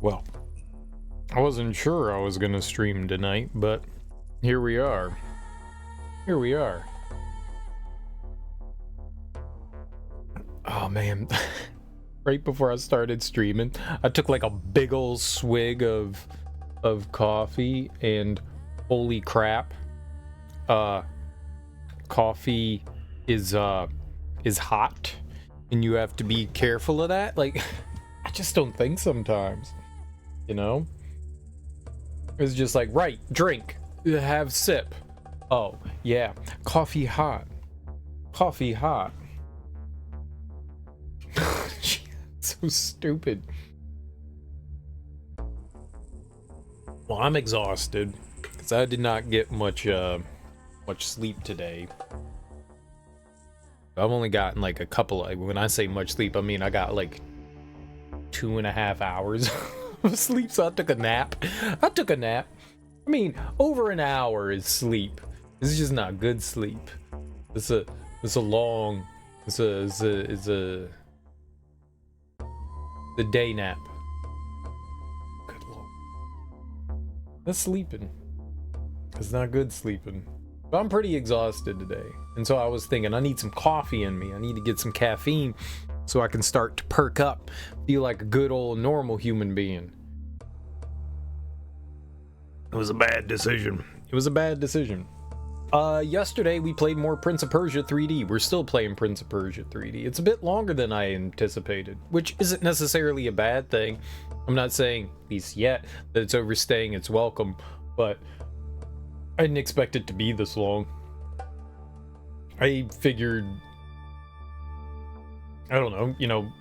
Well, I wasn't sure I was gonna stream tonight, but here we are. Here we are. Oh man. Right before I started streaming, I took like a big old swig of coffee, and holy crap. Coffee is hot, and you have to be careful of that. Like I just don't think sometimes. You know? It's just like, right, drink, have sip. Oh, yeah, coffee hot. Coffee hot. So stupid. Well, I'm exhausted because I did not get much sleep today. I've only gotten like a couple of, when I say much sleep, I mean I got like 2.5 hours of sleep, so I took a nap. I mean, over an hour is sleep. This is just not good sleep. It's a day nap. Good lord. That's sleeping. It's not good sleeping. But I'm pretty exhausted today. And so I was thinking, I need some coffee in me. I need to get some caffeine so I can start to perk up, feel like a good old normal human being. It was a bad decision. Yesterday we played more Prince of Persia 3D. We're still playing Prince of Persia 3D. It's a bit longer than I anticipated, which isn't necessarily a bad thing. I'm not saying, at least yet, that it's overstaying its welcome, but I didn't expect it to be this long. I figured, I don't know,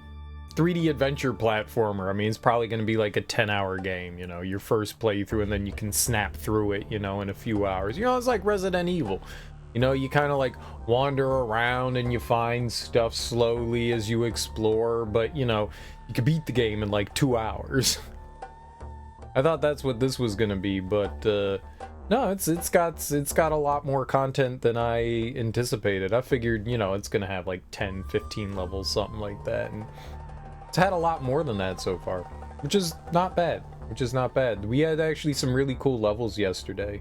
3D adventure platformer. I mean, it's probably going to be like a 10-hour game, your first playthrough, and then you can snap through it, in a few hours. It's like Resident Evil. You kind of like wander around and you find stuff slowly as you explore, but you could beat the game in like 2 hours. I thought that's what this was going to be, but no, it's got a lot more content than I anticipated. I figured, it's going to have like 10, 15 levels, something like that, and it's had a lot more than that so far, which is not bad. We had actually some really cool levels yesterday.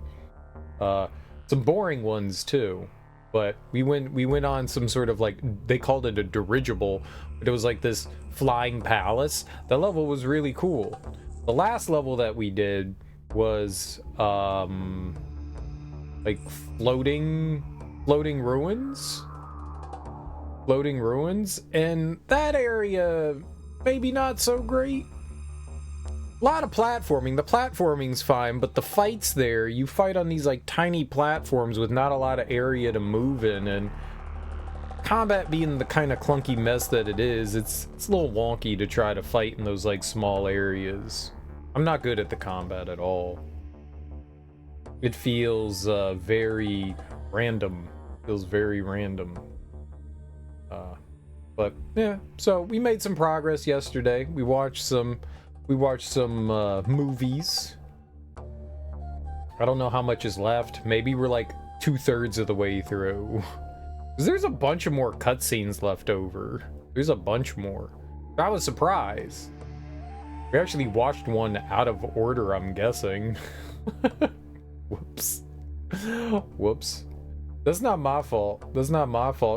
Some boring ones too, but we went on some sort of like, they called it a dirigible, but it was like this flying palace. The level was really cool. The last level that we did was like floating ruins, and that area maybe not so great. A lot of platforming. The platforming's fine, but the fights there, you fight on these like tiny platforms with not a lot of area to move in, and combat being the kind of clunky mess that it is, it's a little wonky to try to fight in those like small areas. I'm not good at the combat at all. It feels very random. But yeah, so we made some progress yesterday. We watched some movies. I don't know how much is left. Maybe we're like 2/3 of the way through. 'Cause there's a bunch of more cutscenes left over. There's a bunch more. I was surprised. We actually watched one out of order, I'm guessing. Whoops. That's not my fault.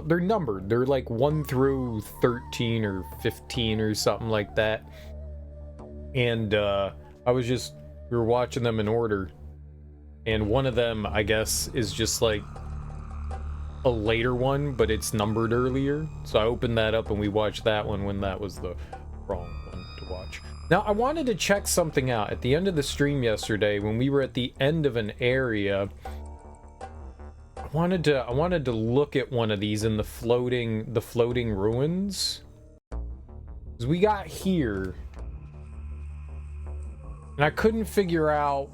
They're numbered. They're like 1 through 13 or 15 or something like that. And we were watching them in order. And one of them, I guess, is just like a later one, but it's numbered earlier. So I opened that up and we watched that one when that was the wrong one to watch. Now, I wanted to check something out. At the end of the stream yesterday, when we were at the end of an area, I wanted to look at one of these in the floating ruins. 'Cause we got here, and I couldn't figure out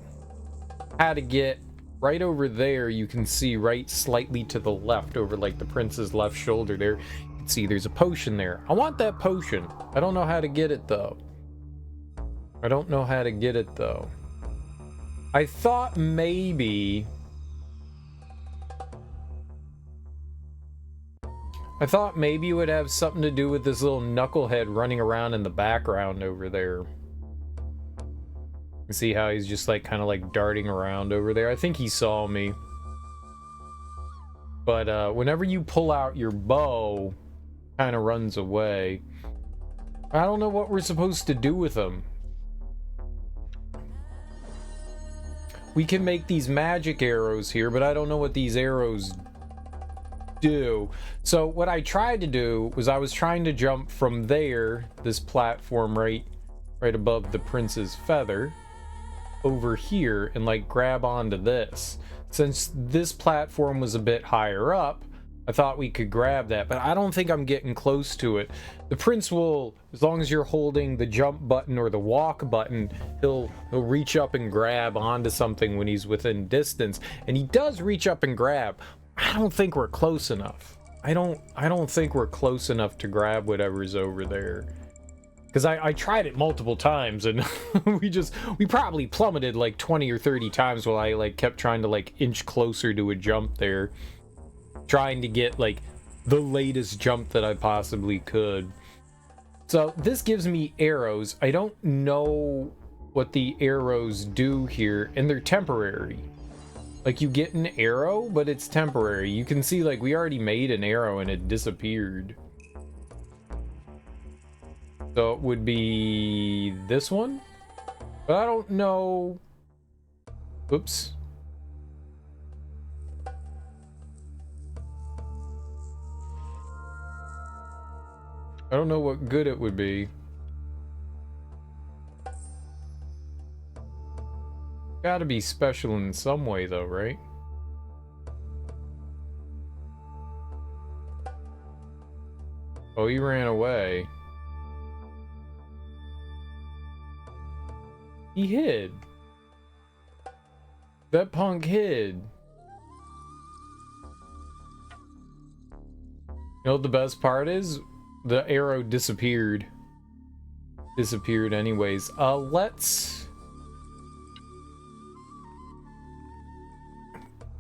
how to get right over there. You can see right slightly to the left, over like the prince's left shoulder there. You can see there's a potion there. I want that potion. I don't know how to get it though. I thought maybe it would have something to do with this little knucklehead running around in the background over there. See how he's just like kind of like darting around over there. I think he saw me. But whenever you pull out your bow, kind of runs away. I don't know what we're supposed to do with him. We can make these magic arrows here, but I don't know what these arrows do. So what I tried to do was I was trying to jump from there, this platform right above the prince's feather, over here and like grab onto this. Since this platform was a bit higher up, I thought we could grab that, but I don't think I'm getting close to it. The prince will, as long as you're holding the jump button or the walk button, he'll reach up and grab onto something when he's within distance. And he does reach up and grab. I don't think we're close enough. I don't think we're close enough to grab whatever's over there. Because I tried it multiple times and we probably plummeted like 20 or 30 times while I like kept trying to like inch closer to a jump there. Trying to get like the latest jump that I possibly could. So this gives me arrows. I don't know what the arrows do here, and they're temporary. Like you get an arrow, but it's temporary. You can see like we already made an arrow and it disappeared. So it would be this one, but I don't know. Oops. I don't know what good it would be. Gotta be special in some way though, right? Oh, he ran away. He hid. That punk hid. You know what the best part is? The arrow disappeared. Disappeared anyways. Let's...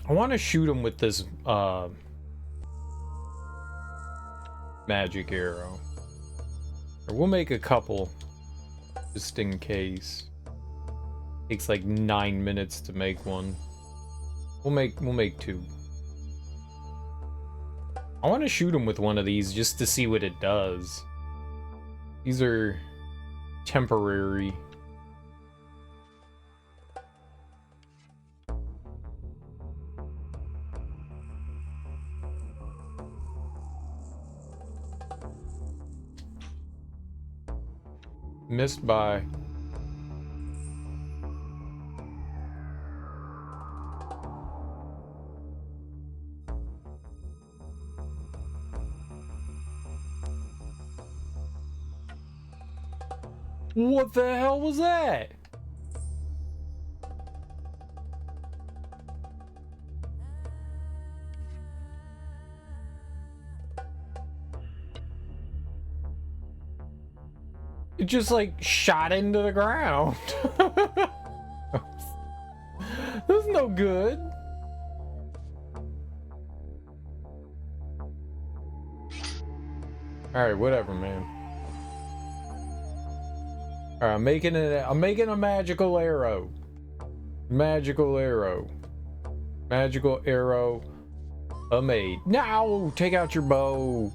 I want to shoot him with this, magic arrow. We'll make a couple, just in case. Takes like 9 minutes to make one. We'll make 2. I want to shoot him with one of these just to see what it does. These are temporary. Missed by... What the hell was that? It just like shot into the ground. That's no good. Alright, whatever, man. Alright, I'm making a magical arrow. Magical arrow. Magical arrow. Made. Now, take out your bow.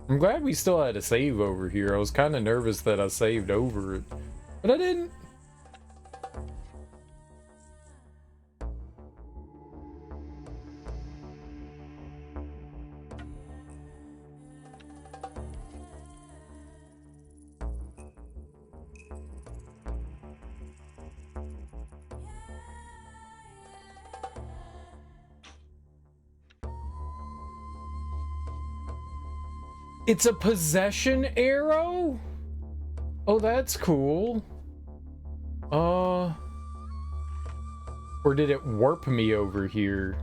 I'm glad we still had a save over here. I was kind of nervous that I saved over it, but I didn't. It's a possession arrow? Oh, that's cool. Or did it warp me over here?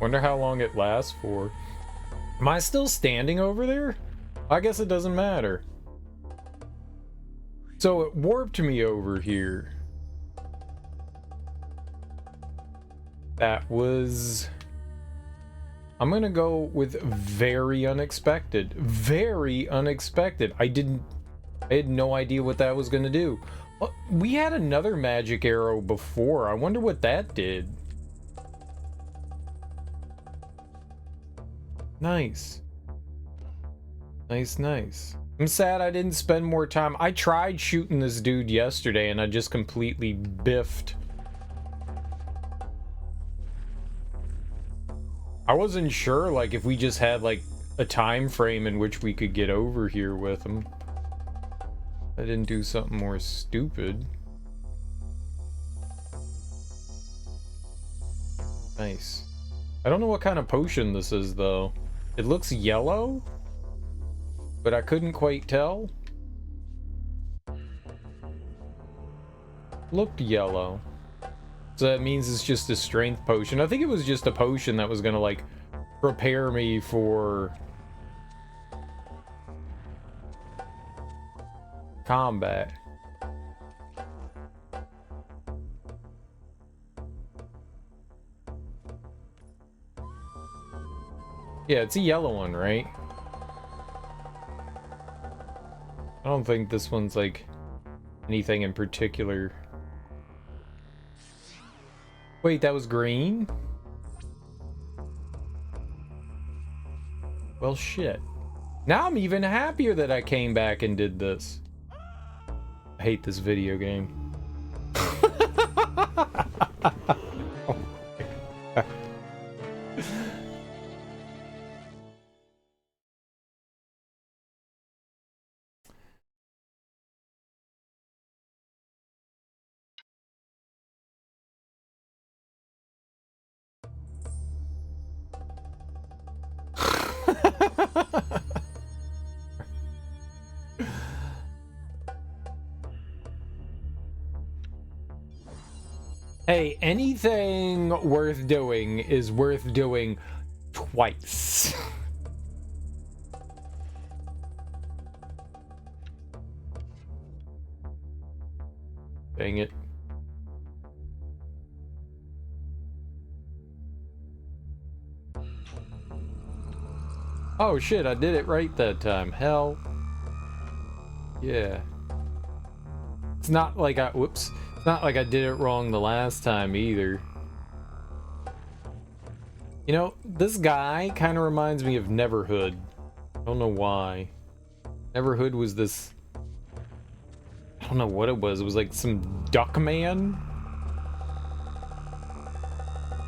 wonder how long it lasts for. Am I still standing over there? I guess it doesn't matter. So it warped me over here. That was... I'm gonna go with very unexpected. Very unexpected. I had no idea what that was gonna do. Well, we had another magic arrow before. I wonder what that did. Nice. Nice, nice. I'm sad I didn't spend more time. I tried shooting this dude yesterday and I just completely biffed. I wasn't sure, like, if we just had, like, a time frame in which we could get over here with him. I didn't do something more stupid. Nice. I don't know what kind of potion this is, though. It looks yellow, but I couldn't quite tell. Looked yellow. So that means it's just a strength potion. I think it was just a potion that was gonna, like, prepare me for combat. Yeah, it's a yellow one, right? I don't think this one's, like, anything in particular. Wait, that was green? Well, shit. Now I'm even happier that I came back and did this. I hate this video game. Hey, anything worth doing is worth doing twice. Dang it. Oh shit, I did it right that time. Hell. Yeah. It's not like I... Whoops. It's not like I did it wrong the last time either. You know, this guy kind of reminds me of Neverhood. I don't know why. Neverhood was this... I don't know what it was. It was like some duck man?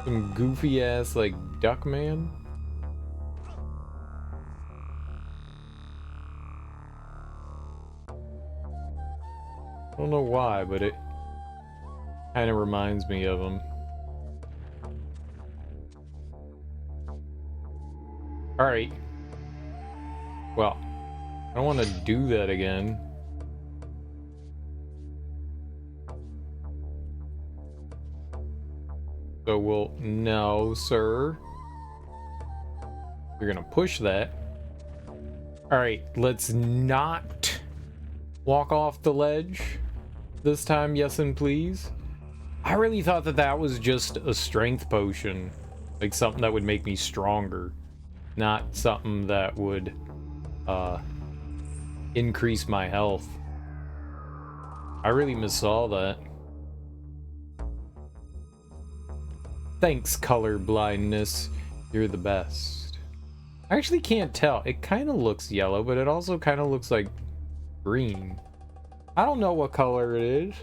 Some goofy ass, like, duck man? I don't know why, but it kind of reminds me of him. Alright. Well, I don't want to do that again. So we'll... No, sir. You're gonna push that. Alright, let's not walk off the ledge this time, yes and please. I really thought that that was just a strength potion. Like something that would make me stronger. Not something that would increase my health. I really missaw that. Thanks, color blindness. You're the best. I actually can't tell. It kind of looks yellow, but it also kind of looks like green. I don't know what color it is.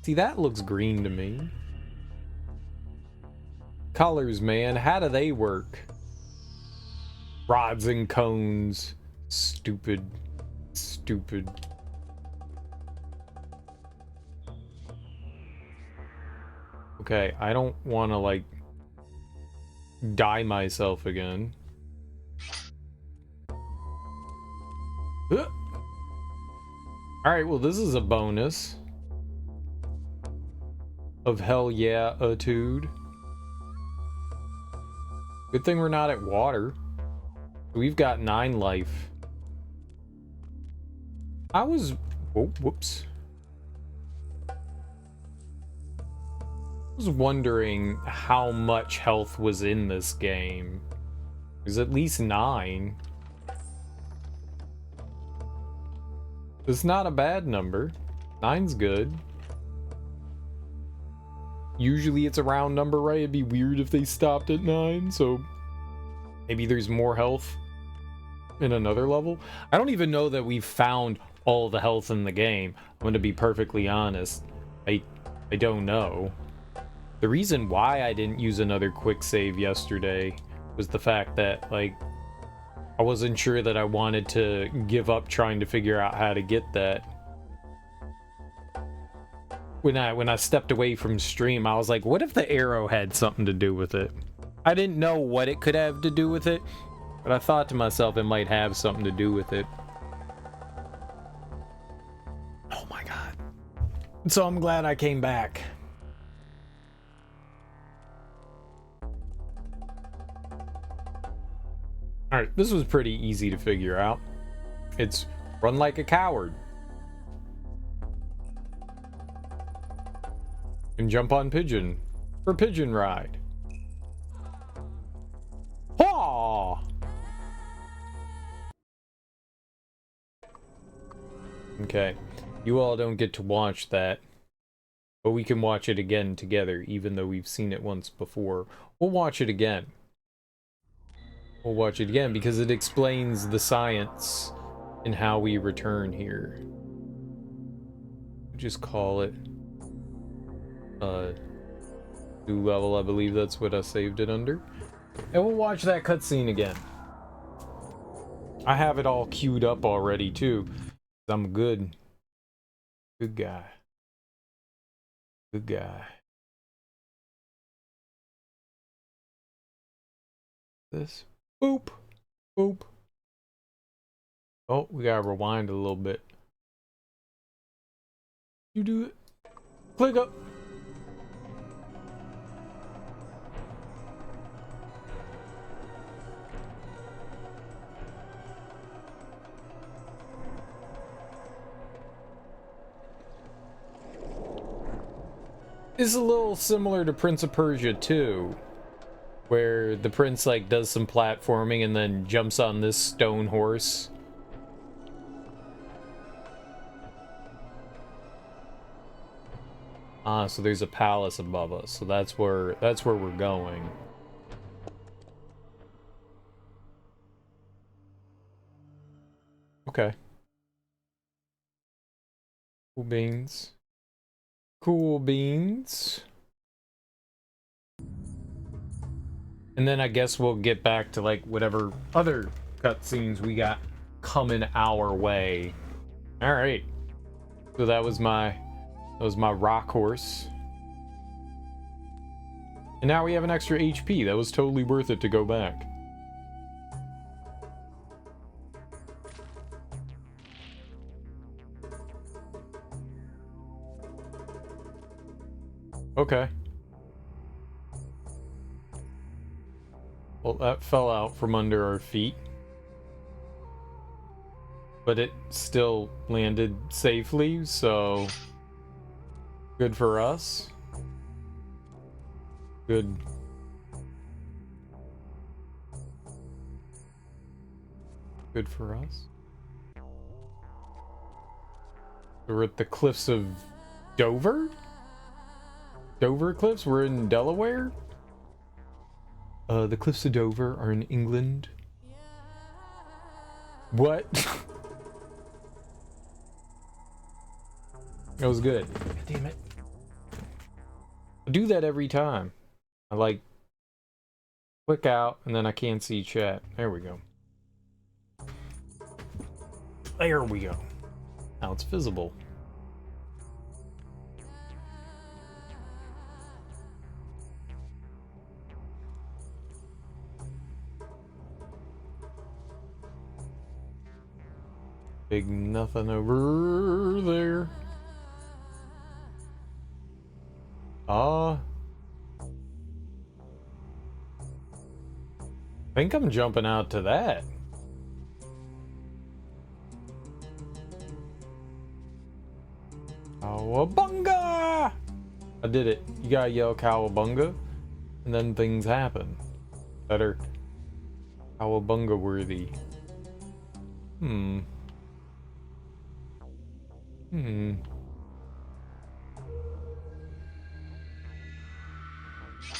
See, that looks green to me. Colors, man, how do they work? Rods and cones. Stupid. Stupid. Okay, I don't want to, like, dye myself again. Alright, well, this is a bonus. of hell yeah-itude. Good thing we're not at water. We've got 9 life. I was... Oh, whoops. I was wondering how much health was in this game. It was at least 9. It's not a bad number. 9's good. Usually it's a round number, right? It'd be weird if they stopped at 9, so maybe there's more health in another level. I don't even know that we've found all the health in the game. I'm going to be perfectly honest. I don't know. The reason why I didn't use another quick save yesterday was the fact that, like, I wasn't sure that I wanted to give up trying to figure out how to get that. When I stepped away from stream, I was like, what if the arrow had something to do with it? I didn't know what it could have to do with it, but I thought to myself it might have something to do with it. Oh my god. So I'm glad I came back. Alright, this was pretty easy to figure out. It's run like a coward. And jump on pigeon for pigeon ride. Haw! Okay, you all don't get to watch that, but we can watch it again together, even though we've seen it once before. We'll watch it again. We'll watch it again because it explains the science and how we return here. Just call it 2 level, I believe that's what I saved it under. And we'll watch that cutscene again. I have it all queued up already too. I'm a good guy. Good guy. This. Boop. Boop. Oh, we gotta rewind a little bit. You do it. Click up. It's a little similar to Prince of Persia 2, where the prince like does some platforming and then jumps on this stone horse. Ah, so there's a palace above us, so that's where we're going. Okay. Cool beans. Cool beans. And then I guess we'll get back to like whatever other cutscenes we got coming our way. All right. So that was my rock horse. And now we have an extra HP. That was totally worth it to go back. Okay. Well, that fell out from under our feet. But it still landed safely, so good for us. Good. Good for us. We're at the cliffs of Dover? Dover Cliffs? We're in Delaware? The cliffs of Dover are in England. What? That was good. God damn it. I do that every time. I like click out and then I can't see chat. There we go. There we go. Now it's visible. Big nothing over there. I think I'm jumping out to that. Cowabunga! I did it. You gotta yell cowabunga, and then things happen that are cowabunga worthy.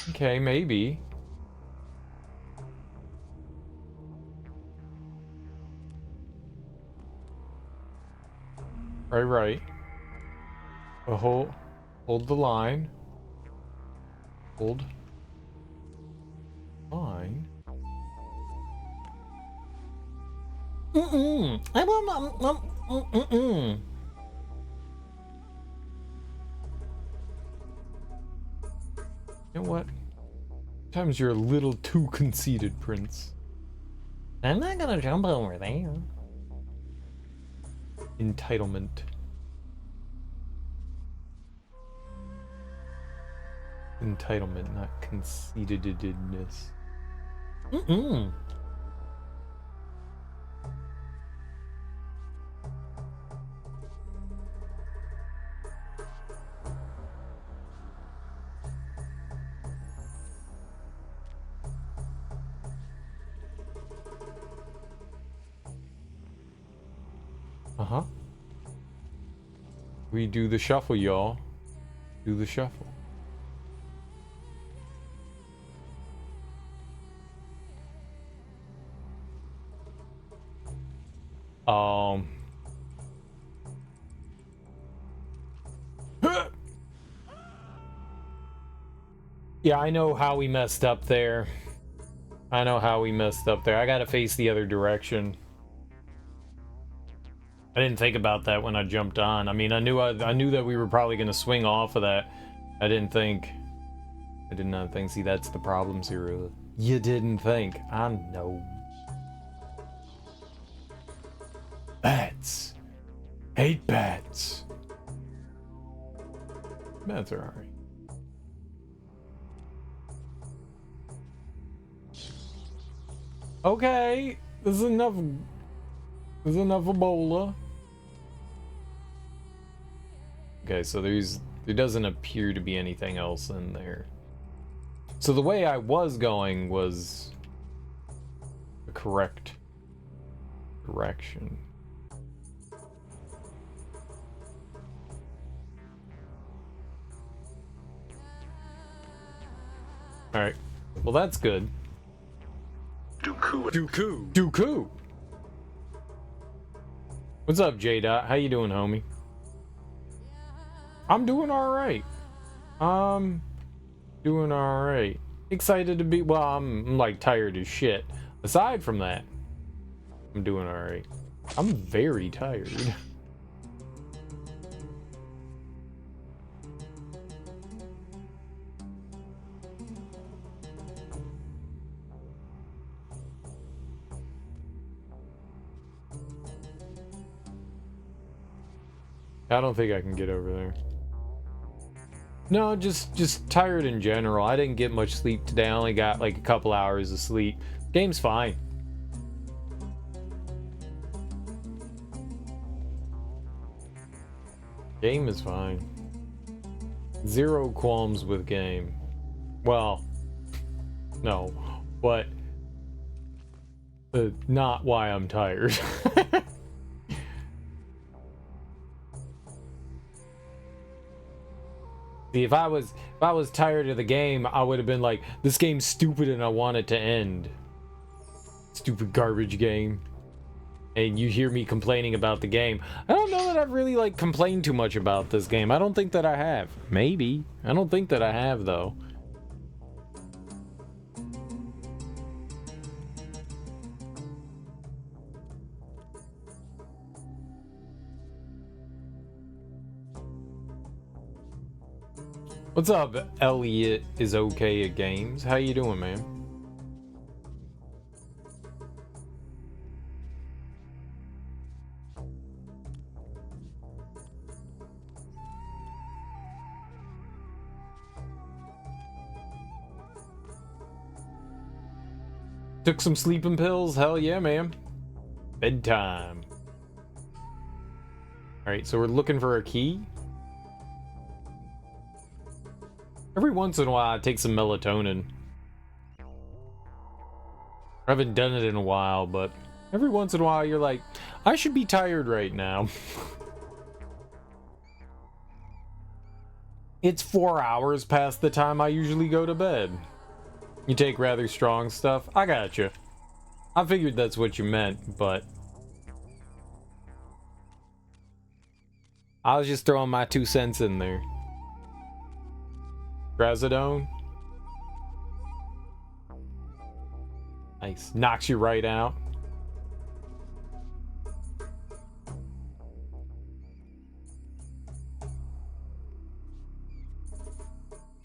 Okay, maybe. Right. But hold the line. Hold line. Mm-mm. Mm-mm. You know what? Sometimes you're a little too conceited, Prince. I'm not gonna jump over there. Entitlement. Entitlement, not conceitedness. Mm-mm. Uh-huh. We do the shuffle, y'all. Do the shuffle. Yeah, I know how we messed up there. I gotta face the other direction. I didn't think about that when I jumped on. I mean, I knew that we were probably gonna swing off of that. I did not think. See, that's the problem, Zero. You didn't think. I know. Bats. Hate bats. Bats are alright. Okay, there's enough. There's enough Ebola. Okay, so there doesn't appear to be anything else in there. So the way I was going was the correct direction. All right. Well, that's good. Dooku. What's up, J-Dot? How you doing, homie? I'm doing all right. Doing all right. Excited to be. Well, I'm like tired as shit. Aside from that, I'm doing all right. I'm very tired. I don't think I can get over there. No, just tired in general. I didn't get much sleep today. I only got like a couple hours of sleep. Game's fine. Game is fine. Zero qualms with game. Well, no, but not why I'm tired. See, if I was tired of the game, I would have been like, this game's stupid and I want it to end. Stupid garbage game. And you hear me complaining about the game. I don't know that I've really like complained too much about this game. I don't think that I have. Maybe. I don't think that I have though. What's up, Elliot is okay at games? How you doing, man? Took some sleeping pills. Hell yeah, man. Bedtime. Alright, so we're looking for a key. Every once in a while, I take some melatonin. I haven't done it in a while, but every once in a while, you're like, I should be tired right now. It's 4 hours past the time I usually go to bed. You take rather strong stuff? I gotcha. I figured that's what you meant, but I was just throwing my 2 cents in there. Trazodone. Nice. Knocks you right out.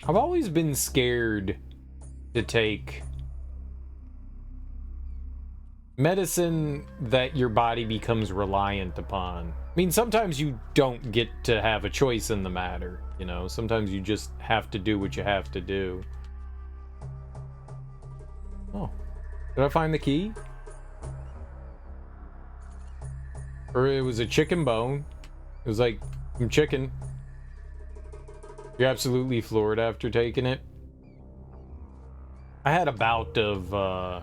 I've always been scared to take medicine that your body becomes reliant upon. I mean, sometimes you don't get to have a choice in the matter, you know? Sometimes you just have to do what you have to do. Oh. Did I find the key? Or it was a chicken bone. It was like some chicken. You're absolutely floored after taking it. I had a bout of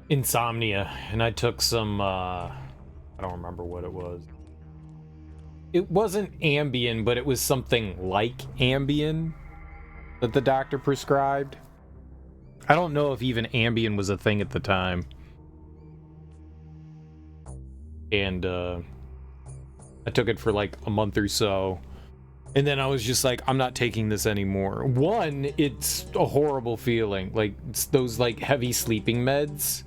insomnia, and I took some I don't remember what it was. It wasn't Ambien, but it was something like Ambien that the doctor prescribed. I don't know if even Ambien was a thing at the time. And I took it for like a month or so. And then I was just like, I'm not taking this anymore. One, it's a horrible feeling. Like, it's those like heavy sleeping meds.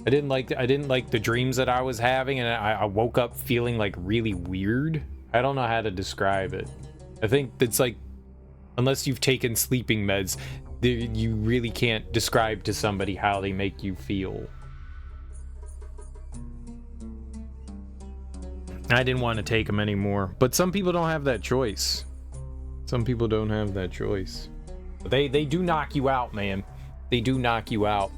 I didn't like the dreams that I was having, and I woke up feeling like really weird. I don't know how to describe it. I think it's like, unless you've taken sleeping meds, you really can't describe to somebody how they make you feel. I didn't want to take them anymore, but some people don't have that choice. Some people don't have that choice. But they do knock you out, man. They do knock you out.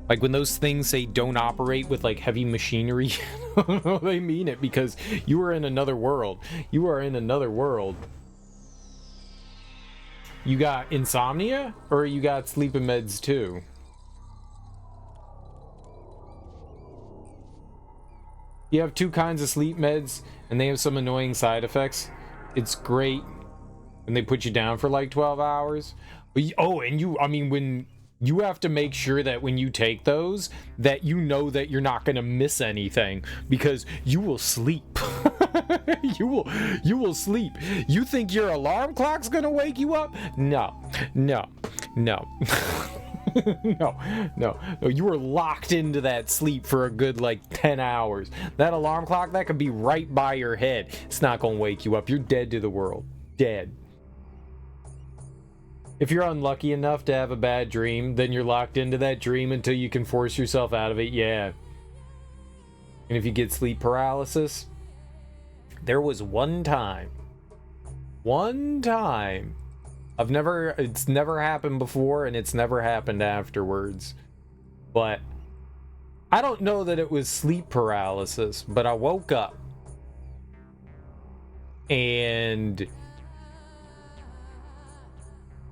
Like when those things say don't operate with like heavy machinery, they mean it, because you are in another world. You are in another world. You got insomnia, or you got sleeping meds too? You have 2 kinds of sleep meds, and they have some annoying side effects. It's great when they put you down for like 12 hours. But I mean, when you have to make sure that when you take those, that you know that you're not going to miss anything, because you will sleep. you will sleep. You think your alarm clock's going to wake you up? No. No. No, you are locked into that sleep for a good like 10 hours. That alarm clock, that could be right by your head. It's not gonna wake you up. You're dead to the world. Dead. If you're unlucky enough to have a bad dream, then you're locked into that dream until you can force yourself out of it. Yeah. And if you get sleep paralysis, there was one time it's never happened before, and it's never happened afterwards. But I don't know that it was sleep paralysis, but I woke up and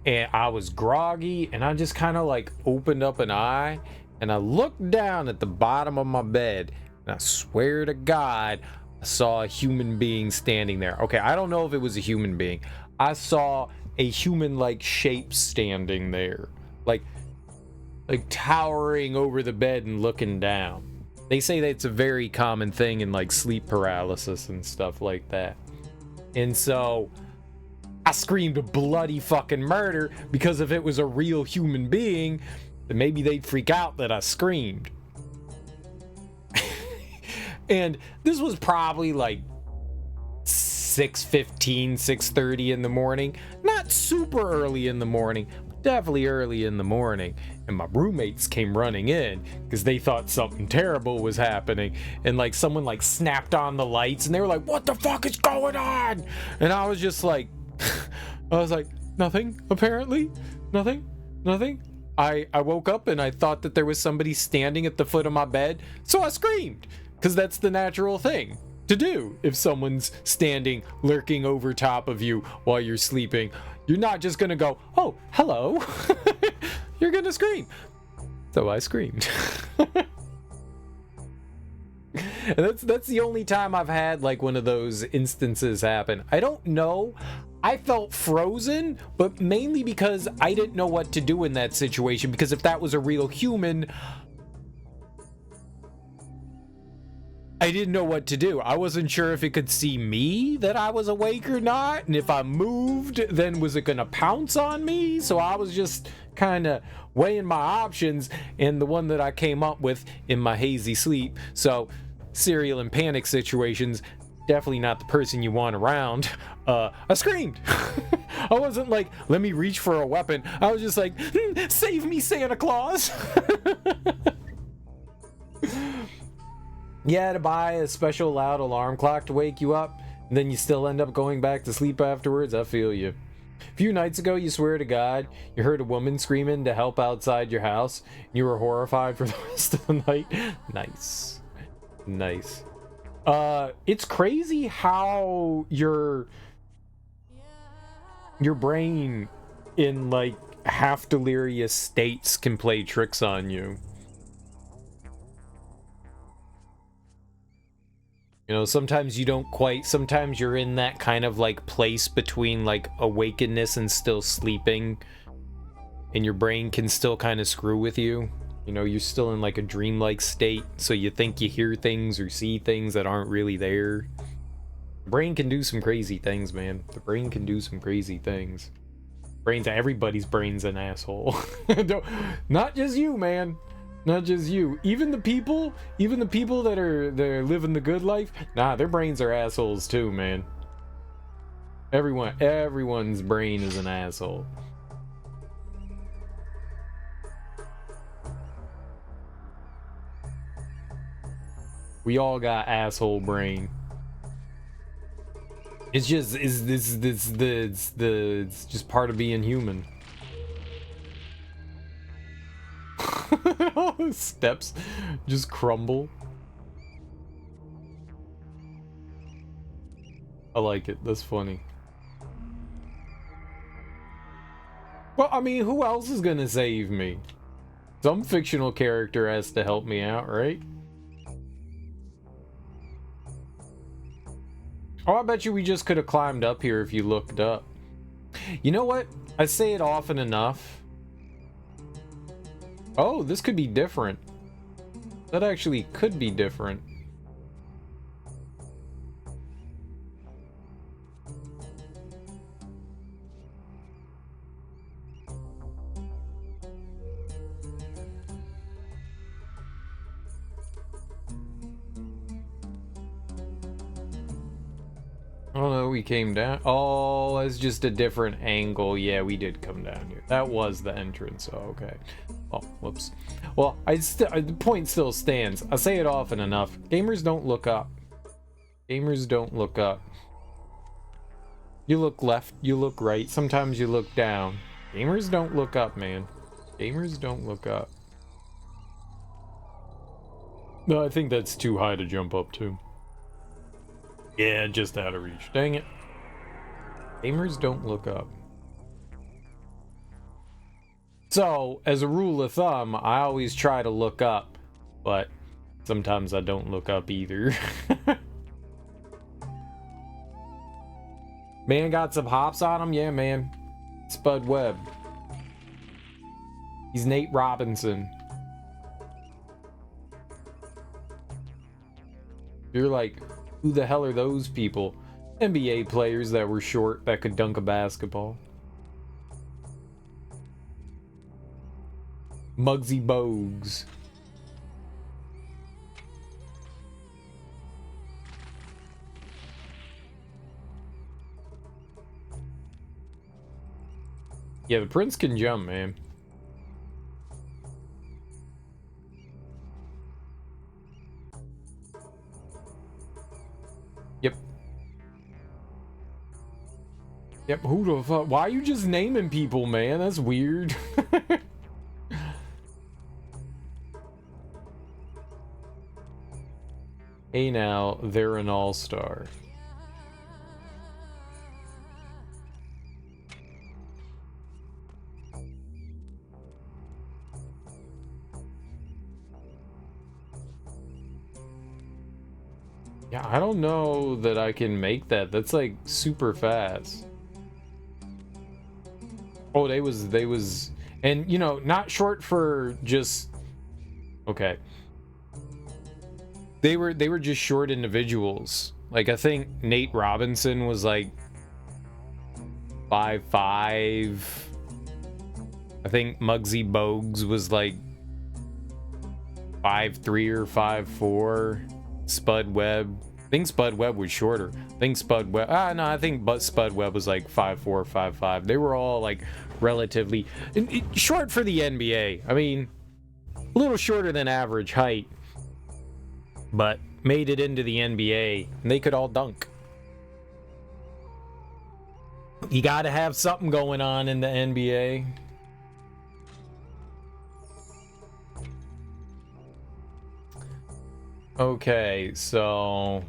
I was groggy, and I just kind of like opened up an eye, and I looked down at the bottom of my bed, and I swear to God, I saw a human being standing there. Okay, I don't know if it was a human being. I saw a human-like shape standing there, like towering over the bed and looking down. They say that it's a very common thing in like sleep paralysis and stuff like that. And so I screamed bloody fucking murder, because if it was a real human being, then maybe they'd freak out that I screamed. And this was probably like 6:15, 6:30 in the morning. Not super early in the morning, but definitely early in the morning. And my roommates came running in because they thought something terrible was happening. And like someone like snapped on the lights, and they were like, "What the fuck is going on?" And I was just like, nothing, apparently. Nothing. Nothing. I woke up and I thought that there was somebody standing at the foot of my bed, so I screamed, because that's the natural thing to do. If someone's standing, lurking over top of you while you're sleeping, you're not just gonna go, oh, hello. You're gonna scream. So I screamed. And that's the only time I've had like one of those instances happen. I don't know. I felt frozen, but mainly because I didn't know what to do in that situation, because if that was a real human, I didn't know what to do. I wasn't sure if it could see me that I was awake or not, and if I moved, then was it gonna pounce on me? So I was just kind of weighing my options, and the one that I came up with in my hazy sleep. So serial and panic situations, definitely not the person you want around. I screamed. I wasn't like, let me reach for a weapon. I was just like, save me, Santa Claus. Yeah, to buy a special loud alarm clock to wake you up, and then you still end up going back to sleep afterwards. I feel you. A few nights ago, you swear to God, you heard a woman screaming to help outside your house, and you were horrified for the rest of the night. Nice. Nice. It's crazy how your brain in like half delirious states can play tricks on you. You know, sometimes you don't quite, sometimes you're in that kind of like place between like awakeness and still sleeping, and your brain can still kind of screw with you. You know, you're still in like a dreamlike state, so you think you hear things or see things that aren't really there. The brain can do some crazy things, man. The brain can do some crazy things. Everybody's brain's an asshole. Not just you, man. Not just you. Even the people that are living the good life, nah, their brains are assholes too, man. Everyone's brain is an asshole. We all got asshole brain. It's just it's just part of being human. All the steps just crumble. I like it. That's funny. Well, I mean, who else is gonna save me? Some fictional character has to help me out, right? Oh, I bet you we just could have climbed up here if you looked up. You know what? I say it often enough. Oh, this could be different. That actually could be different. Oh no, we came down. Oh, it's just a different angle. Yeah, we did come down here. That was the entrance. Oh, okay. Oh, whoops. Well, the point still stands. I say it often enough. Gamers don't look up. Gamers don't look up. You look left, you look right. Sometimes you look down. Gamers don't look up, man. Gamers don't look up. No, I think that's too high to jump up to. Yeah, just out of reach. Dang it. Gamers don't look up. So, as a rule of thumb, I always try to look up, but sometimes I don't look up either. Man got some hops on him? Yeah, man. Spud Webb. He's Nate Robinson. You're like, who the hell are those people? NBA players that were short that could dunk a basketball. Muggsy Bogues. Yeah, the Prince can jump, man. Yep. Yep, who the fuck? Why are you just naming people, man? That's weird. Hey now, they're an all-star. Yeah, I don't know that I can make that. That's like super fast. Oh, they was, and you know, not short for just, okay. They were just short individuals. Like I think Nate Robinson was like 5'5". I think Muggsy Bogues was like 5'3" or 5'4". Spud Webb. I think Spud Webb was shorter. I think Spud Webb. No, I think Spud Webb was like 5'4", 5'5". They were all like relatively short for the NBA. I mean, a little shorter than average height, but made it into the NBA, and they could all dunk. You got to have something going on in the NBA. Okay, so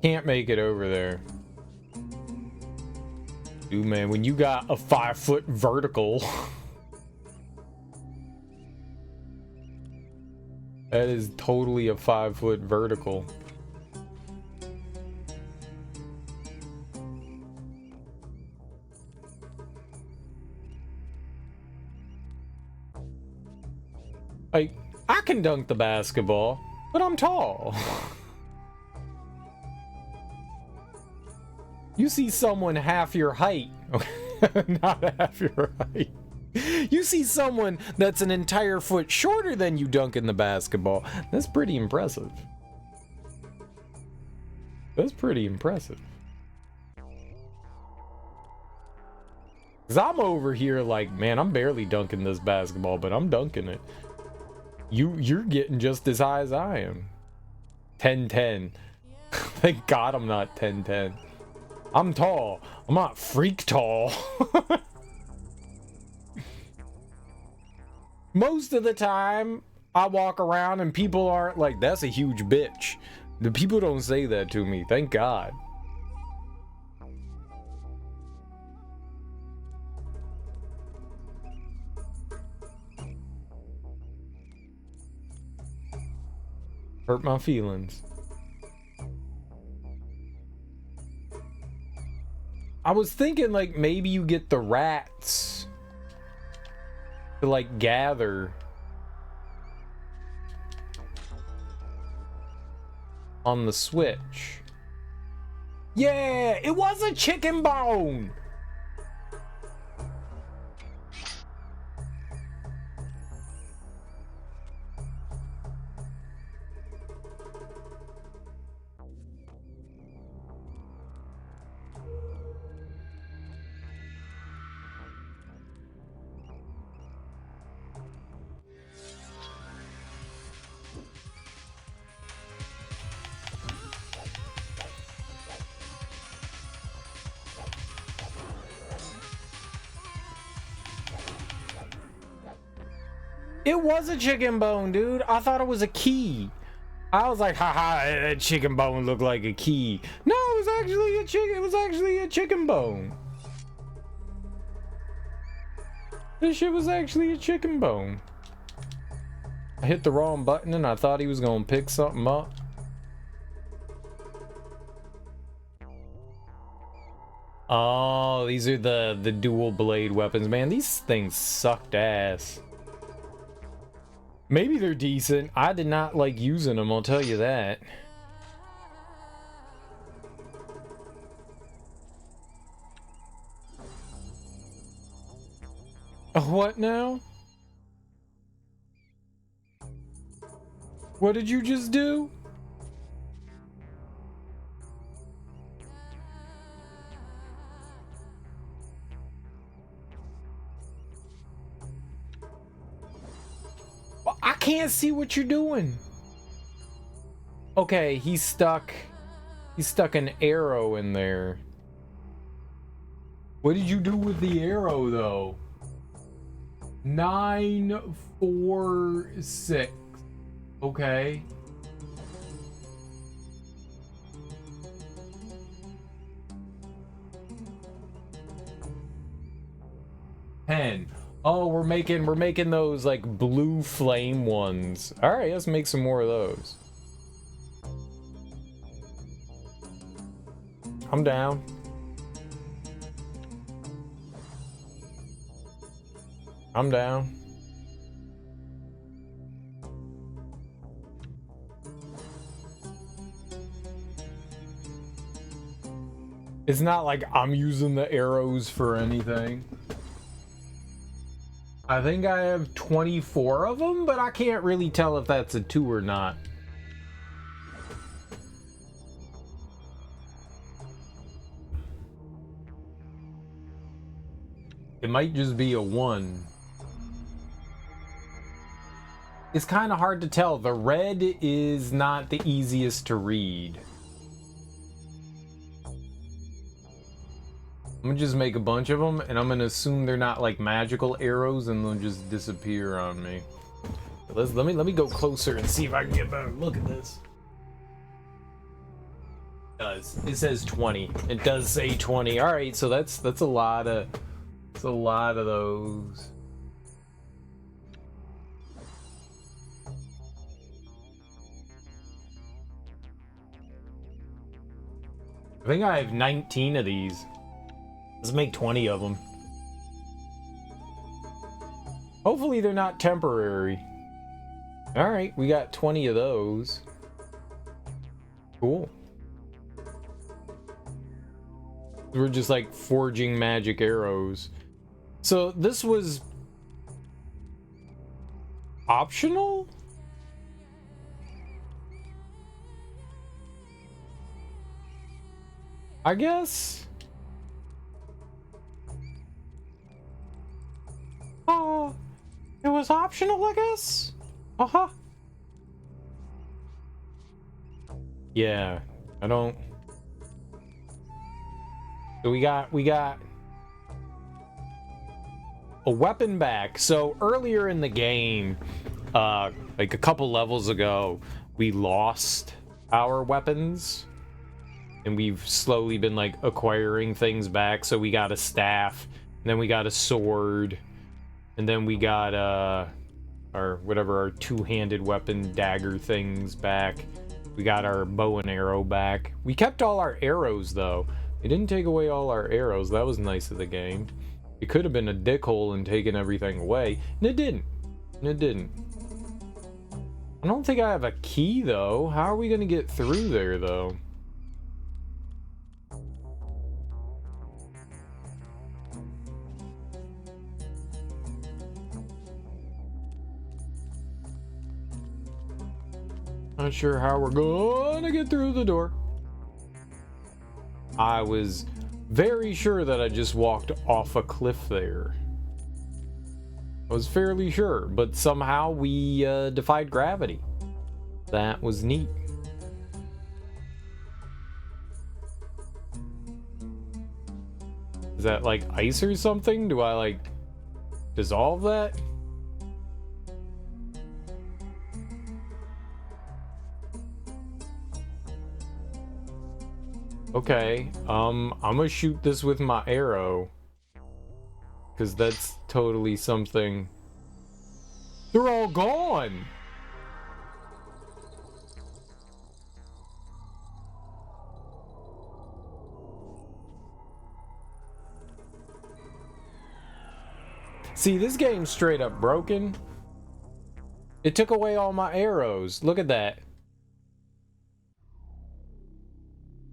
can't make it over there. Dude, man, when you got a 5-foot vertical, that is totally a 5-foot vertical. Like, I can dunk the basketball, but I'm tall. You see someone half your height, not half your height. You see someone that's an entire foot shorter than you dunking the basketball. That's pretty impressive. That's pretty impressive. Cause I'm over here like, man, I'm barely dunking this basketball, but I'm dunking it. You're getting just as high as I am. 10'10". Thank God I'm not 10'10". I'm tall. I'm not freak tall. Most of the time, I walk around and people aren't like, that's a huge bitch. The people don't say that to me. Thank God. Hurt my feelings. I was thinking like maybe you get the rats to like gather on the Switch. Yeah, it was a chicken bone. It was a chicken bone, dude. I thought it was a key. I was like, haha, that chicken bone looked like a key. No, it was actually a chicken. It was actually a chicken bone. This shit was actually a chicken bone. I hit the wrong button and I thought he was gonna pick something up. Oh, these are the dual blade weapons. Man, these things sucked ass. Maybe they're decent. I did not like using them, I'll tell you that. What now? What did you just do? I can't see what you're doing. Okay, he stuck an arrow in there. What did you do with the arrow, though? 9, 4, 6. Okay. Ten. Oh, we're making those like blue flame ones. All right, let's make some more of those. I'm down. I'm down. It's not like I'm using the arrows for anything. I think I have 24 of them, but I can't really tell if that's a 2 or not. It might just be a 1. It's kind of hard to tell. The red is not the easiest to read. I'm gonna just make a bunch of them, and I'm gonna assume they're not like magical arrows, and they'll just disappear on me. Let me go closer and see if I can get a better look at this. It says 20. It does say 20. All right, so that's a lot of those. I think I have 19 of these. Let's make 20 of them. Hopefully they're not temporary. All right, we got 20 of those. Cool. We're just like forging magic arrows. So this was optional? I guess. Oh, it was optional, I guess. Uh-huh. Yeah, I don't. So we got a weapon back. So earlier in the game, like a couple levels ago, we lost our weapons, and we've slowly been like acquiring things back. So we got a staff, and then we got a sword, and then we got our two-handed weapon dagger things back. We got our bow and arrow back. We kept all our arrows though. It didn't take away all our arrows. That was nice of the game. It could have been a dickhole and taken everything away, and it didn't. I don't think I have a key though. How are we gonna get through there though? Not sure how we're gonna get through the door. I was very sure that I just walked off a cliff there. I was fairly sure, but somehow we defied gravity. That was neat. Is that like ice or something? Do I like dissolve that? Okay, I'm gonna shoot this with my arrow, because that's totally something. They're all gone! See, this game's straight up broken. It took away all my arrows. Look at that.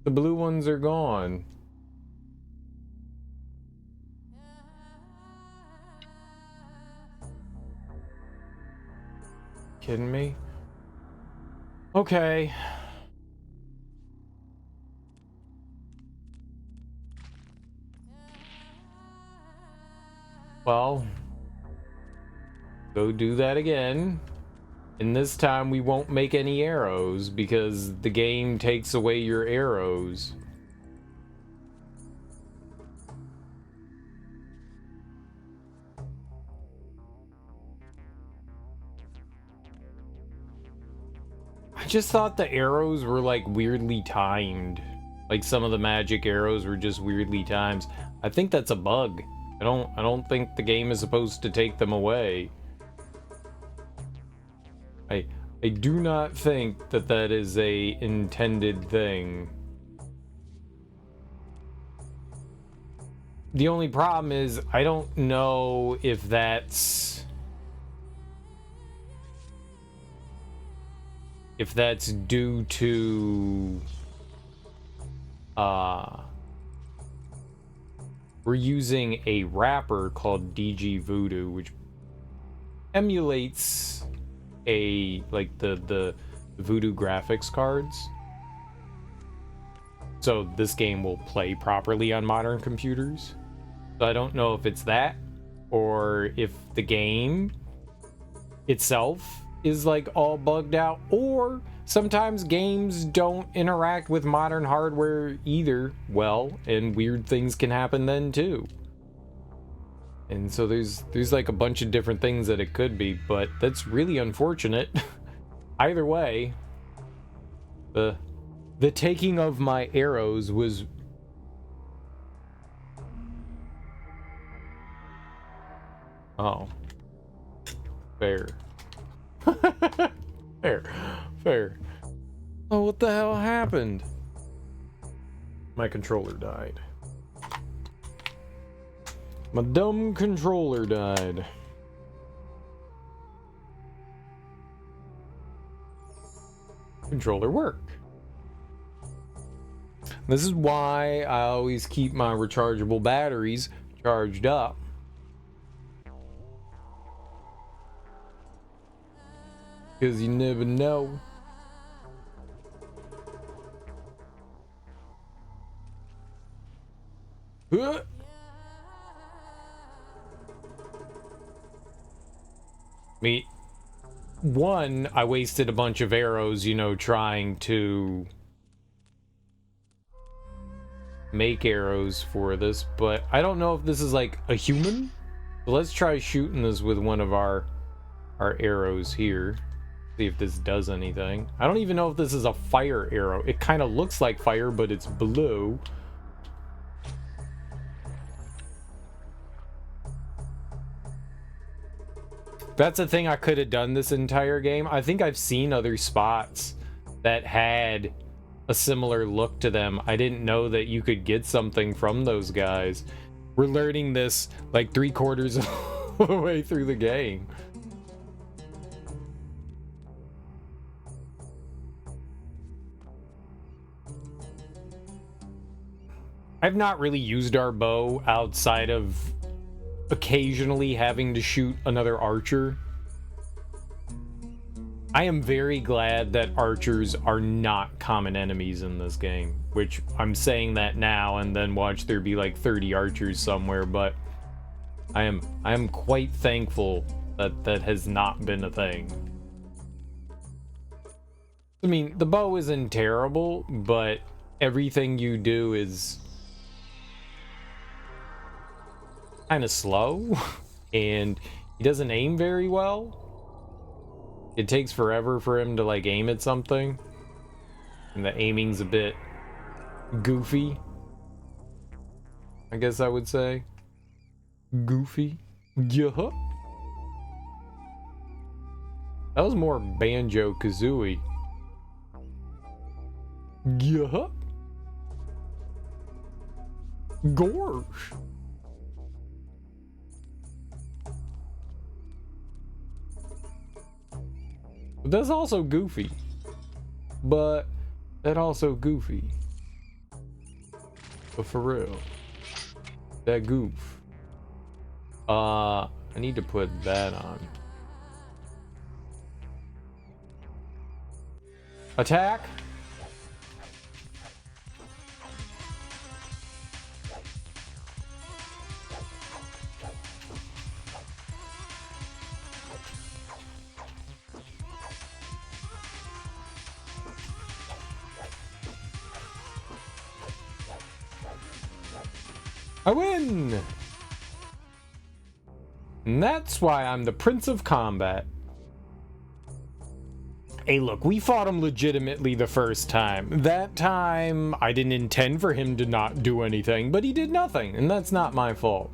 The blue ones are gone. Kidding me? Okay. Well, go do that again. And this time we won't make any arrows because the game takes away your arrows. I just thought the arrows were like weirdly timed. Like some of the magic arrows were just weirdly timed. I think that's a bug. I don't think the game is supposed to take them away. I do not think that that is a intended thing. The only problem is I don't know if that's due to we're using a wrapper called DG Voodoo, which emulates like the Voodoo graphics cards. So this game will play properly on modern computers. So I don't know if it's that or if the game itself is like all bugged out, or sometimes games don't interact with modern hardware either well, and weird things can happen then too. And so there's like a bunch of different things that it could be, but that's really unfortunate. Either way, the taking of my arrows was fair. Fair. Oh, what the hell happened? My controller died. My dumb controller died. Controller work. This is why I always keep my rechargeable batteries charged up. Because you never know. Huh? One, I wasted a bunch of arrows, you know, trying to make arrows for this, but I don't know if this is like a human. So let's try shooting this with one of our arrows here. See if this does anything. I don't even know if this is a fire arrow. It kind of looks like fire, but it's blue. That's a thing I could have done this entire game. I think I've seen other spots that had a similar look to them. I didn't know that you could get something from those guys. We're learning this like 3/4 of the way through the game. I've not really used our bow outside of occasionally having to shoot another archer. I am very glad that archers are not common enemies in this game, which I'm saying that now and then watch there be like 30 archers somewhere, but I am quite thankful that that has not been a thing. I mean, the bow isn't terrible, but everything you do is kind of slow, and he doesn't aim very well. It takes forever for him to like aim at something, and the aiming's a bit goofy, I guess I would say. Goofy. Yeah. That was more Banjo-Kazooie. Yeah. Gorsh. That's also goofy. But that also goofy. But for real. That goof. I need to put that on. Attack. I win! And that's why I'm the Prince of Combat. Hey, look, we fought him legitimately the first time. That time, I didn't intend for him to not do anything, but he did nothing, and that's not my fault.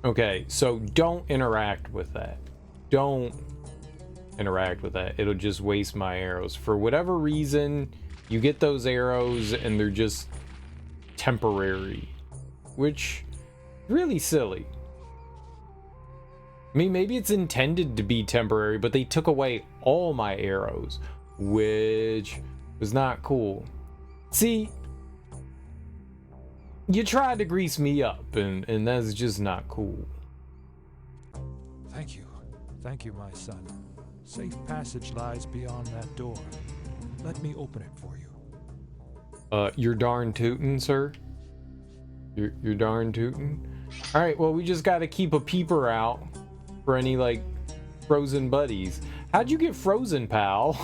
Okay, so don't interact with that. Don't interact with that. It'll just waste my arrows. For whatever reason, you get those arrows, and they're just temporary, which is really silly. I mean, maybe it's intended to be temporary, but they took away all my arrows, which was not cool. See, you tried to grease me up, and that's just not cool. Thank you. Thank you, my son. Safe passage lies beyond that door. Let me open it for you. You're darn tootin', sir. You're darn tootin'. All right, well, we just got to keep a peeper out for any, like, frozen buddies. How'd you get frozen, pal?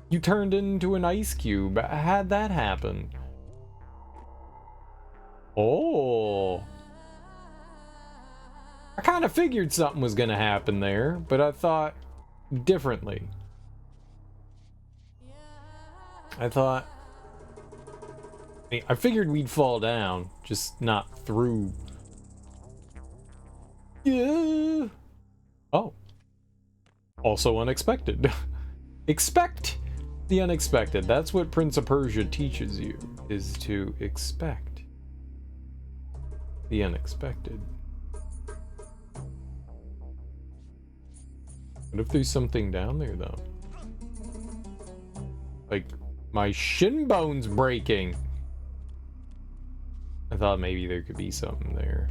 You turned into an ice cube. How'd that happen? Oh. I kind of figured something was going to happen there, but I thought differently. I figured we'd fall down, just not through. Yeah. Oh. Also unexpected. Expect the unexpected. That's what Prince of Persia teaches you, is to expect the unexpected. What if there's something down there, though? Like, my shin bone's breaking. I thought maybe there could be something there.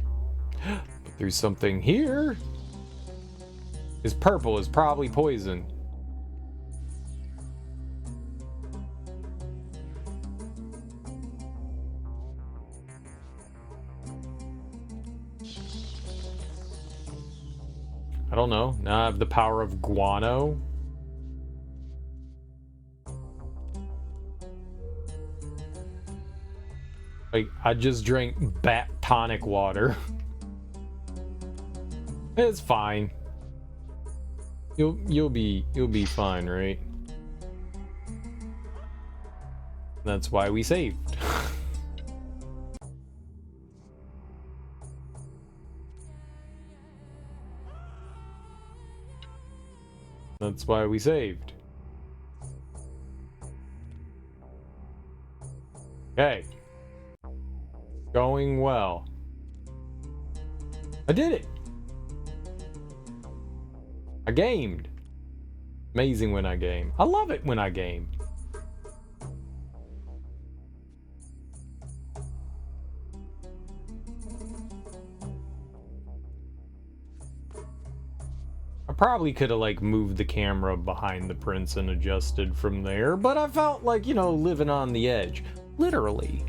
But there's something here. It's purple. It's probably poison. I don't know. Now I have the power of guano. Like, I just drank bat tonic water. It's fine. You'll be fine, right? That's why we saved. That's why we saved. Okay. Going well. I did it. I gamed. Amazing when I game. I love it when I game. I probably could have, like, moved the camera behind the prince and adjusted from there, but I felt like, you know, living on the edge. Literally.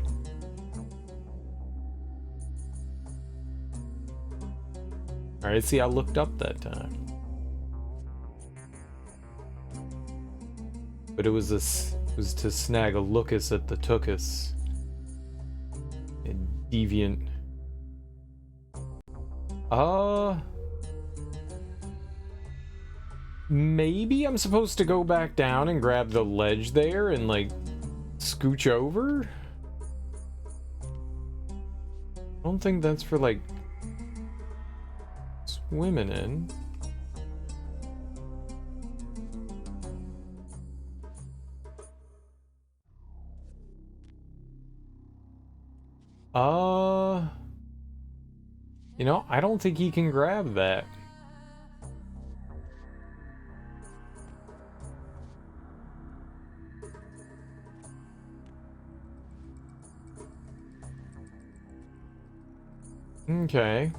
Alright, see, I looked up that time. But it was to snag a lookus at the tookus. And deviant. Maybe I'm supposed to go back down and grab the ledge there and, like, scooch over? I don't think that's for, like, swimming in. You know, I don't think he can grab that. Okay.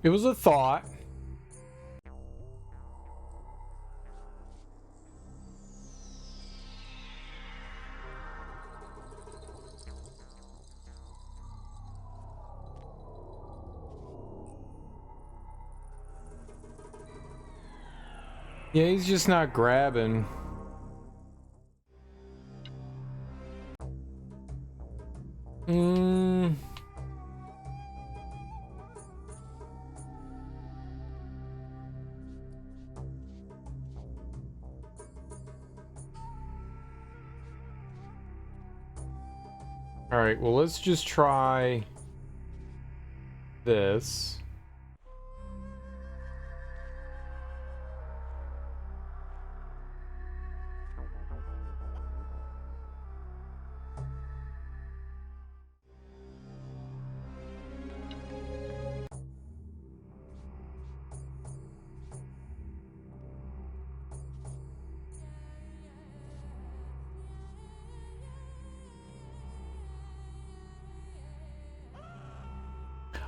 It was a thought. Yeah, he's just not grabbing. Alright, well, let's just try this.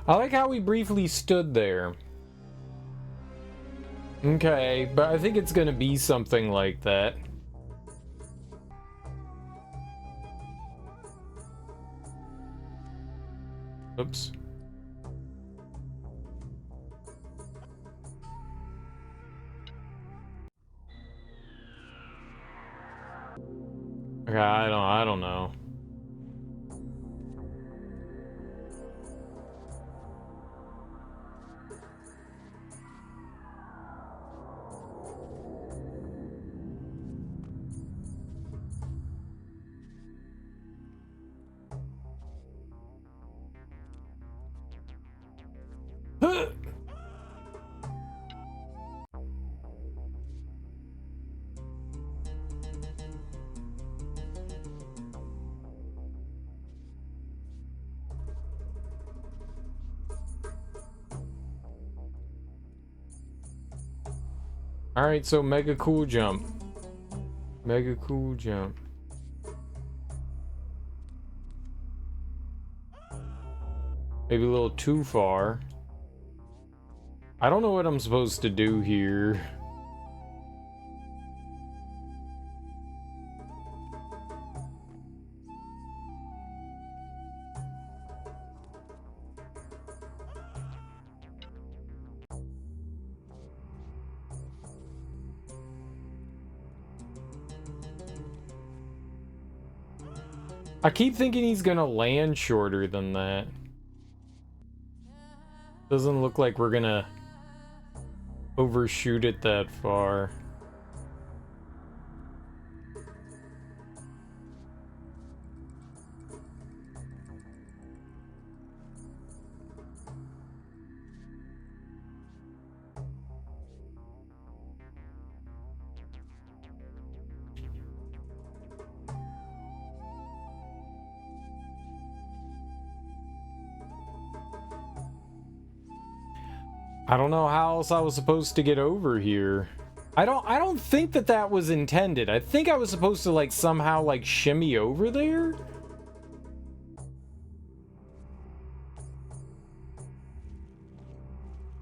I like how we briefly stood there. Okay, but I think it's gonna be something like that. Oops. Okay, I don't know. Alright, so mega cool jump. Mega cool jump. Maybe a little too far. I don't know what I'm supposed to do here. I keep thinking he's gonna land shorter than that. Doesn't look like we're gonna overshoot it that far. I don't know how else I was supposed to get over here. I don't think that that was intended. I think I was supposed to like somehow like shimmy over there.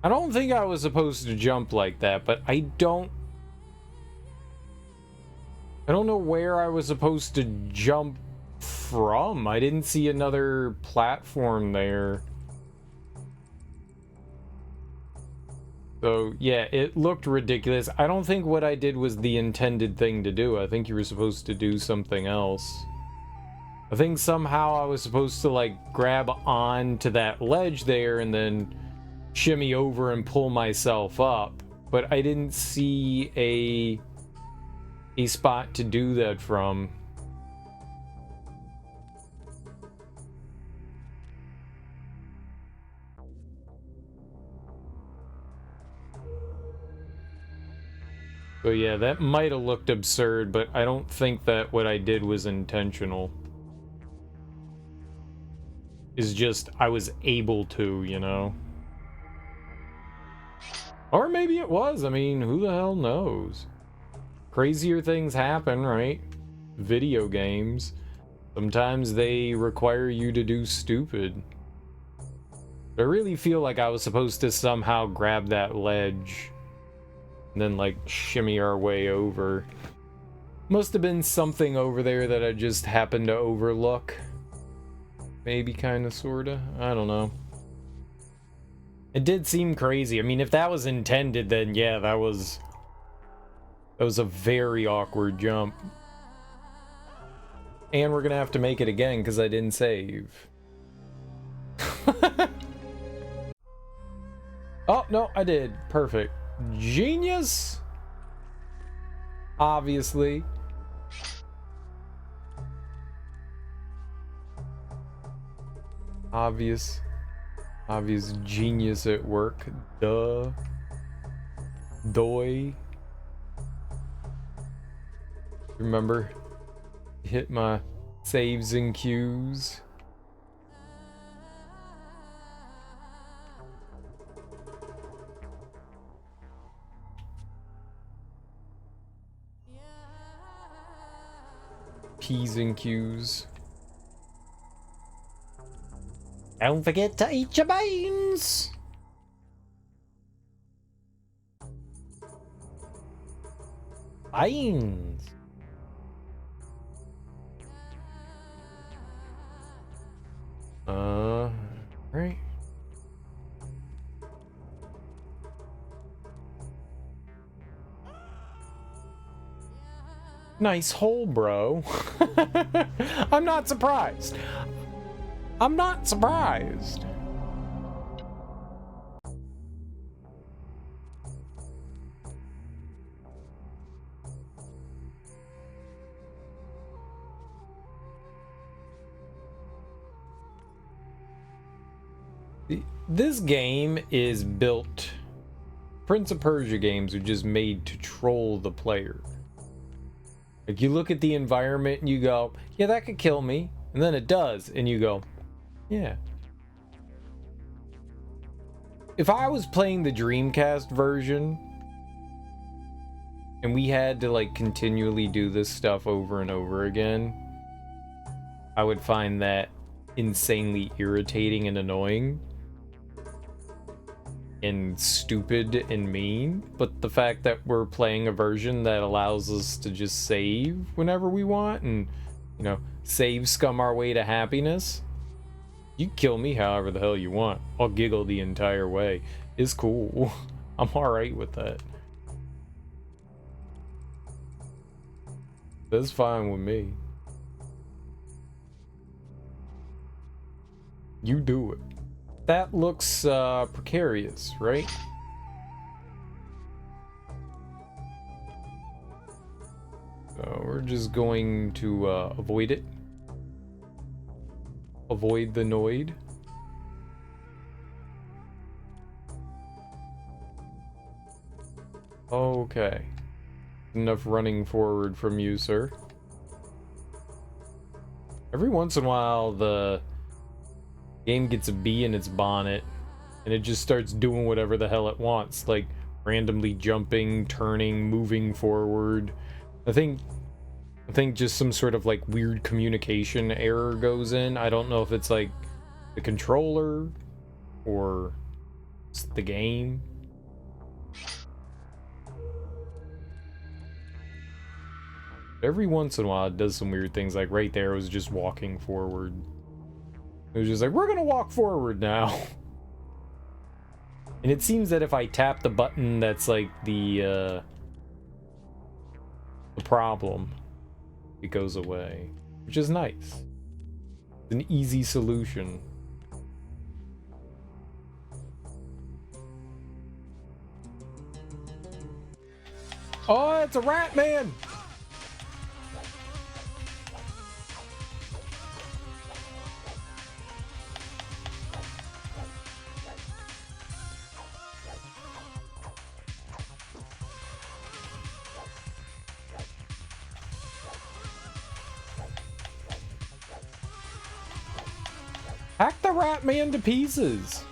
I don't think I was supposed to jump like that, but I don't know where I was supposed to jump from. I didn't see another platform there. So, yeah, it looked ridiculous. I don't think what I did was the intended thing to do. I think you were supposed to do something else. I think somehow I was supposed to, like, grab on to that ledge there and then shimmy over and pull myself up. But I didn't see a spot to do that from. So yeah, that might have looked absurd, but I don't think that what I did was intentional. It's just, I was able to, you know? Or maybe it was, I mean, who the hell knows? Crazier things happen, right? Video games. Sometimes they require you to do stupid. I really feel like I was supposed to somehow grab that ledge and then like shimmy our way over. Must have been something over there that I just happened to overlook. Maybe, kinda, sorta. I don't know. It did seem crazy. I mean, if that was intended, then yeah, that was That was a very awkward jump. And we're gonna have to make it again because I didn't save. Oh, no, I did. Perfect. Genius! Obviously. Obvious genius at work. Duh. Doy. Remember? Hit my saves and queues. P's and Q's. Don't forget to eat your beans! Beans! Right. Nice hole, bro. I'm not surprised. I'm not surprised. This game is built. Prince of Persia games are just made to troll the player. Like, you look at the environment and you go, yeah, that could kill me. And then it does. And you go, yeah. If I was playing the Dreamcast version and we had to like continually do this stuff over and over again, I would find that insanely irritating and annoying and stupid and mean. But the fact that we're playing a version that allows us to just save whenever we want and, you know, save scum our way to happiness, you kill me however the hell you want. I'll giggle the entire way. It's cool. I'm alright with that. That's fine with me. You do it. That looks precarious, right? So we're just going to avoid it. Avoid the Noid. Okay. Enough running forward from you, sir. Every once in a while, the game gets a bee in its bonnet, and it just starts doing whatever the hell it wants, like randomly jumping, turning, moving forward. I think just some sort of like weird communication error goes in. I don't know if it's like the controller or it's the game. Every once in a while it does some weird things, like right there it was just walking forward. It was just like, we're gonna walk forward now. And it seems that if I tap the button that's like the problem, it goes away, which is nice. It's an easy solution. Oh, it's a rat man! Hack the rat man to pieces.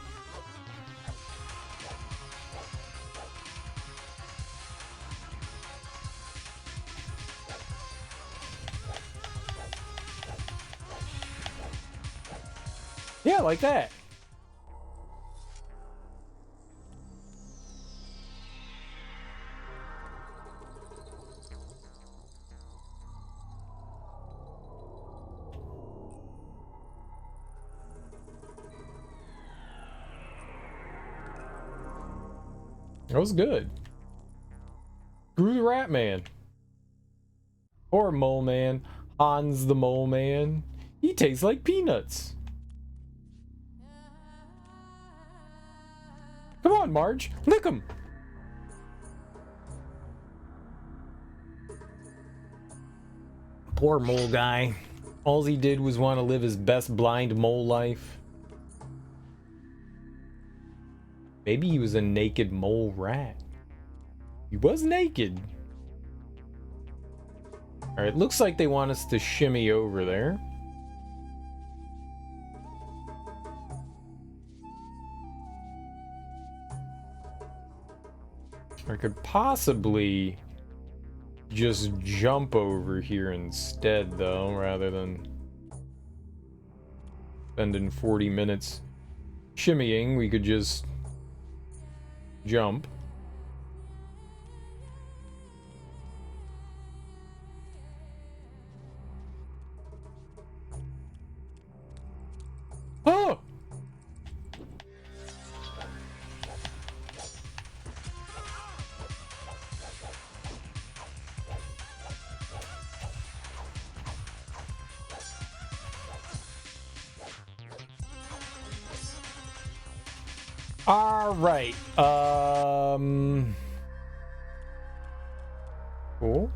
Yeah, like that. That was good. Screw the rat man. Or mole man. Hans the mole man. He tastes like peanuts. Come on, Marge. Lick him. Poor mole guy. All he did was want to live his best blind mole life. Maybe he was a naked mole rat. He was naked. Alright, looks like they want us to shimmy over there. I could possibly just jump over here instead, though, rather than spending 40 minutes shimmying. We could just jump. Oh! All right. Cool.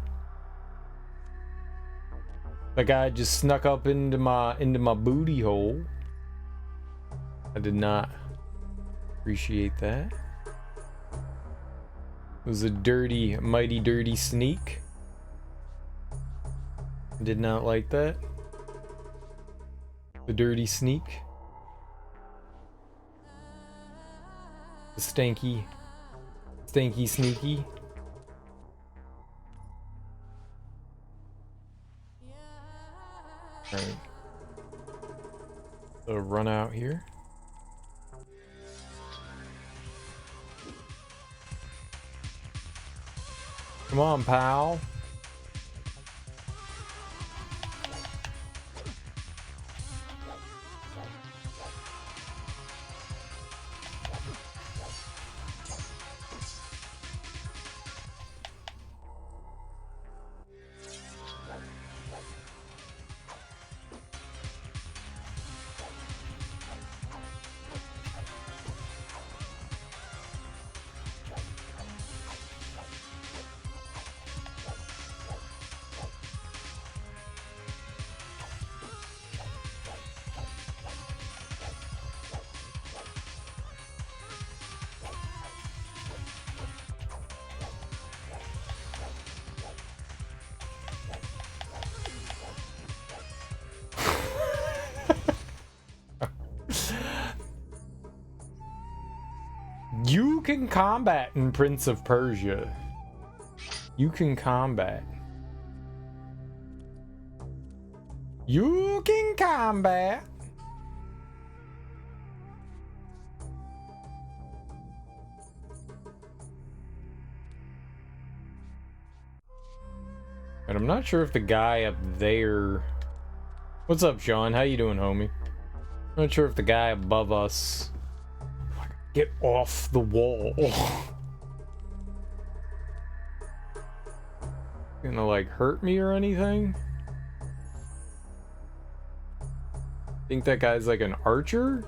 The guy just snuck up into my booty hole. I did not appreciate that. It was a dirty, mighty dirty sneak. I did not like that. The dirty sneak. The stanky sneaky. Alright. So run out here. Come on, pal. You can combat in Prince of Persia. You can combat. You can combat. And I'm not sure if the guy up there... What's up, Sean? How you doing, homie? I'm not sure if the guy above us... Get off the wall. Gonna like hurt me or anything? Think that guy's like an archer?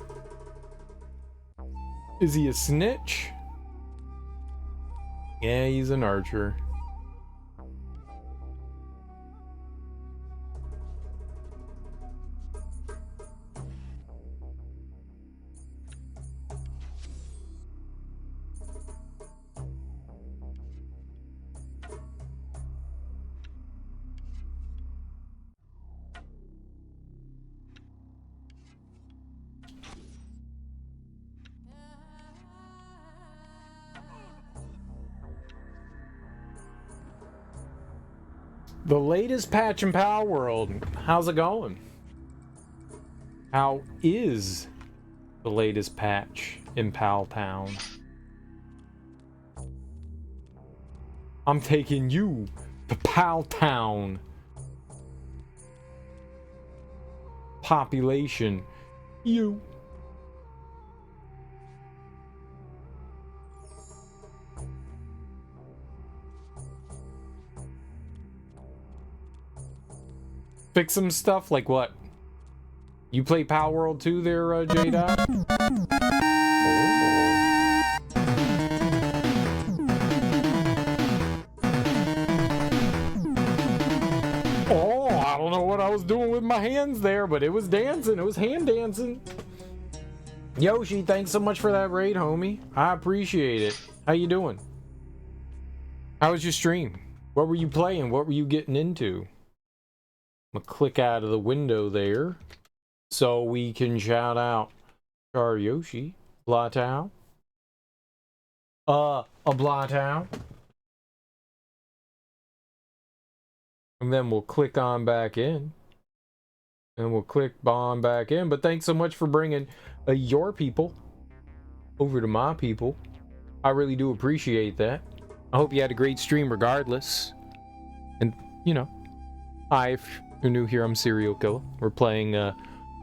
Is he a snitch? Yeah, he's an archer. The latest patch in Pal World. How's it going? How is the latest patch in Pal Town? I'm taking you to Pal Town. Population. You. Fix some stuff? Like what? You play Power World 2 there, J-Dot? Oh, I don't know what I was doing with my hands there, but it was dancing. It was hand dancing. Yoshi, thanks so much for that raid, homie. I appreciate it. How you doing? How was your stream? What were you playing? What were you getting into? I'm gonna click out of the window there so we can shout out Char Yoshi, Blatow. A Blatow. And then we'll click on back in. And we'll click on back in. But thanks so much for bringing your people over to my people. I really do appreciate that. I hope you had a great stream regardless. And, you know, if you're new here, I'm Serial Killer. We're playing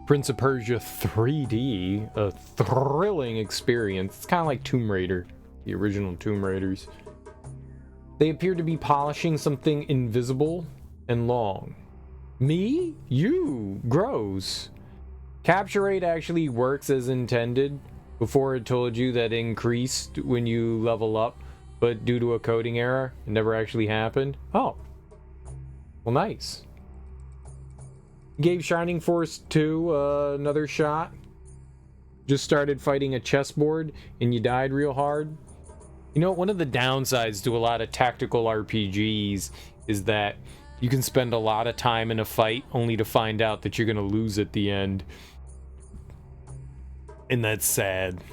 Prince of Persia 3D, a thrilling experience. It's kind of like Tomb Raider, the original Tomb Raiders. They appear to be polishing something invisible and long. Me? You? Gross. Capture rate actually works as intended. Before it told you that increased when you level up, but due to a coding error, it never actually happened. Oh. Well, nice. Gave Shining Force 2 another shot. Just started fighting a chessboard and you died real hard. You know, one of the downsides to a lot of tactical RPGs is that you can spend a lot of time in a fight only to find out that you're gonna lose at the end. And that's sad.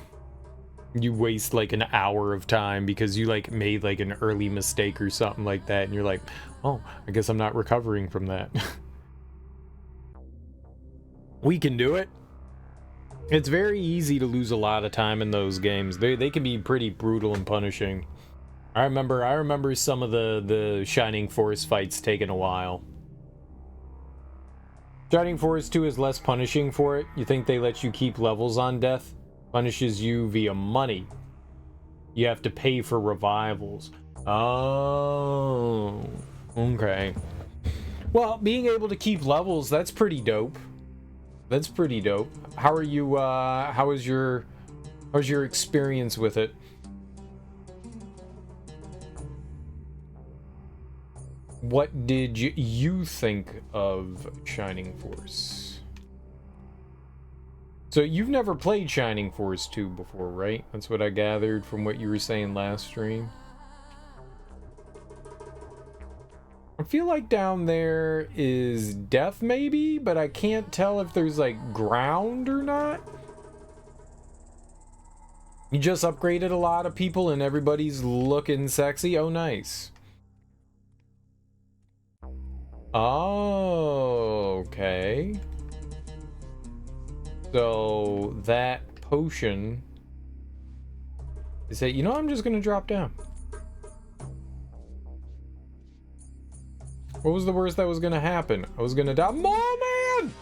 You waste like an hour of time because you like made like an early mistake or something like that, and you're like, oh, I guess I'm not recovering from that. We can do it. It's very easy to lose a lot of time in those games. They can be pretty brutal and punishing. I remember some of the Shining Force fights taking a while. Shining Force 2 is less punishing for it. You think they let you keep levels on death? Punishes you via money. You have to pay for revivals. Oh, okay. Well, being able to keep levels, that's pretty dope. That's pretty dope. How are you, how's your experience with it? What did you think of Shining Force? So you've never played Shining Force 2 before, right? That's what I gathered from what you were saying last stream. I feel like down there is death maybe, but I can't tell if there's like ground or not. You just upgraded a lot of people and everybody's looking sexy. Oh, nice. Oh, okay. So that potion is that, you know, I'm just gonna drop down. What was the worst that was gonna happen? I was gonna die. Oh, man!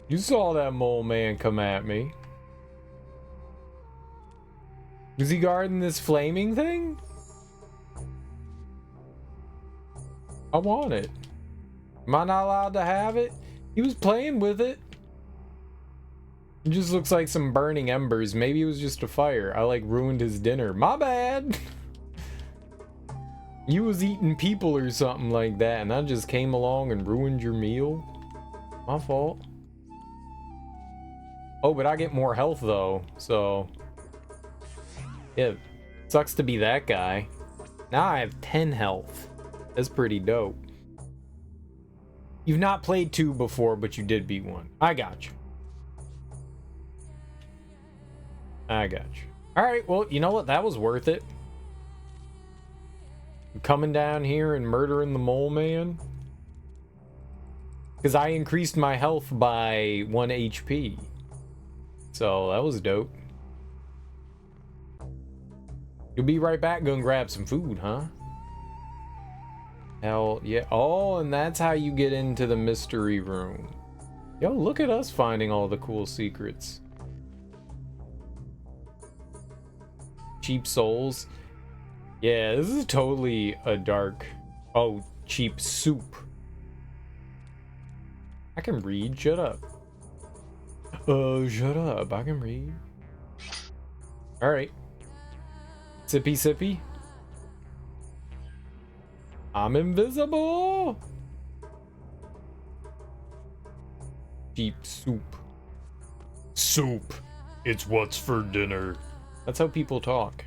You saw that mole man come at me. Is he guarding this flaming thing? I want it. Am I not allowed to have it? He was playing with it. It just looks like some burning embers. Maybe it was just a fire. I like ruined his dinner. My bad. You was eating people or something like that, and I just came along and ruined your meal. My fault. Oh, but I get more health though, so yeah, sucks to be that guy. Now I have 10 health. That's pretty dope. You've not played 2 before, but you did beat 1. I got you. I got you. Alright, well, you know what? That was worth it. Coming down here and murdering the mole man. Because I increased my health by 1 HP. So that was dope. You'll be right back, gonna grab some food, huh? Hell yeah. Oh, and that's how you get into the mystery room. Yo, look at us finding all the cool secrets. Cheap souls. Yeah, this is totally a dark... Oh, cheap soup. I can read, shut up. Oh, shut up, I can read. Alright. Sippy sippy. I'm invisible! Cheap soup. Soup. It's what's for dinner. That's how people talk.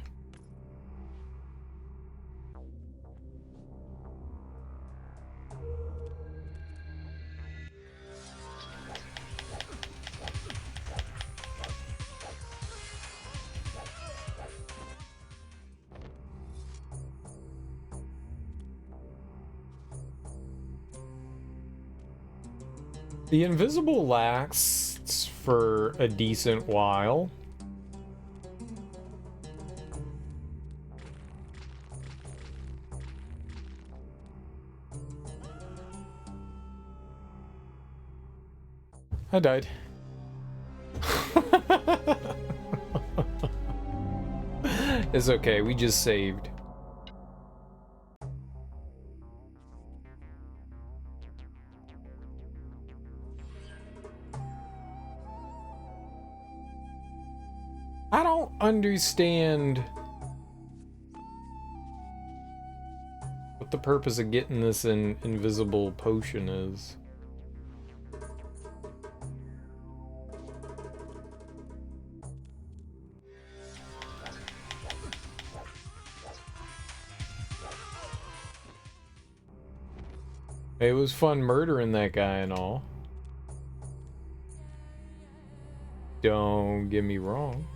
The invisible lasts for a decent while. I died. It's okay, we just saved. I don't understand what the purpose of getting this invisible potion is. It was fun murdering that guy and all. Don't get me wrong.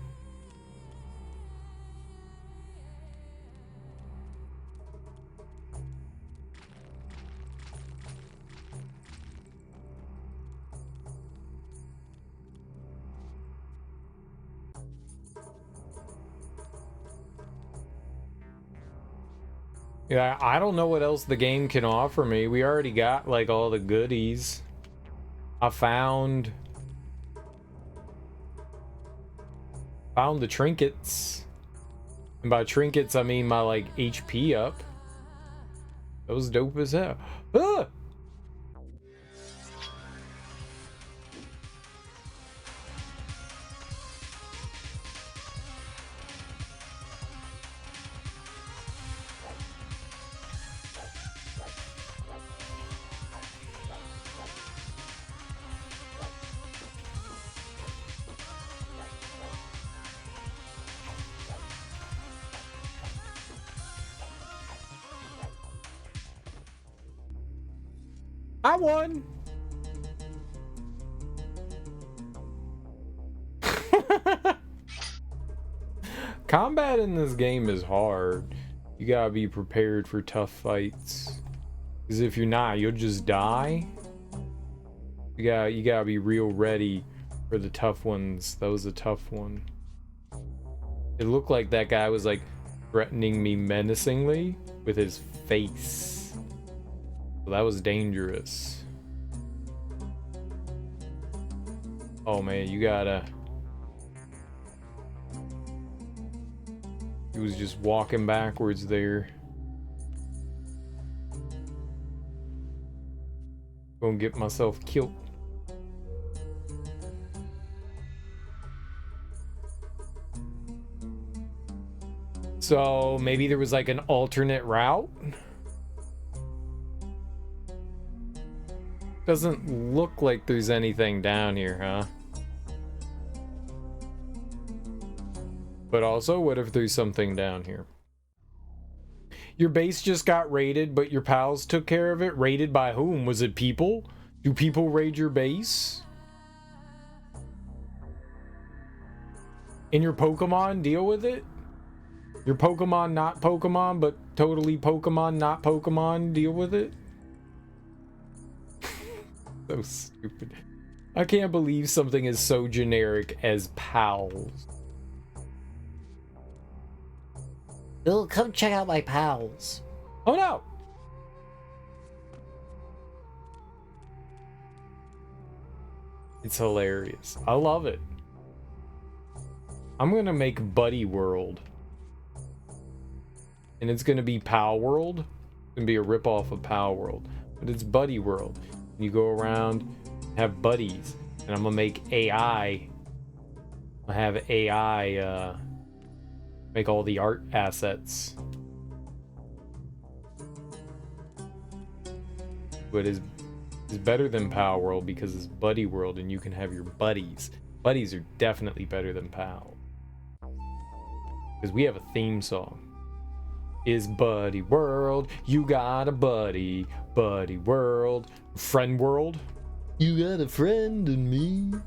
Yeah, I don't know what else the game can offer me. We already got like all the goodies. I found the trinkets. And by trinkets I mean my like HP up. That was dope as hell. Ah! I won! Combat in this game is hard. You gotta be prepared for tough fights. Because if you're not, you'll just die. You gotta be real ready for the tough ones. That was a tough one. It looked like that guy was like threatening me menacingly with his face. So that was dangerous. Oh man, you gotta... He was just walking backwards there. Gonna get myself killed. So maybe there was like an alternate route? Doesn't look like there's anything down here, huh? But also, what if there's something down here? Your base just got raided, but your pals took care of it? Raided by whom? Was it people? Do people raid your base? And your Pokemon deal with it? Your Pokemon not Pokemon, but totally Pokemon not Pokemon deal with it? So stupid. I can't believe something is so generic as pals. Bill, come check out my pals. Oh no! It's hilarious. I love it. I'm gonna make Buddy World. And it's gonna be Pal World. It's gonna be a ripoff of Pal World. But it's Buddy World. You go around, have buddies. And I'm gonna make AI. I have AI make all the art assets. But it's better than Pal World because it's Buddy World and you can have your buddies. Buddies are definitely better than Pal. Because we have a theme song. Is Buddy World, you got a buddy. Buddy World, Friend World. You got a friend in me.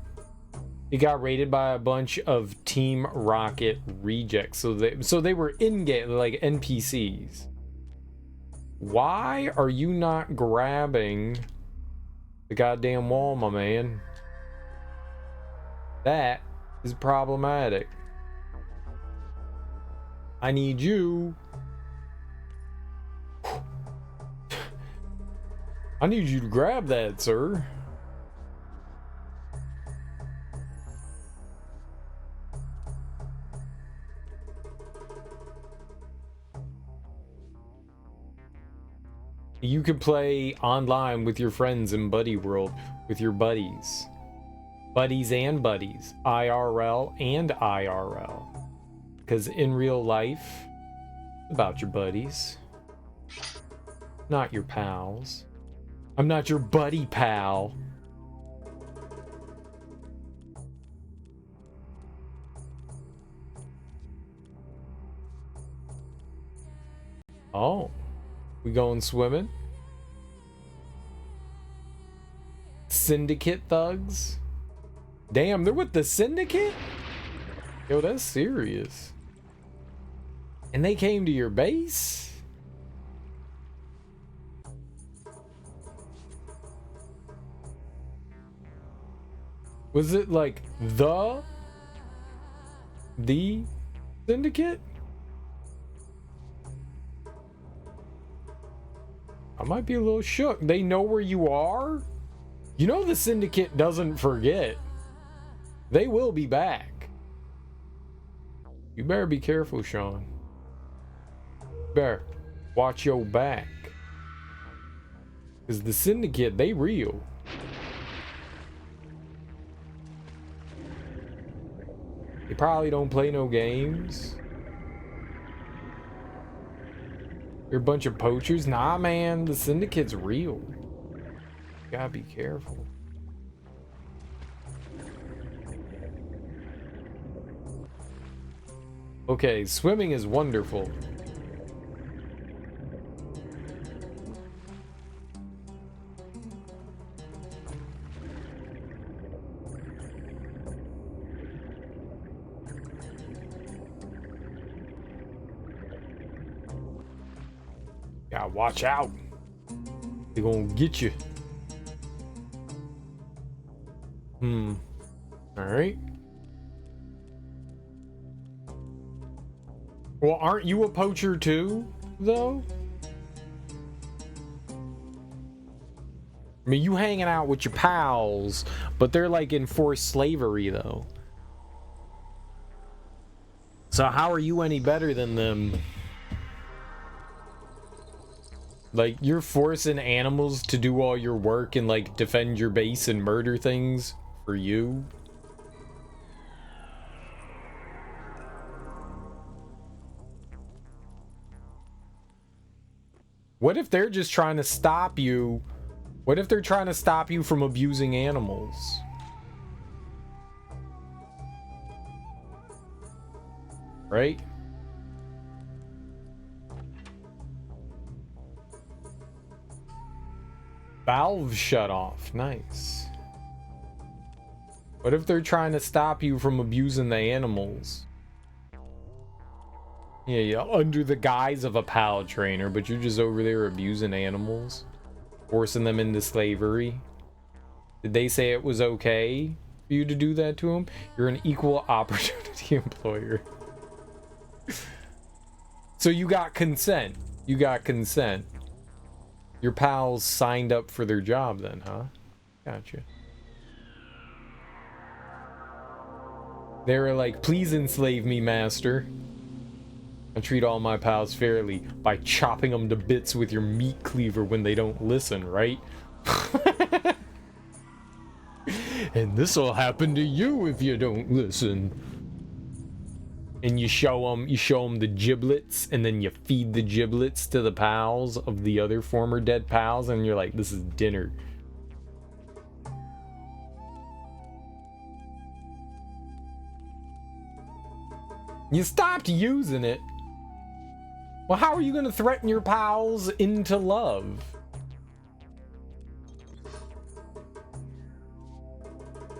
It got rated by a bunch of Team Rocket rejects. So they were in-game, like NPCs. Why are you not grabbing the goddamn wall, my man? That is problematic. I need you. I need you to grab that, sir. You can play online with your friends in Buddy World with your buddies. Buddies and buddies. IRL and IRL. Because in real life, it's about your buddies. Not your pals. I'm not your buddy pal. Oh. We going swimming? Syndicate thugs? Damn, they're with the Syndicate? Yo, that's serious. And they came to your base? Was it like the Syndicate? I might be a little shook. They know where you are? You know the Syndicate doesn't forget. They will be back. You better be careful, Sean. Better watch your back. Because the Syndicate, they real. They probably don't play no games. You're a bunch of poachers? Nah, man, the Syndicate's real. You gotta be careful. Okay, swimming is wonderful. Gotta watch out. They're gonna get you. Alright. Well, aren't you a poacher too, though? I mean, you hanging out with your pals, but they're like in forced slavery, though. So how are you any better than them? Like, you're forcing animals to do all your work and, like, defend your base and murder things for you? What if they're just trying to stop you? What if they're trying to stop you from abusing animals? Right? Valve shut off. Nice. What if they're trying to stop you from abusing the animals? Yeah, under the guise of a pal trainer, but you're just over there abusing animals, forcing them into slavery. Did they say it was okay for you to do that to them? You're an equal opportunity employer. So you got consent. You got consent. Your pals signed up for their job then, huh? Gotcha. They were like, please enslave me, master. I treat all my pals fairly by chopping them to bits with your meat cleaver when they don't listen, right? And this'll happen to you if you don't listen. And you show them the giblets, and then you feed the giblets to the pals of the other former dead pals, and you're like, this is dinner. You stopped using it. Well, how are you gonna threaten your pals into love?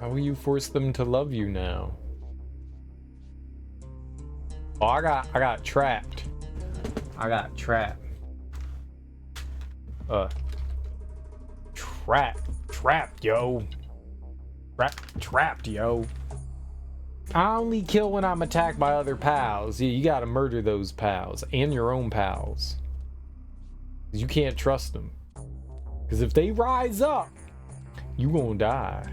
How will you force them to love you now? Oh, I got trapped. I got trapped. Trapped, yo. Trapped, yo. I only kill when I'm attacked by other pals. You gotta murder those pals and your own pals. You can't trust them. Because if they rise up, you gonna die.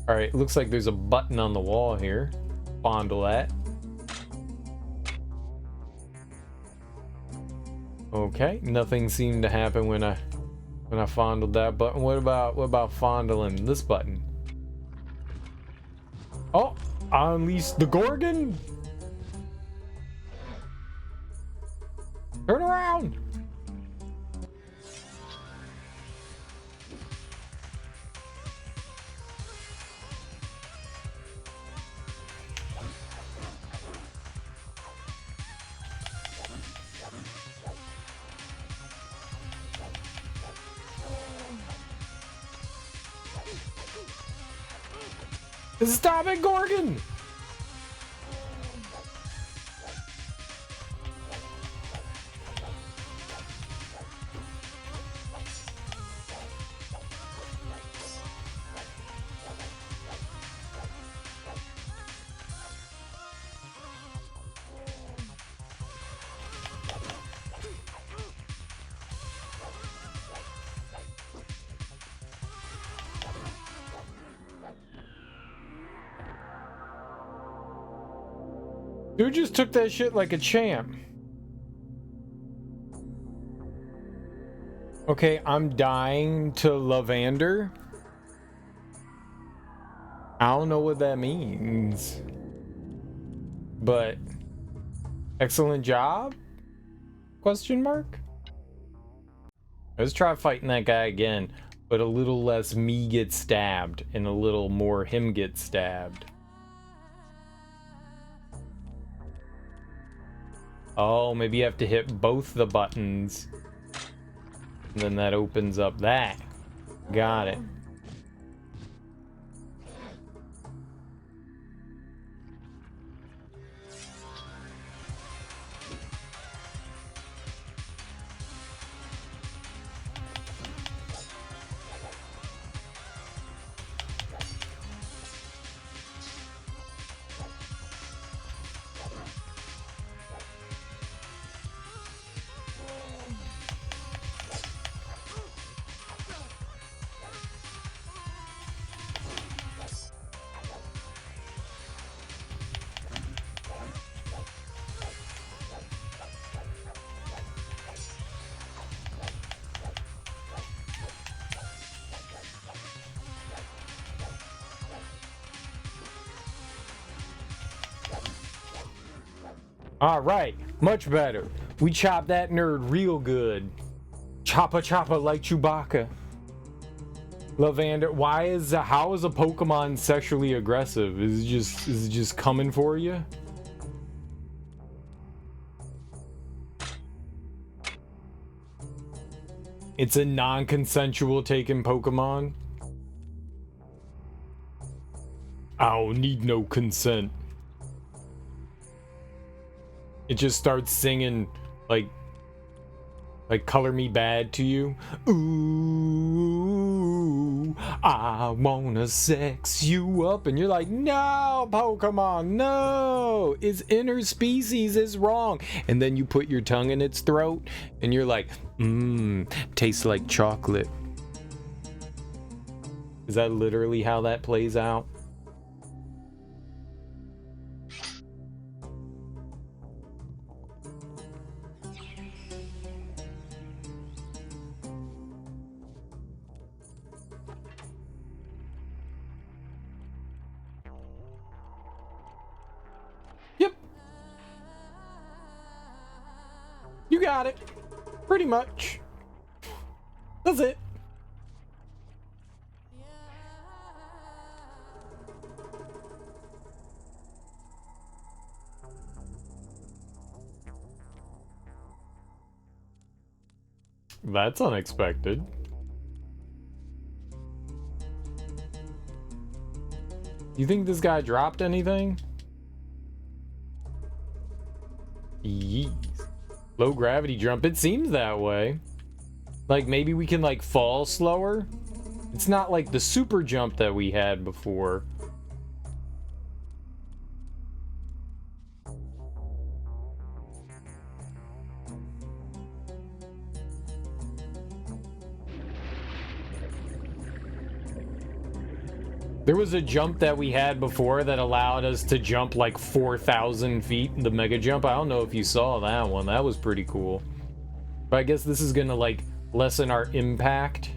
Alright, looks like there's a button on the wall here. Fondle that. Okay, nothing seemed to happen when I fondled that button. What about fondling this button? Oh, I unleashed the Gorgon. Turn around. Stop it, Gorgon! Dude just took that shit like a champ. Okay, I'm dying to Lavander. I don't know what that means. But excellent job? Question mark? Let's try fighting that guy again, but a little less me get stabbed and a little more him get stabbed. Oh, maybe you have to hit both the buttons. And then that opens up that. Got it. Alright, much better. We chopped that nerd real good. Choppa choppa like Chewbacca. Lavander, how is a Pokemon sexually aggressive? Is it just coming for you? It's a non-consensual taken Pokemon? I don't need no consent. It just starts singing like Like Color Me Bad to You. Ooh, I wanna sex you up. And you're like, no, Pokemon, no. Its interspecies is wrong. And then you put your tongue in its throat and you're like, tastes like chocolate. Is that literally how that plays out? Yep. You got it. Pretty much. That's it. That's unexpected. You think this guy dropped anything? Yeez. Low gravity jump. It seems that way. Like maybe we can like fall slower. It's not like the super jump that we had before. There was a jump that we had before that allowed us to jump like 4,000 feet, the mega jump. I don't know if you saw that one. That was pretty cool. But I guess this is gonna like lessen our impact.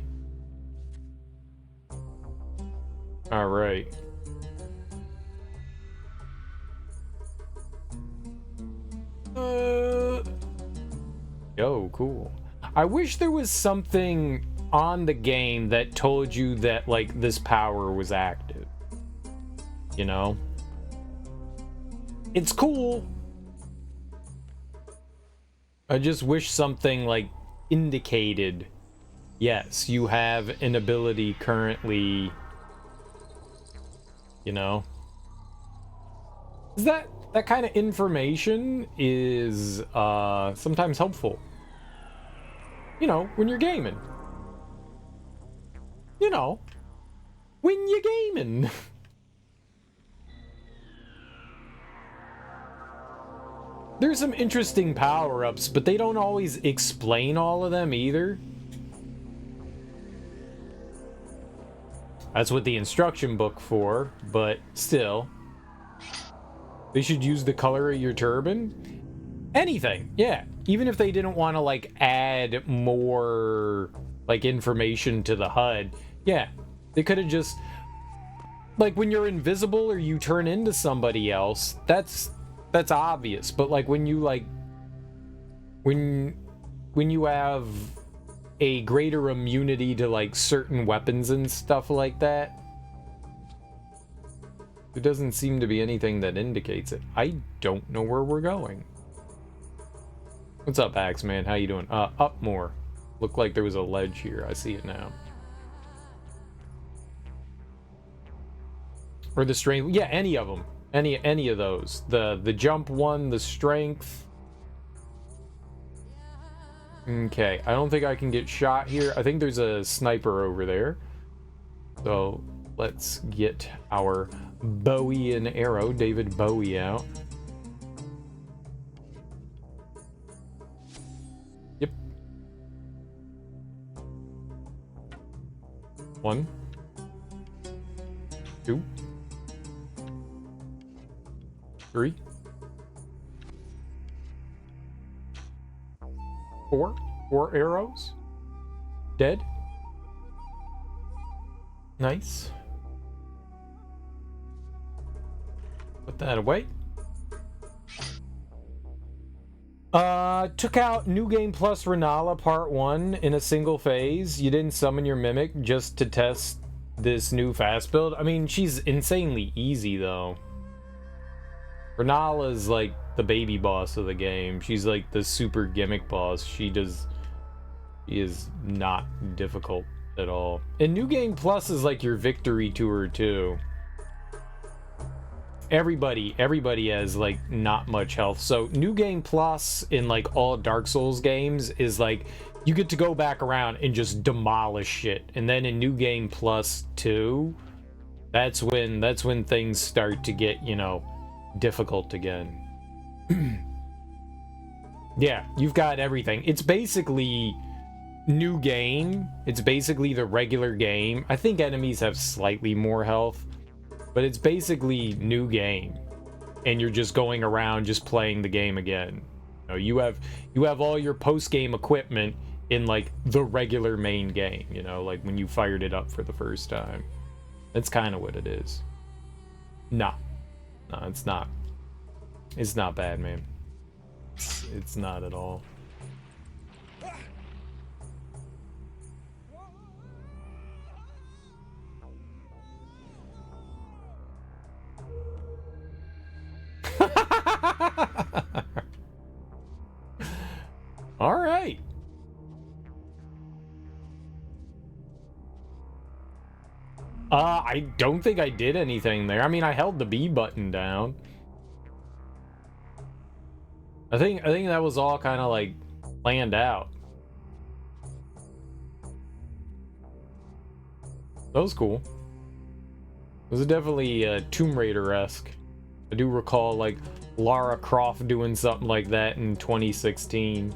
All right. Yo, cool. I wish there was something on the game that told you that like this power was active, you know. It's cool. I just wish something like indicated, yes, you have an ability currently, you know. That kind of information is sometimes helpful, you know, when you're gaming. You know, when you're gaming. There's some interesting power-ups, but they don't always explain all of them either. That's what the instruction book for, but still. They should use the color of your turban. Anything, yeah. Even if they didn't want to, like, add more, like, information to the HUD. Yeah, they could have just, like, when you're invisible or you turn into somebody else, that's obvious. But like when you like when you have a greater immunity to like certain weapons and stuff like that, there doesn't seem to be anything that indicates it. I don't know where we're going. What's up, Axeman? How you doing? Up more. Looked like there was a ledge here. I see it now. Or the strength. Yeah, any of them. Any of those. The jump one, the strength. Okay, I don't think I can get shot here. I think there's a sniper over there. So let's get our Bowie and arrow, David Bowie, out. Yep. 1, 2, 3, 4. 4 arrows. Dead. Nice. Put that away. Took out New Game Plus Renala Part 1 in a single phase. You didn't summon your Mimic just to test this new fast build. I mean, she's insanely easy, though. Renala's like the baby boss of the game. She's like the super gimmick boss. She is not difficult at all. And New Game Plus is like your victory tour too. everybody has like not much health. So New Game Plus in like all Dark Souls games is like you get to go back around and just demolish shit. And then in New Game Plus 2, that's when things start to get, you know, difficult again. Yeah, you've got everything. It's basically new game. It's basically the regular game. I think enemies have slightly more health, but it's basically new game. And you're just going around just playing the game again. You know, you have all your post-game equipment in like the regular main game, you know, like when you fired it up for the first time. That's kind of what it is. No, it's not. It's not bad, man. It's not at all. All right. I don't think I did anything there. I mean, I held the B button down. I think that was all kind of like planned out. That was cool. It was definitely Tomb Raider-esque. I do recall like Lara Croft doing something like that in 2016.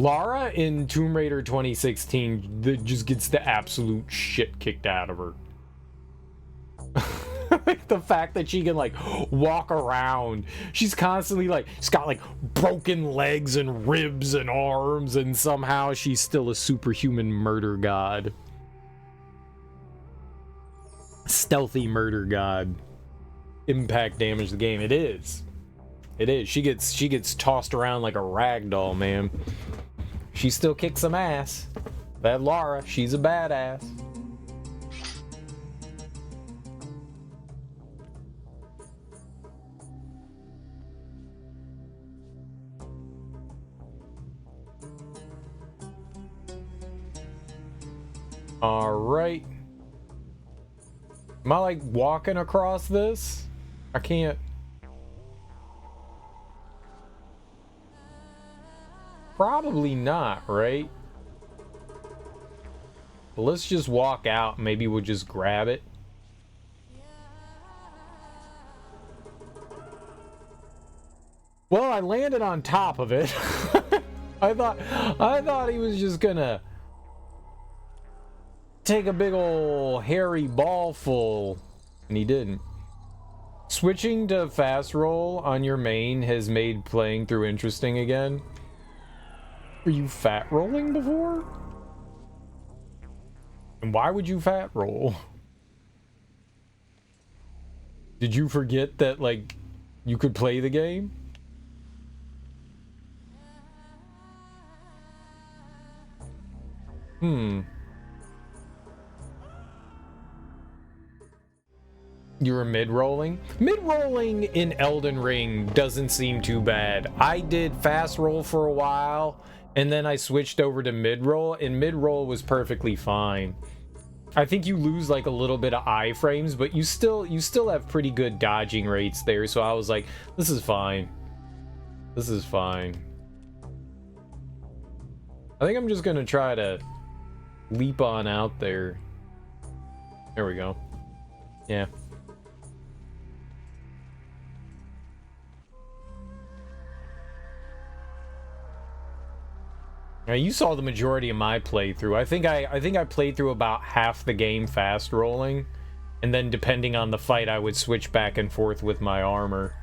Lara in Tomb Raider 2016 that just gets the absolute shit kicked out of her. Like the fact that she can like walk around, she's constantly like, she's got like broken legs and ribs and arms, and somehow she's still a superhuman murder god. Stealthy murder god. Impact damage the game. It is. She gets tossed around like a rag doll, man. She still kicks some ass. That Lara, she's a badass. All right. Am I like walking across this? I can't. Probably not, right? But let's just walk out. Maybe we'll just grab it. Well, I landed on top of it. I thought he was just gonna take a big ol' hairy ball full, and he didn't. Switching to fast roll on your main has made playing through interesting again. Were you fat rolling before? And why would you fat roll? Did you forget that, like, you could play the game? You were mid-rolling? Mid-rolling in Elden Ring doesn't seem too bad. I did fast roll for a while, and then I switched over to mid-roll, and mid-roll was perfectly fine. I think you lose like a little bit of iframes, but you still have pretty good dodging rates there, so I was like, this is fine. This is fine. I think I'm just gonna try to leap on out there. There we go. Yeah. Now, you saw the majority of my playthrough. I think I played through about half the game fast rolling, and then depending on the fight, I would switch back and forth with my armor.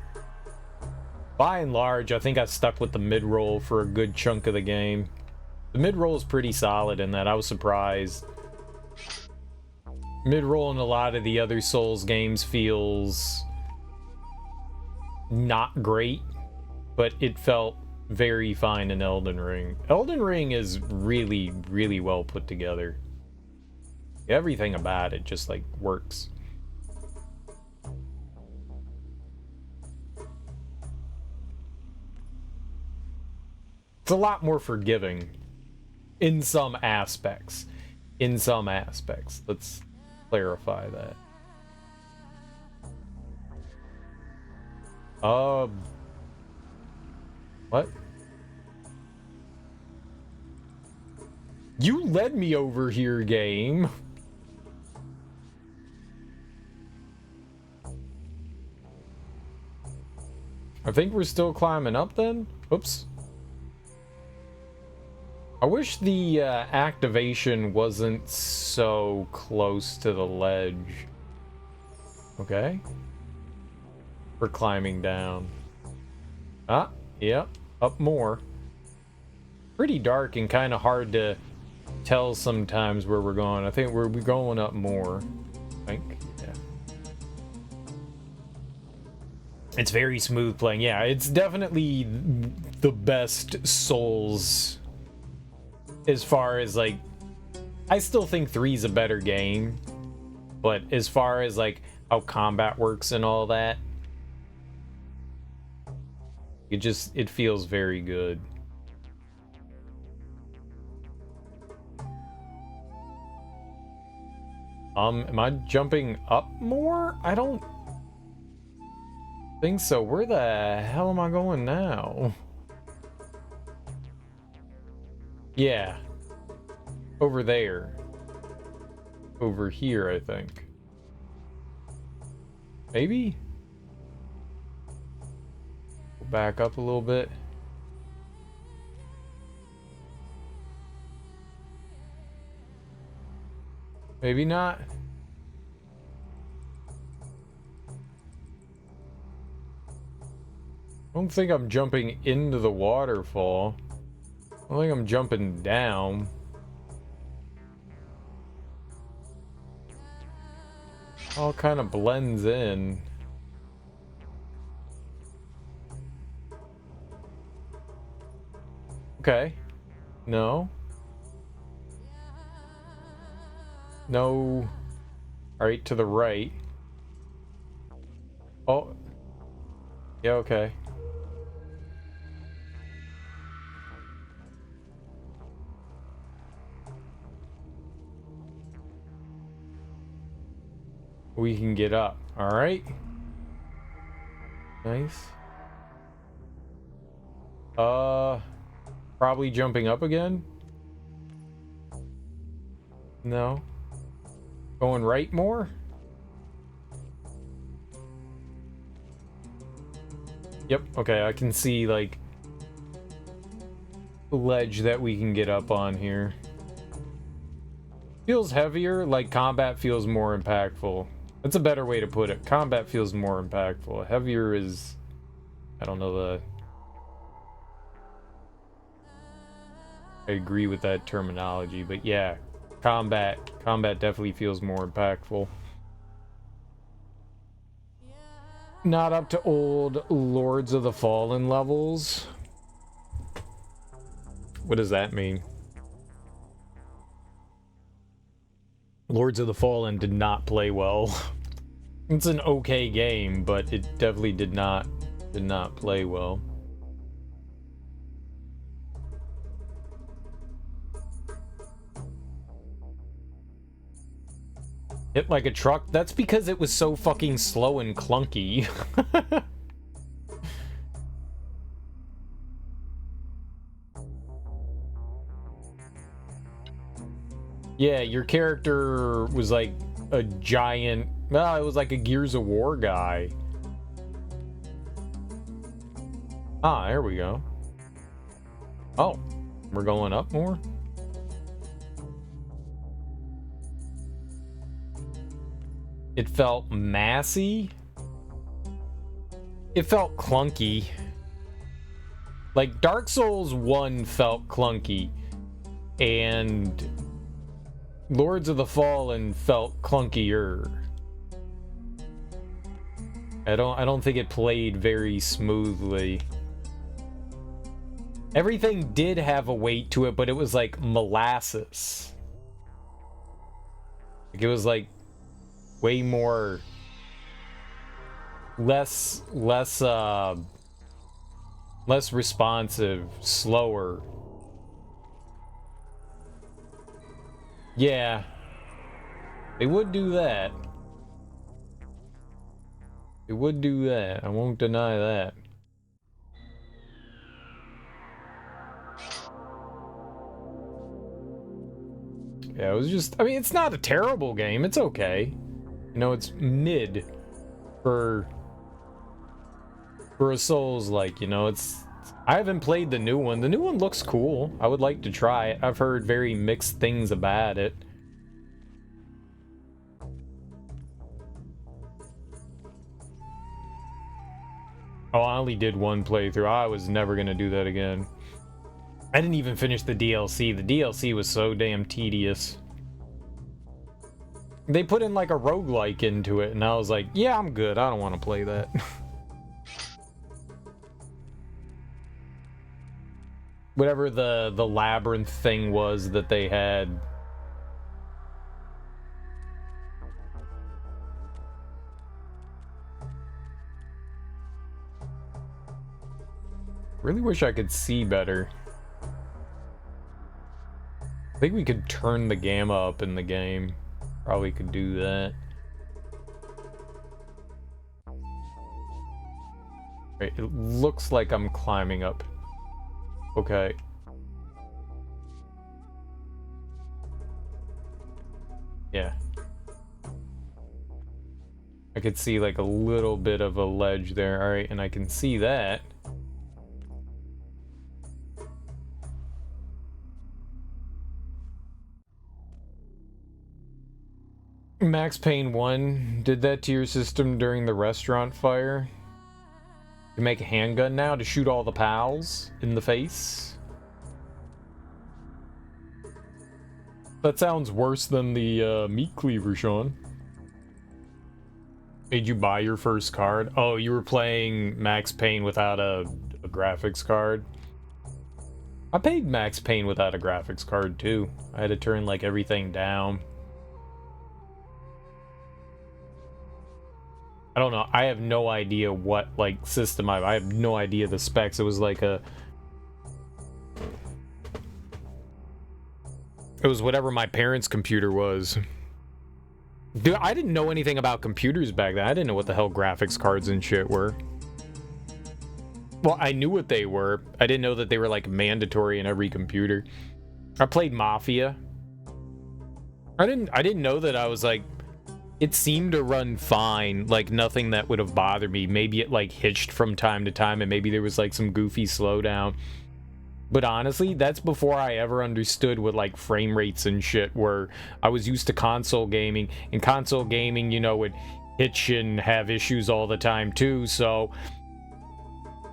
By and large, I think I stuck with the mid-roll for a good chunk of the game. The mid-roll is pretty solid in that. I was surprised. Mid-roll in a lot of the other Souls games feels not great, but it felt very fine in Elden Ring. Elden Ring is really, really well put together. Everything about it just like works. It's a lot more forgiving in some aspects. In some aspects. Let's clarify that. What? You led me over here, game. I think we're still climbing up then? Oops. I wish the activation wasn't so close to the ledge. Okay. We're climbing down. Ah, yep, up more. Pretty dark and kind of hard to tell sometimes where we're going. I think we're going up more. I think, yeah. It's very smooth playing. Yeah, it's definitely the best Souls as far as like, I still think 3's a better game, but as far as like how combat works and all that, it feels very good. Am I jumping up more? I don't think so. Where the hell am I going now? Yeah. Over there. Over here, I think. Maybe? Back up a little bit. Maybe not. I don't think I'm jumping into the waterfall. I don't think I'm jumping down. All kind of blends in. Okay. No. No. Alright, to the right. Oh. Yeah, okay. We can get up. Alright. Nice. Probably jumping up again? No. Going right more? Yep, okay, I can see, like, the ledge that we can get up on here. Feels heavier, like combat feels more impactful. That's a better way to put it. Combat feels more impactful. Heavier is... I don't know the... I agree with that terminology, but yeah. Combat definitely feels more impactful. Not up to old Lords of the Fallen levels. What does that mean? Lords of the Fallen did not play well. It's an okay game, but it definitely did not play well. Hit like a truck? That's because it was so fucking slow and clunky. Yeah, your character was like a giant... Well, it was like a Gears of War guy. Ah, there we go. Oh, we're going up more? It felt massy. It felt clunky. Like, Dark Souls 1 felt clunky. And Lords of the Fallen felt clunkier. I don't think it played very smoothly. Everything did have a weight to it, but it was like molasses. Like, it was like way more less responsive, slower. Yeah. They would do that. It would do that. I won't deny that. Yeah, it was just, I mean, it's not a terrible game. It's okay. You know, it's mid for a Souls-like, you know, I haven't played the new one. The new one looks cool. I would like to try it. I've heard very mixed things about it. Oh, I only did one playthrough. I was never gonna do that again. I didn't even finish the DLC. The DLC was so damn tedious. They put in like a roguelike into it, and I was like, yeah, I'm good. I don't want to play that. Whatever the labyrinth thing was that they had. Really wish I could see better. I think we could turn the gamma up in the game. Probably could do that. Right, it looks like I'm climbing up. Okay. Yeah. I could see like a little bit of a ledge there. Alright, and I can see that. Max Payne 1 did that to your system during the restaurant fire. You make a handgun now to shoot all the pals in the face. That sounds worse than the meat cleaver, Sean. Made you buy your first card? Oh, you were playing Max Payne without a graphics card? I played Max Payne without a graphics card too. I had to turn like everything down. I don't know. I have no idea what like system I have no idea the specs. It was like it was whatever my parents' computer was. Dude, I didn't know anything about computers back then. I didn't know what the hell graphics cards and shit were. Well, I knew what they were. I didn't know that they were like mandatory in every computer. I played Mafia. I didn't know that I was like, it seemed to run fine, like nothing that would have bothered me. Maybe it like hitched from time to time and maybe there was like some goofy slowdown. But honestly, that's before I ever understood what like frame rates and shit were. I was used to console gaming, and console gaming, you know, would hitch and have issues all the time too. So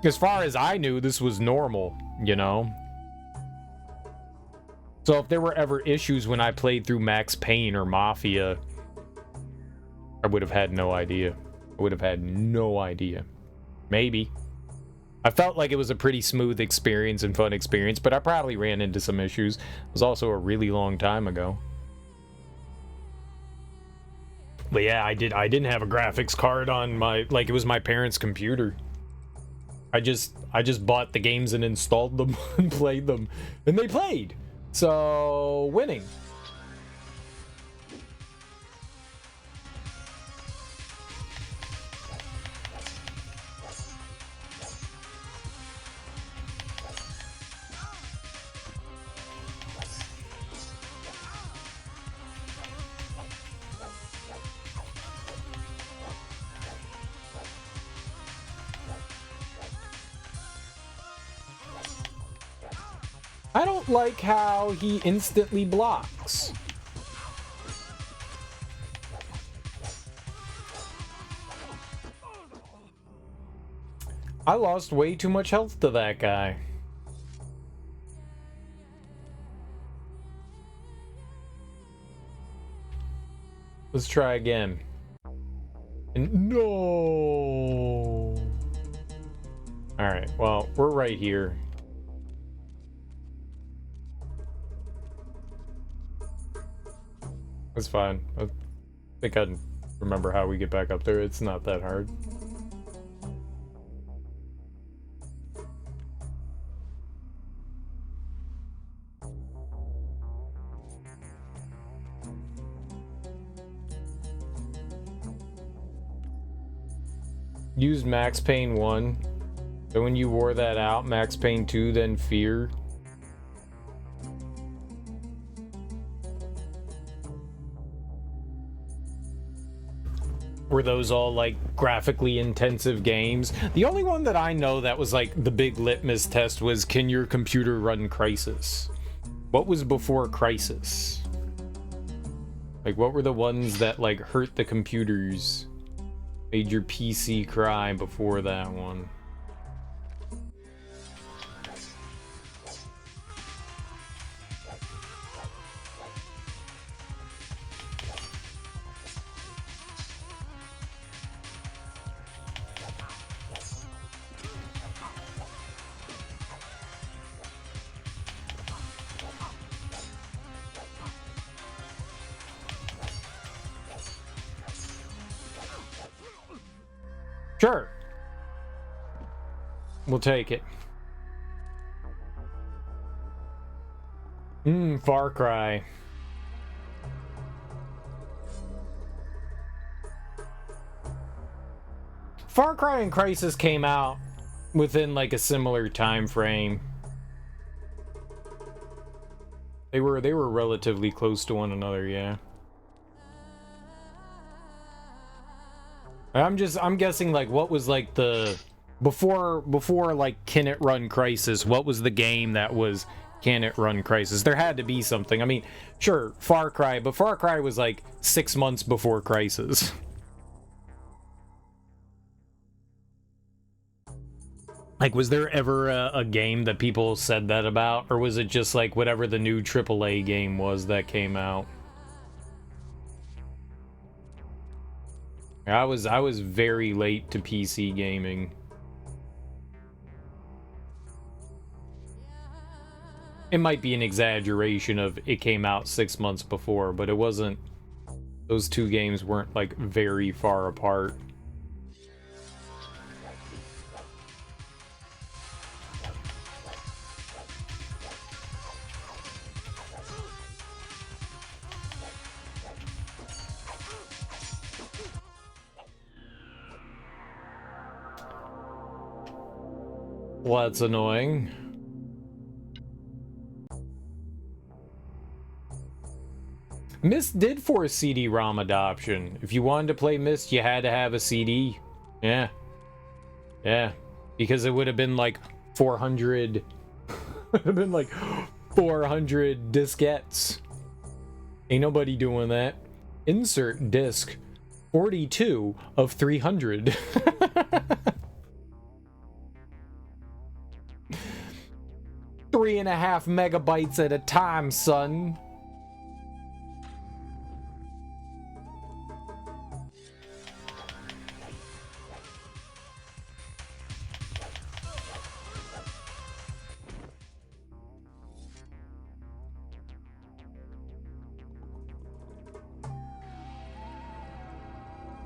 as far as I knew, this was normal, you know? So if there were ever issues when I played through Max Payne or Mafia, I would have had no idea. I would have had no idea. Maybe. I felt like it was a pretty smooth experience and fun experience, but I probably ran into some issues. It was also a really long time ago. But yeah, I didn't have a graphics card on my, like it was my parents' computer. I just bought the games and installed them and played them, and they played. So, winning. I don't like how he instantly blocks. I lost way too much health to that guy. Let's try again. And no! Alright, well, we're right here. It's fine. I think I remember how we get back up there. It's not that hard. used Max Payne 1. So when you wore that out, Max Payne 2, then Fear. Were those all like graphically intensive games? The only one that I know that was like the big litmus test was, can your computer run Crysis? What was before Crysis? Like, what were the ones that like hurt the computers, made your PC cry before that one? Sure. We'll take it. Far Cry. Far Cry and Crysis came out within like a similar time frame. They were relatively close to one another, yeah. I'm guessing like what was like the before like can it run Crysis, what was the game that was can it run Crysis? There had to be something. I mean, sure, Far Cry, but Far Cry was like 6 months before Crysis. Like, was there ever a game that people said that about, or was it just like whatever the new AAA game was that came out? I was very late to PC gaming. It might be an exaggeration of it came out 6 months before, but it wasn't. Those two games weren't like very far apart. Well, that's annoying. Myst did force CD-ROM adoption. If you wanted to play Myst, you had to have a CD. Yeah. Yeah. Because it would have been like 400... it would have been like 400 diskettes. Ain't nobody doing that. Insert disc 42 of 300. 3.5 megabytes at a time, son.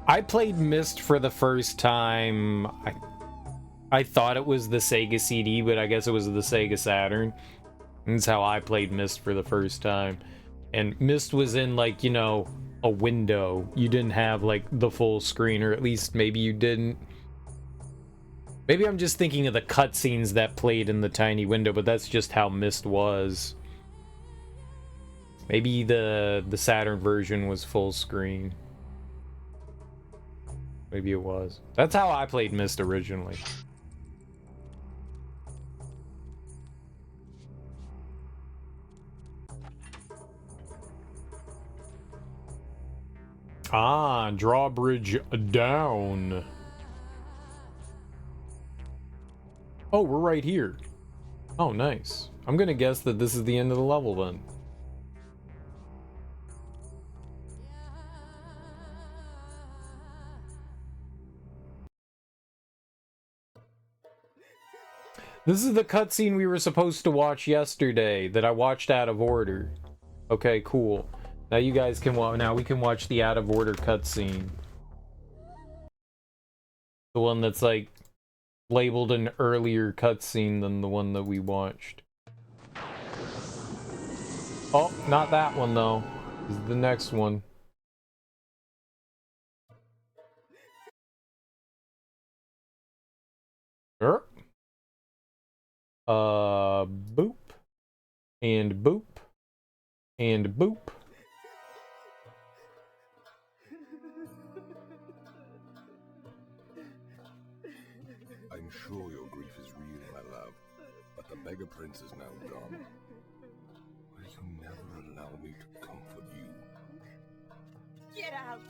I played Myst for the first time. I thought it was the Sega CD, but I guess it was the Sega Saturn. That's how I played Myst for the first time. And Myst was in, like, you know, a window. You didn't have, like, the full screen, or at least maybe you didn't. Maybe I'm just thinking of the cutscenes that played in the tiny window, but that's just how Myst was. Maybe the Saturn version was full screen. Maybe it was. That's how I played Myst originally. Ah, drawbridge down. Oh, we're right here. Oh, nice. I'm gonna guess that this is the end of the level then. This is the cutscene we were supposed to watch yesterday that I watched out of order. Okay, cool. Now you guys can watch. Now we can watch the out of order cutscene. The one that's like labeled an earlier cutscene than the one that we watched. Oh, not that one though. This is the next one. Er. Boop. And boop. And boop. I'm sure your grief is real, my love, but the beggar prince is now gone. Will you never allow me to comfort you? Get out!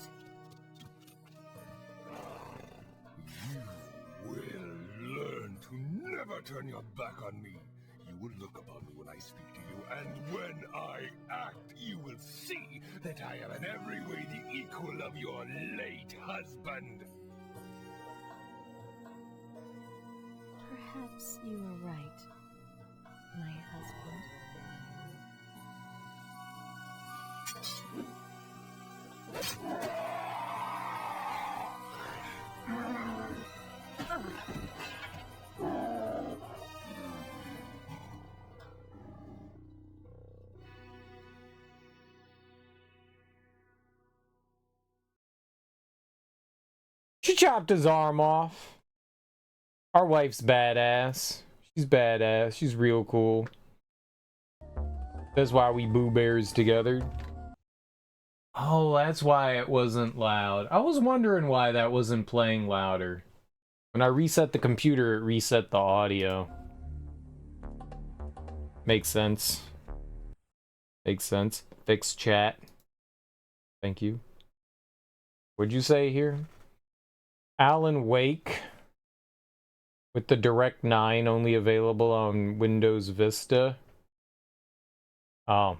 You will learn to never turn your back on me. You will look upon me when I speak to you, and when I act, you will see that I am in every way the equal of your late husband. Perhaps you are right, my husband. She chopped his arm off. Our wife's badass. She's badass. She's real cool. That's why we boo bears together. Oh, that's why it wasn't loud. I was wondering why that wasn't playing louder. When I reset the computer, it reset the audio. Makes sense. Makes sense. Fix chat. Thank you. What'd you say here? Alan Wake with the Direct 9 only available on Windows Vista. Oh.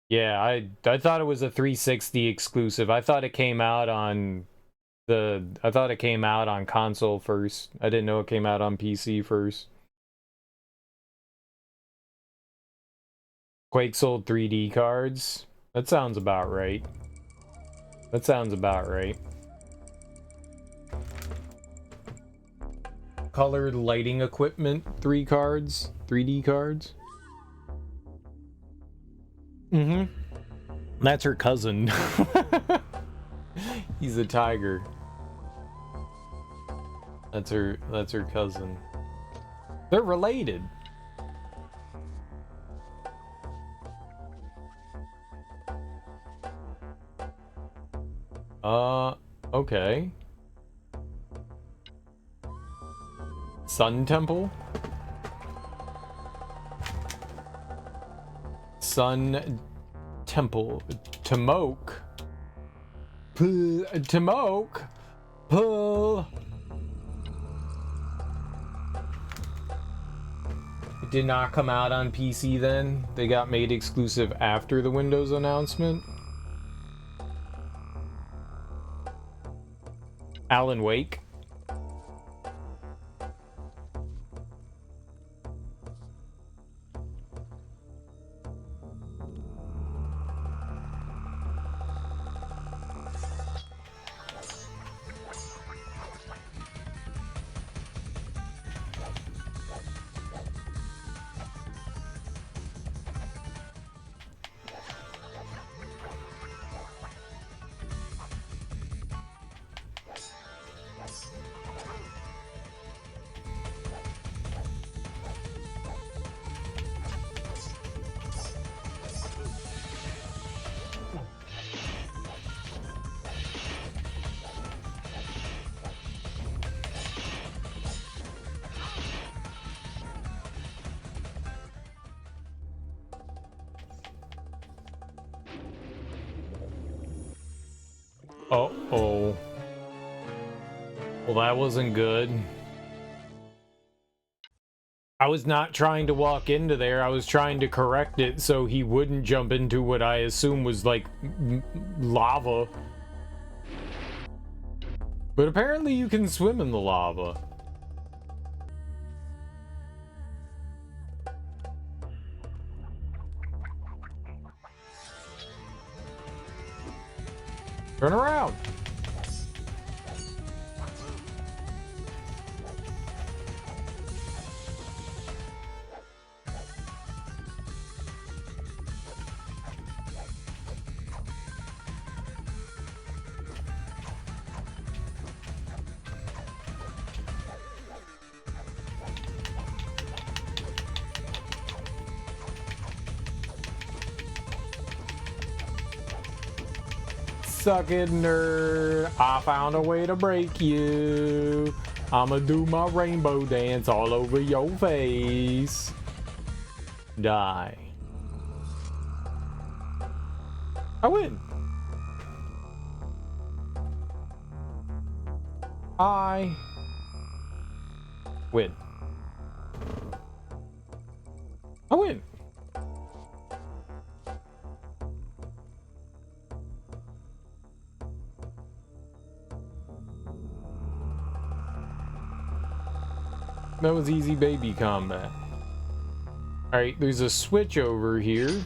Yeah, I thought it was a 360 exclusive. I thought it came out on console first. I didn't know it came out on PC first. Quake sold 3D cards. That sounds about right. That sounds about right. Colored lighting equipment, 3 cards, 3D cards. Mm-hmm. That's her cousin. He's a tiger. That's her cousin. They're related. Okay. Sun Temple? Sun Temple. Tomoke. Tomoke. Pull. It did not come out on PC then. They got made exclusive after the Windows announcement. Alan Wake. Uh-oh. Well, that wasn't good. I was not trying to walk into there. I was trying to correct it so he wouldn't jump into what I assume was, like, lava. But apparently you can swim in the lava. Turn around. suck it, nerd. I found a way to break you. I'ma do my rainbow dance all over your face. Die. I win. I win. I win. That was easy baby combat. Alright, there's a switch over here.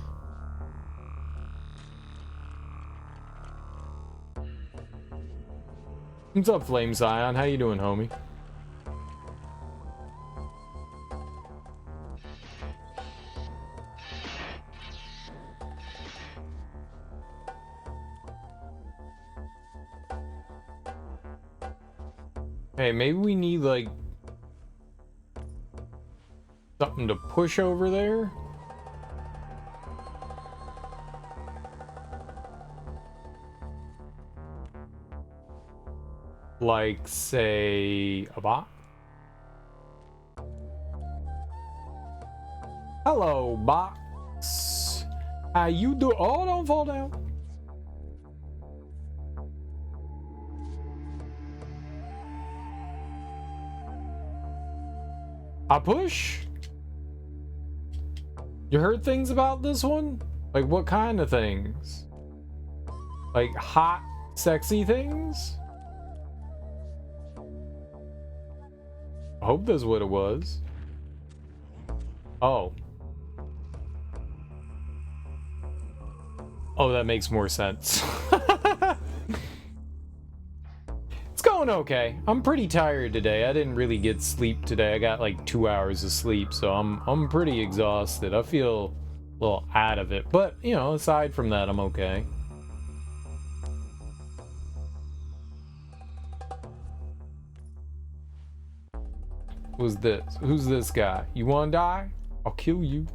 What's up, Flame Scion? How you doing, homie? Hey, maybe we need, like, something to push over there? Like, say, a bot? Hello, box. How you do? Oh, don't fall down. I push? You heard things about this one? Like, what kind of things? Like, hot, sexy things? I hope that's what it was. Oh. Oh, that makes more sense. It's going okay. I'm pretty tired today. I didn't really get sleep today. I got like 2 hours of sleep, so I'm pretty exhausted. I feel a little out of it. But, you know, aside from that, I'm okay. Who's this? Who's this guy? You wanna die? I'll kill you.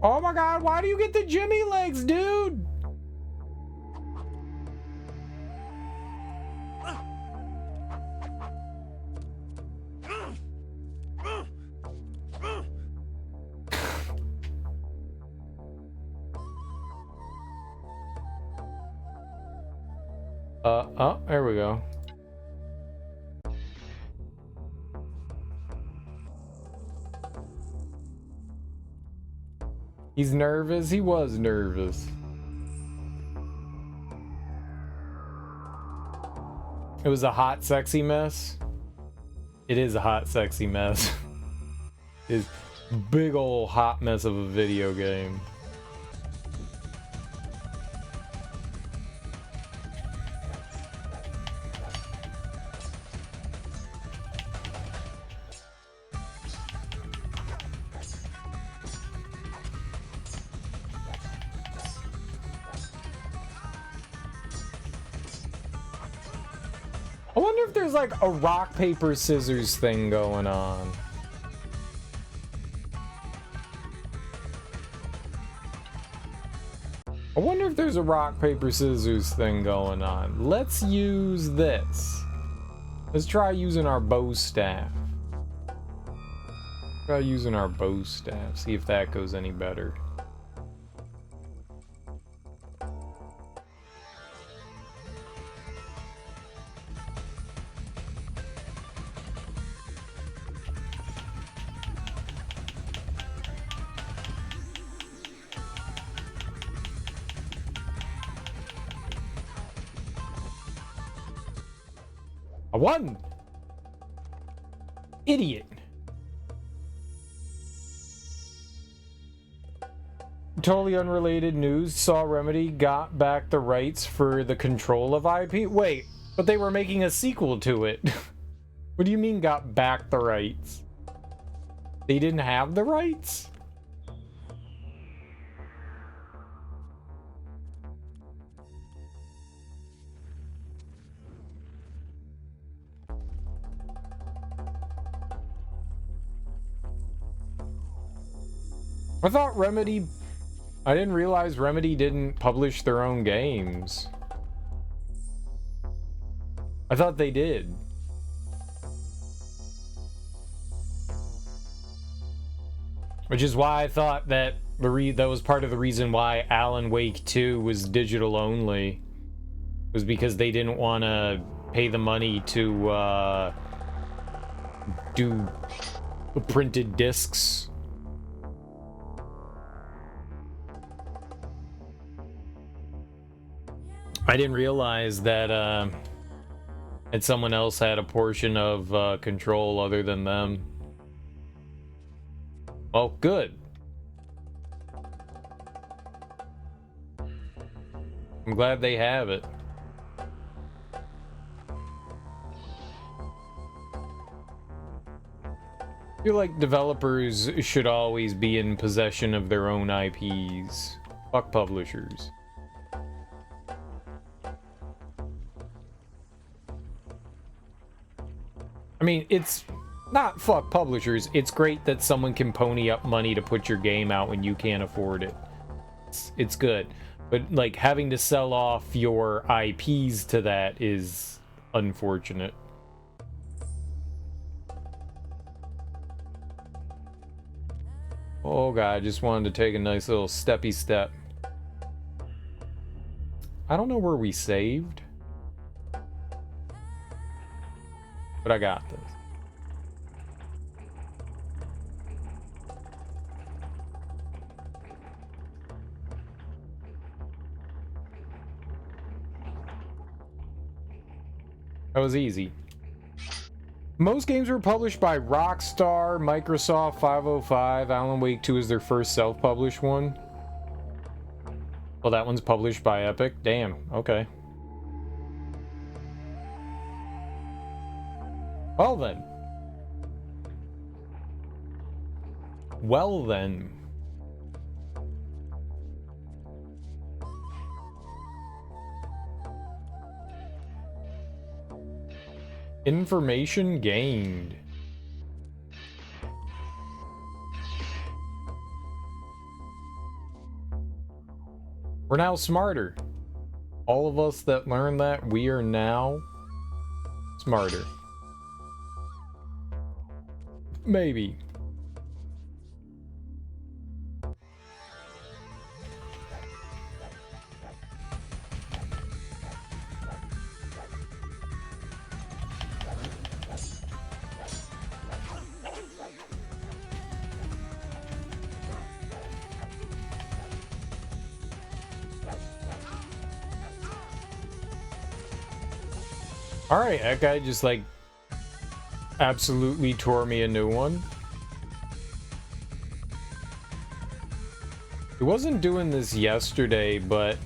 Oh my god, why do you get the Jimmy legs, dude? Oh, there we go. He's nervous. He was nervous. It was a hot, sexy mess. It is a hot, sexy mess. It's big old hot mess of a video game. I wonder if there's like a rock, paper, scissors thing going on. I wonder if there's a rock, paper, scissors thing going on. Let's use this. Let's try using our bow staff. Try using our bow staff. See if that goes any better. I won! Idiot. Totally unrelated news. Saw Remedy got back the rights for the Control of IP. Wait, but they were making a sequel to it. What do you mean got back the rights? They didn't have the rights? I thought Remedy... I didn't realize Remedy didn't publish their own games. I thought they did. Which is why I thought that that was part of the reason why Alan Wake 2 was digital only. Was because they didn't want to pay the money to do printed discs. I didn't realize that someone else had a portion of Control other than them. Well, good. I'm glad they have it. I feel like developers should always be in possession of their own IPs. Fuck publishers. I mean, it's not fuck publishers. It's great that someone can pony up money to put your game out when you can't afford it. It's good. But, like, having to sell off your IPs to that is unfortunate. Oh god, I just wanted to take a nice little steppy step. I don't know where we saved. But I got this. That was easy. Most games were published by Rockstar, Microsoft 505. Alan Wake 2 is their first self-published one. Well, that one's published by Epic. Damn, okay. Well then. Well then. Information gained. We're now smarter. All of us that learned that, we are now smarter. Maybe. Alright, that guy just like absolutely tore me a new one. He wasn't doing this yesterday, but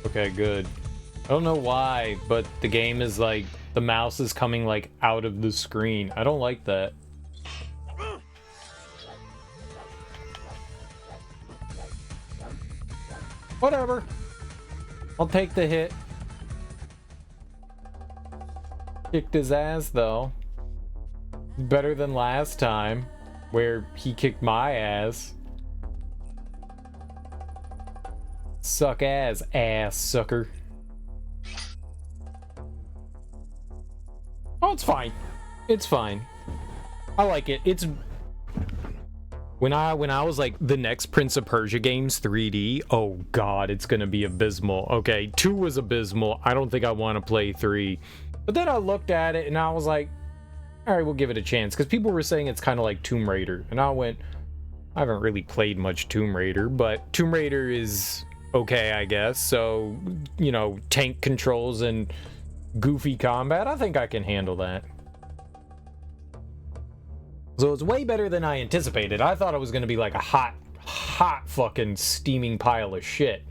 okay, good. I don't know why, but the game is like the mouse is coming like out of the screen. I don't like that. Whatever. I'll take the hit. Kicked his ass, though. Better than last time, where he kicked my ass. Suck ass, ass sucker. Oh, it's fine. It's fine. I like it. It's... When I was like, the next Prince of Persia game's 3D, oh god, it's gonna be abysmal. Okay, 2 was abysmal. I don't think I want to play 3. But then I looked at it and I was like, alright, we'll give it a chance. Because people were saying it's kind of like Tomb Raider. And I went, I haven't really played much Tomb Raider, but Tomb Raider is okay, I guess. So, you know, tank controls and goofy combat, I think I can handle that. So it's way better than I anticipated. I thought it was going to be like a hot fucking steaming pile of shit.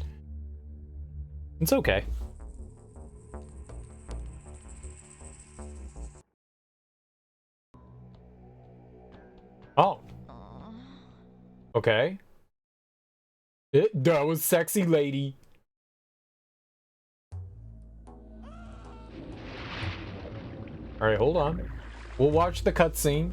It's okay. Oh. Okay. That was sexy lady. Alright, hold on. We'll watch the cutscene.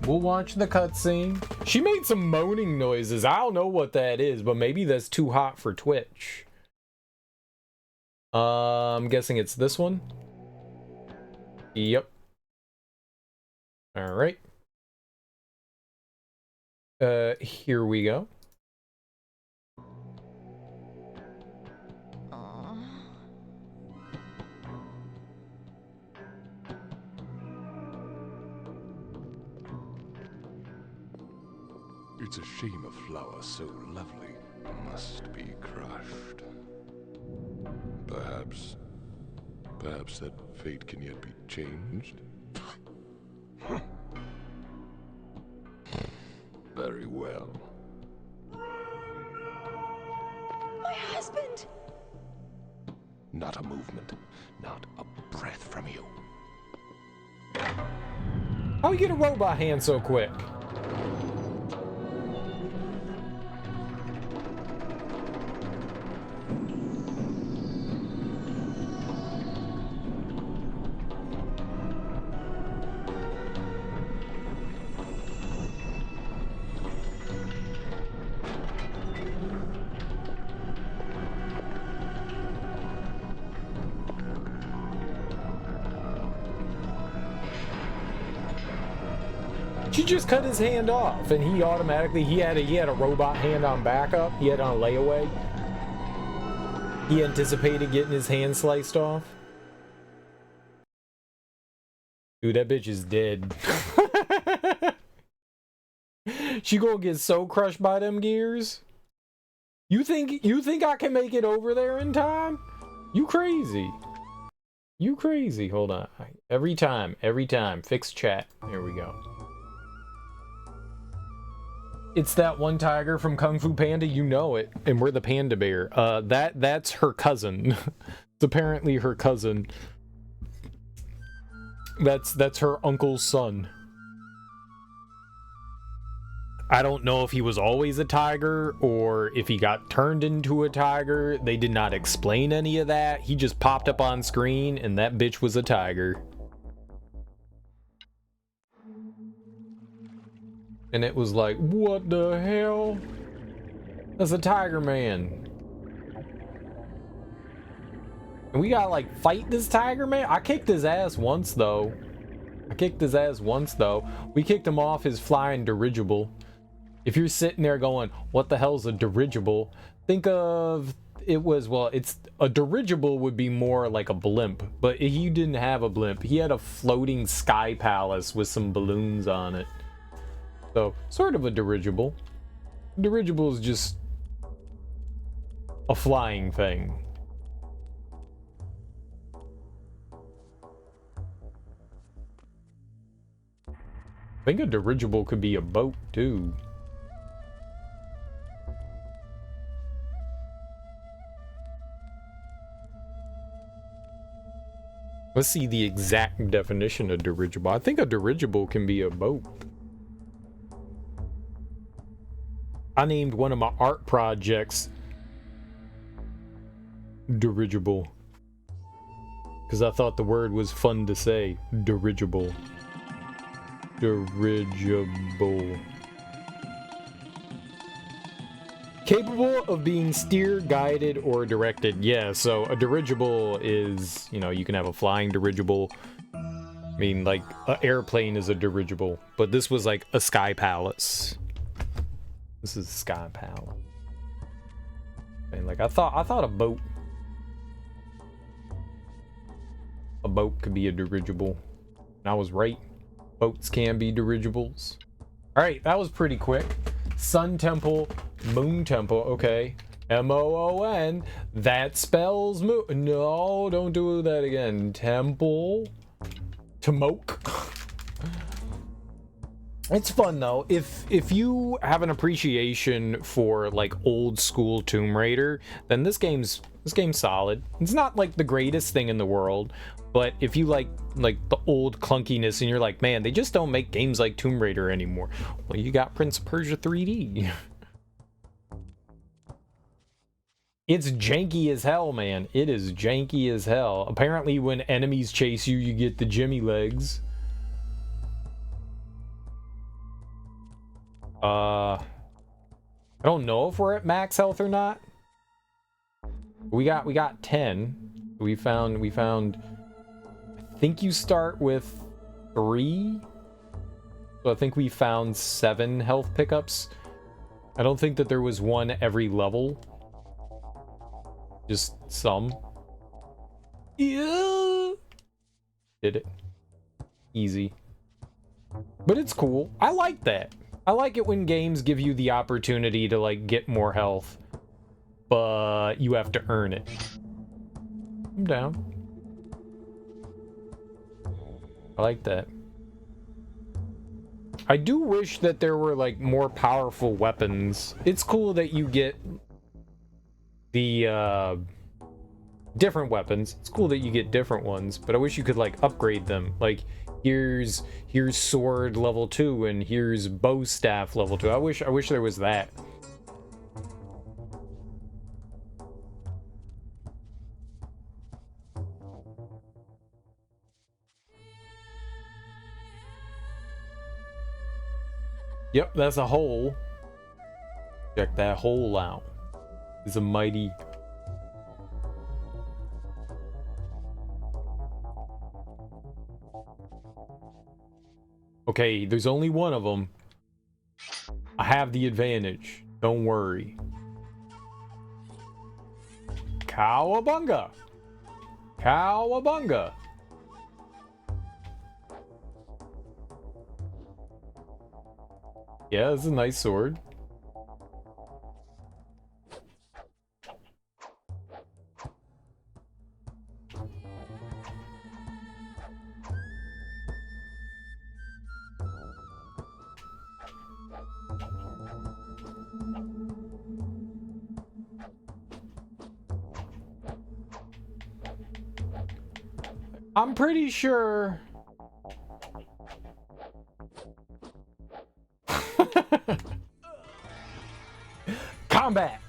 We'll watch the cutscene. She made some moaning noises. I don't know what that is, but maybe that's too hot for Twitch. I'm guessing it's this one. Yep. Alright. Here we go. It's a shame a flower so lovely must be crushed. Perhaps that fate can yet be changed. Very well. My husband! Not a movement, not a breath from you. How you get a robot hand so quick? She just cut his hand off, and he automatically he had a robot hand on backup. He had on layaway. He anticipated getting his hand sliced off. Dude, that bitch is dead. She gonna get so crushed by them gears. You think I can make it over there in time? You crazy. You crazy. Hold on. Every time. Fix chat. There we go. It's that one tiger from Kung Fu Panda, you know it, and we're the panda bear. That's her cousin. It's apparently her cousin. That's her uncle's son. I don't know if he was always a tiger or if he got turned into a tiger. They did not explain any of that. He just popped up on screen and that bitch was a tiger. And it was like, what the hell? That's a tiger man. And we gotta like fight this tiger man? I kicked his ass once though. We kicked him off his flying dirigible. If you're sitting there going, what the hell's a dirigible? Think of it's a dirigible would be more like a blimp, but he didn't have a blimp. He had a floating sky palace with some balloons on it. So, sort of a dirigible. Dirigible is just a flying thing. I think a dirigible could be a boat, too. Let's see the exact definition of dirigible. I think a dirigible can be a boat. I named one of my art projects dirigible because I thought the word was fun to say. Dirigible. Capable of being steered, guided, or directed. Yeah, so a dirigible is, you can have a flying dirigible. I mean, like, an airplane is a dirigible, but this was like a sky palace. This is Sky Palace. And like I thought a boat could be a dirigible. And I was right. Boats can be dirigibles. Alright, that was pretty quick. Sun Temple, Moon Temple, okay. M-O-O-N. That spells moon. No, don't do that again. Temple. Tomoke. It's fun though. If you have an appreciation for like old school Tomb Raider, then this game's solid. It's not like the greatest thing in the world, but if you like the old clunkiness and you're like, man, they just don't make games like Tomb Raider anymore. Well, you got Prince of Persia 3D. It's janky as hell, man. It is janky as hell. Apparently when enemies chase you, you get the Jimmy legs. I don't know if we're at max health or not. We got 10. We found I think you start with 3. So I think we found 7 health pickups. I don't think that there was one every level. Just some. Yeah. Did it. Easy. But it's cool. I like that. I like it when games give you the opportunity to like get more health, but you have to earn it. I'm down. I like that. I do wish that there were like more powerful weapons. It's cool that you get the different weapons. It's cool that you get different ones, but I wish you could like upgrade them. Like here's sword level 2 and here's bow staff level 2. I wish there was that. Yep, that's a hole. Check that hole out. It's a mighty... Okay, there's only one of them. I have the advantage. Don't worry. Cowabunga! Cowabunga! Yeah, it's a nice sword. I'm pretty sure... Combat!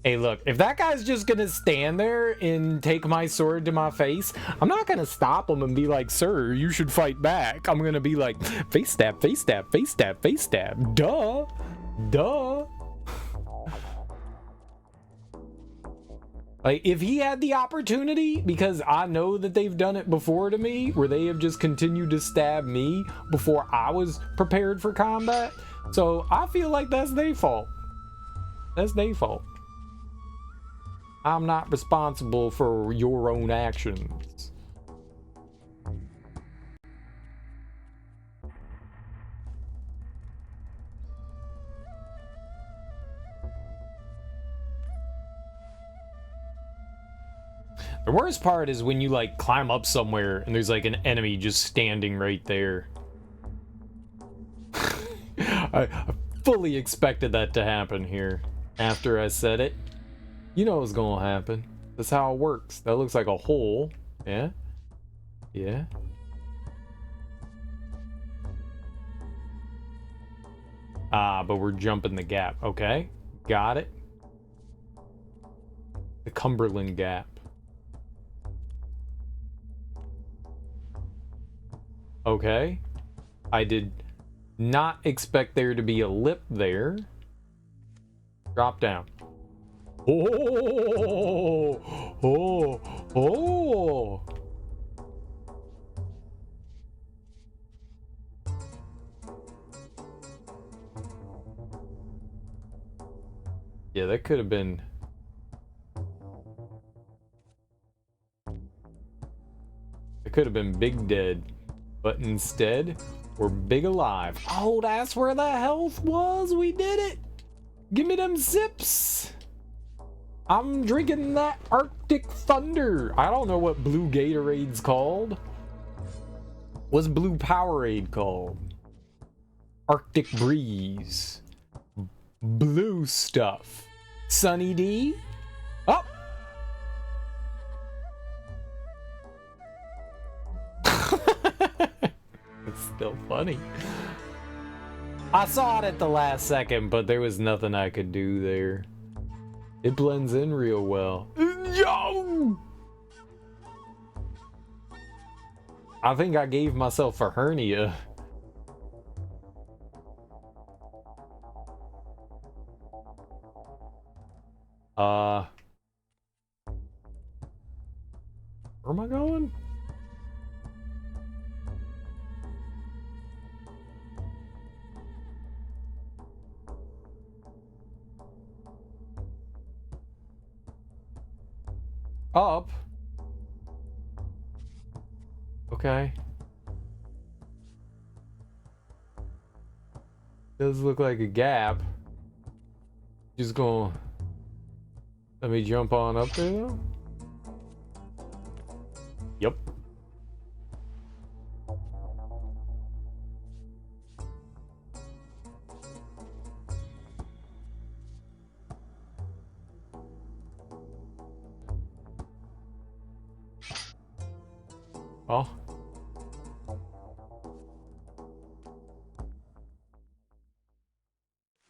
Hey, look, if that guy's just gonna stand there and take my sword to my face, I'm not gonna stop him and be like, sir, you should fight back. I'm gonna be like, face stab, face stab, face stab, face stab. Duh. Duh. Like, if he had the opportunity, because I know that they've done it before to me, where they have just continued to stab me before I was prepared for combat. So I feel like that's their fault. That's their fault. I'm not responsible for your own actions. The worst part is when you like climb up somewhere and there's like an enemy just standing right there. I fully expected that to happen here after I said it. You know what's gonna happen. That's how it works. That looks like a hole. Yeah? Yeah? Ah, but we're jumping the gap. Okay. Got it. The Cumberland Gap. Okay. I did not expect there to be a lip there. Drop down. Oh! Oh! Oh! Yeah, that could have been... It could have been big dead. But instead, we're big alive. Oh, that's where the health was. We did it. Give me them zips. I'm drinking that Arctic Thunder. I don't know what blue Gatorade's called. What's Blue Powerade called? Arctic Breeze. Blue Stuff. Sunny D? Oh! It's still funny. I saw it at the last second, but there was nothing I could do there. It blends in real well. Yo! I think I gave myself a hernia. Where am I going? Up. Okay. Does look like a gap. Just gonna let me jump on up there though. Yep. Oh.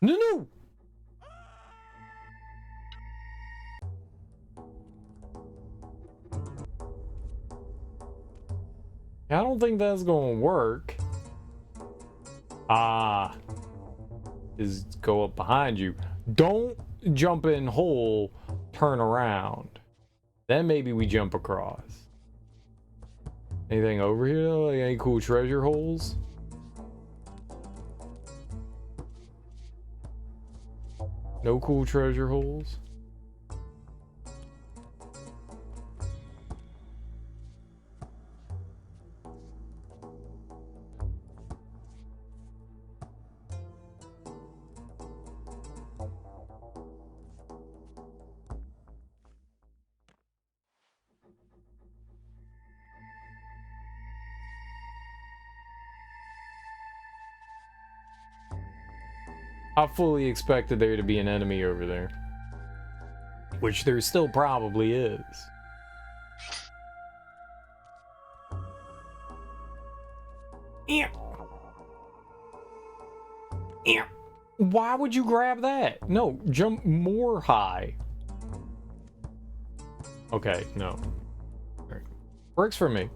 No! I don't think that's gonna work. Is go up behind you. Don't jump in hole, turn around. Then maybe we jump across. Anything over here? Like any cool treasure holes? No cool treasure holes? I fully expected there to be an enemy over there. Which there still probably is. Yeah. Yeah. Why would you grab that? No, jump more high. Okay, no. All right. Works for me.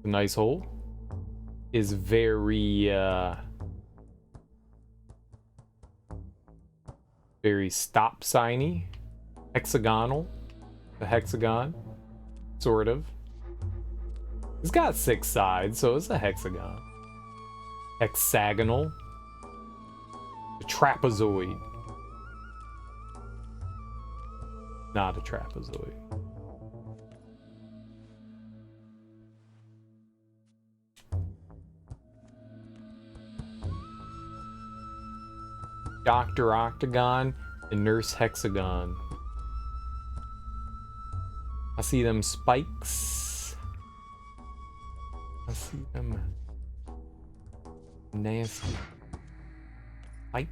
Nice hole is very very stop signy, hexagonal, a hexagon, sort of. It's got 6 sides, so it's a hexagon. Hexagonal, a trapezoid, not a trapezoid. Dr. Octagon and Nurse Hexagon. I see them spikes. I see them nasty spike.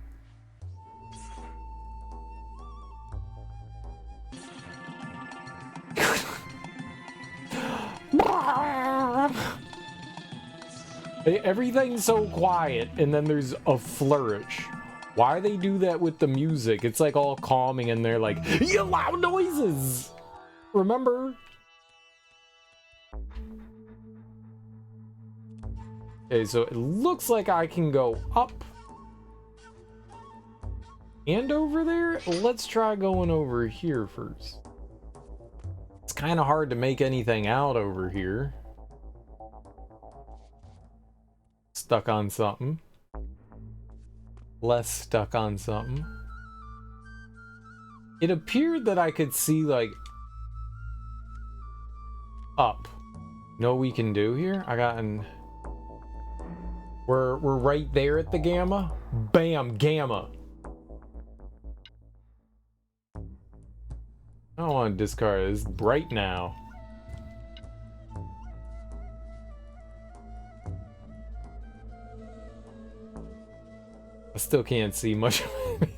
Everything's so quiet and then there's a flourish. Why they do that with the music? It's like all calming and they're like, you loud noises! Remember? Okay, so it looks like I can go up and over there. Let's try going over here first. It's kind of hard to make anything out over here. Stuck on something. Less stuck on something. It appeared that I could see like up. Know what we can do here? We're right there at the gamma. Bam, gamma. I don't want to discard it. It's bright now. I still can't see much of it.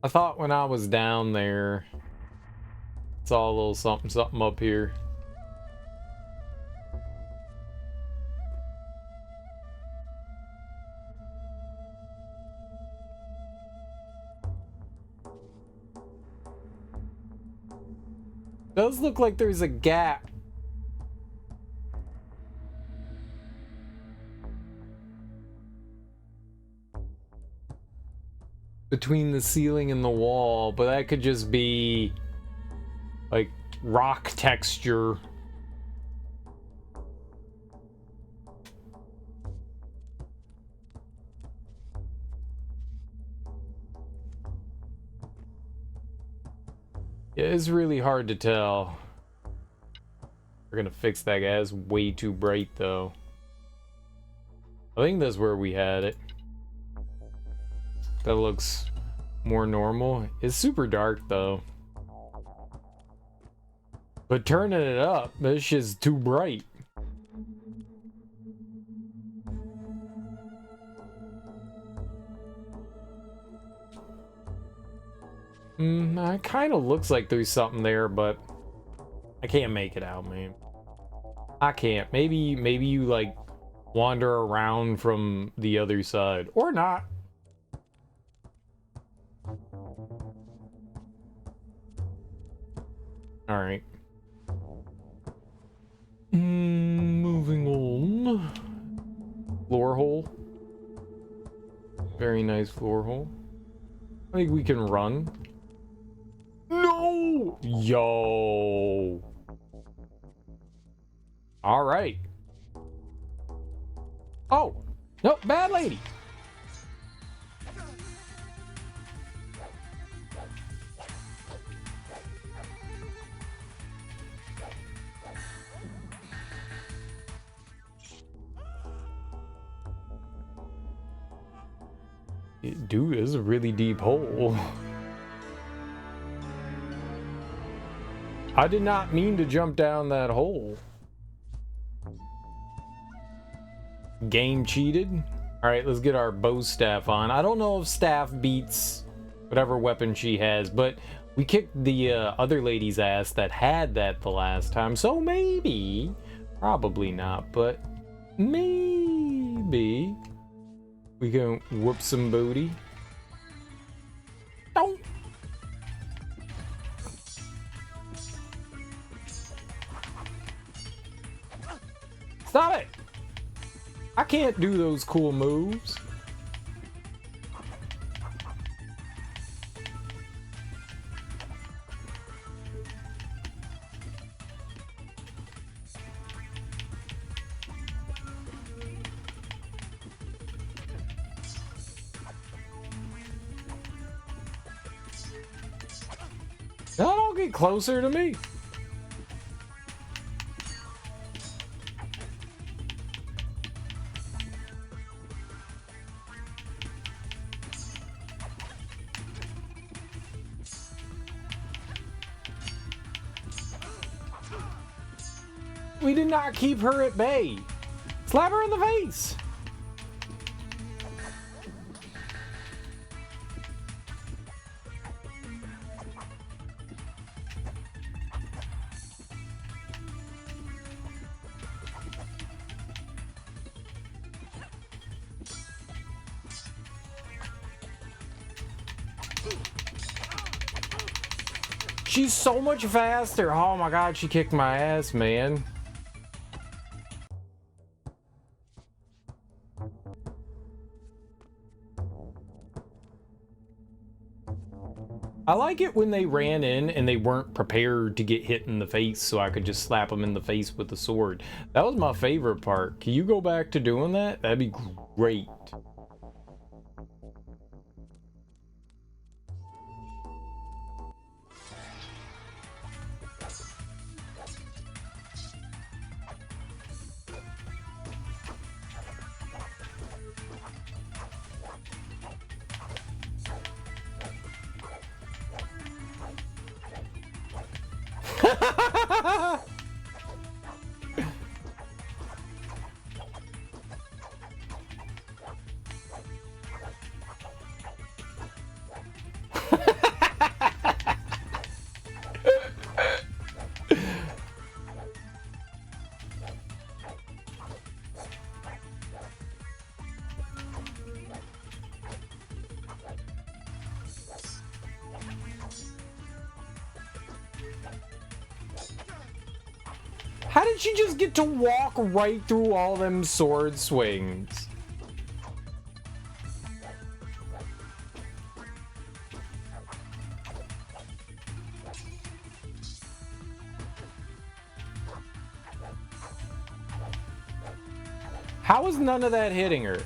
I thought when I was down there, saw a little something something up here. Does look like there's a gap. Between the ceiling and the wall, but that could just be like rock texture. Yeah, it's really hard to tell. We're gonna fix that guy. It's way too bright though. I think that's where we had it. That looks more normal. It's super dark though. But turning it up, this shit's too bright. It kind of looks like there's something there, but I can't make it out, man. I can't. Maybe you like wander around from the other side or not. All right. Moving on. Floor hole. Very nice floor hole. I think we can run. No! Yo! All right. Oh! No, bad lady! Dude, this is a really deep hole. I did not mean to jump down that hole. Game cheated. All right, let's get our bow staff on. I don't know if staff beats whatever weapon she has, but we kicked the other lady's ass that had that the last time, so maybe, probably not, but maybe we can whoop some booty. Don't. Stop it! I can't do those cool moves. No, don't get closer to me. We did not keep her at bay. Slap her in the face. She's so much faster. Oh my god, she kicked my ass, man. I like it when they ran in and they weren't prepared to get hit in the face, so I could just slap them in the face with the sword. That was my favorite part. Can you go back to doing that? That'd be great. How did she just get to walk right through all them sword swings? How is none of that hitting her?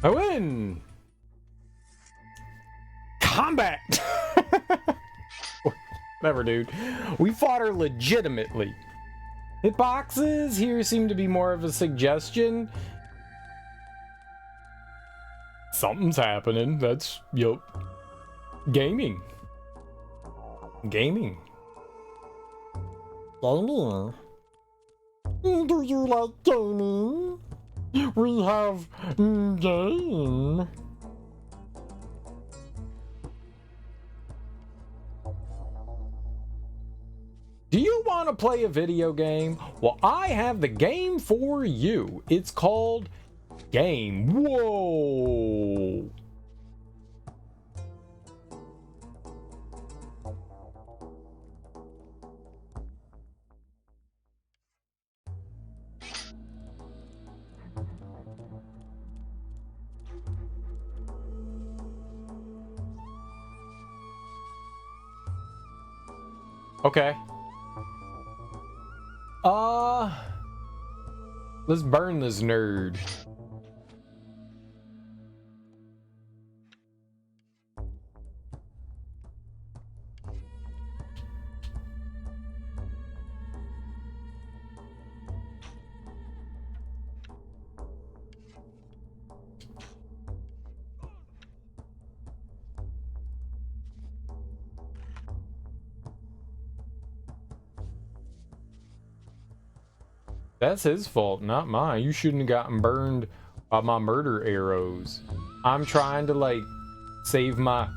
I win! Combat! Whatever, dude. We fought her legitimately. Hitboxes here seem to be more of a suggestion. Something's happening. That's, yo, gaming. Gaming. Gaming? Do you like gaming? We have game. Do you want to play a video game? Well, I have the game for you. It's called Game. Whoa! Okay. Let's burn this nerd. That's his fault, not mine. You shouldn't have gotten burned by my murder arrows. I'm trying to, like, save my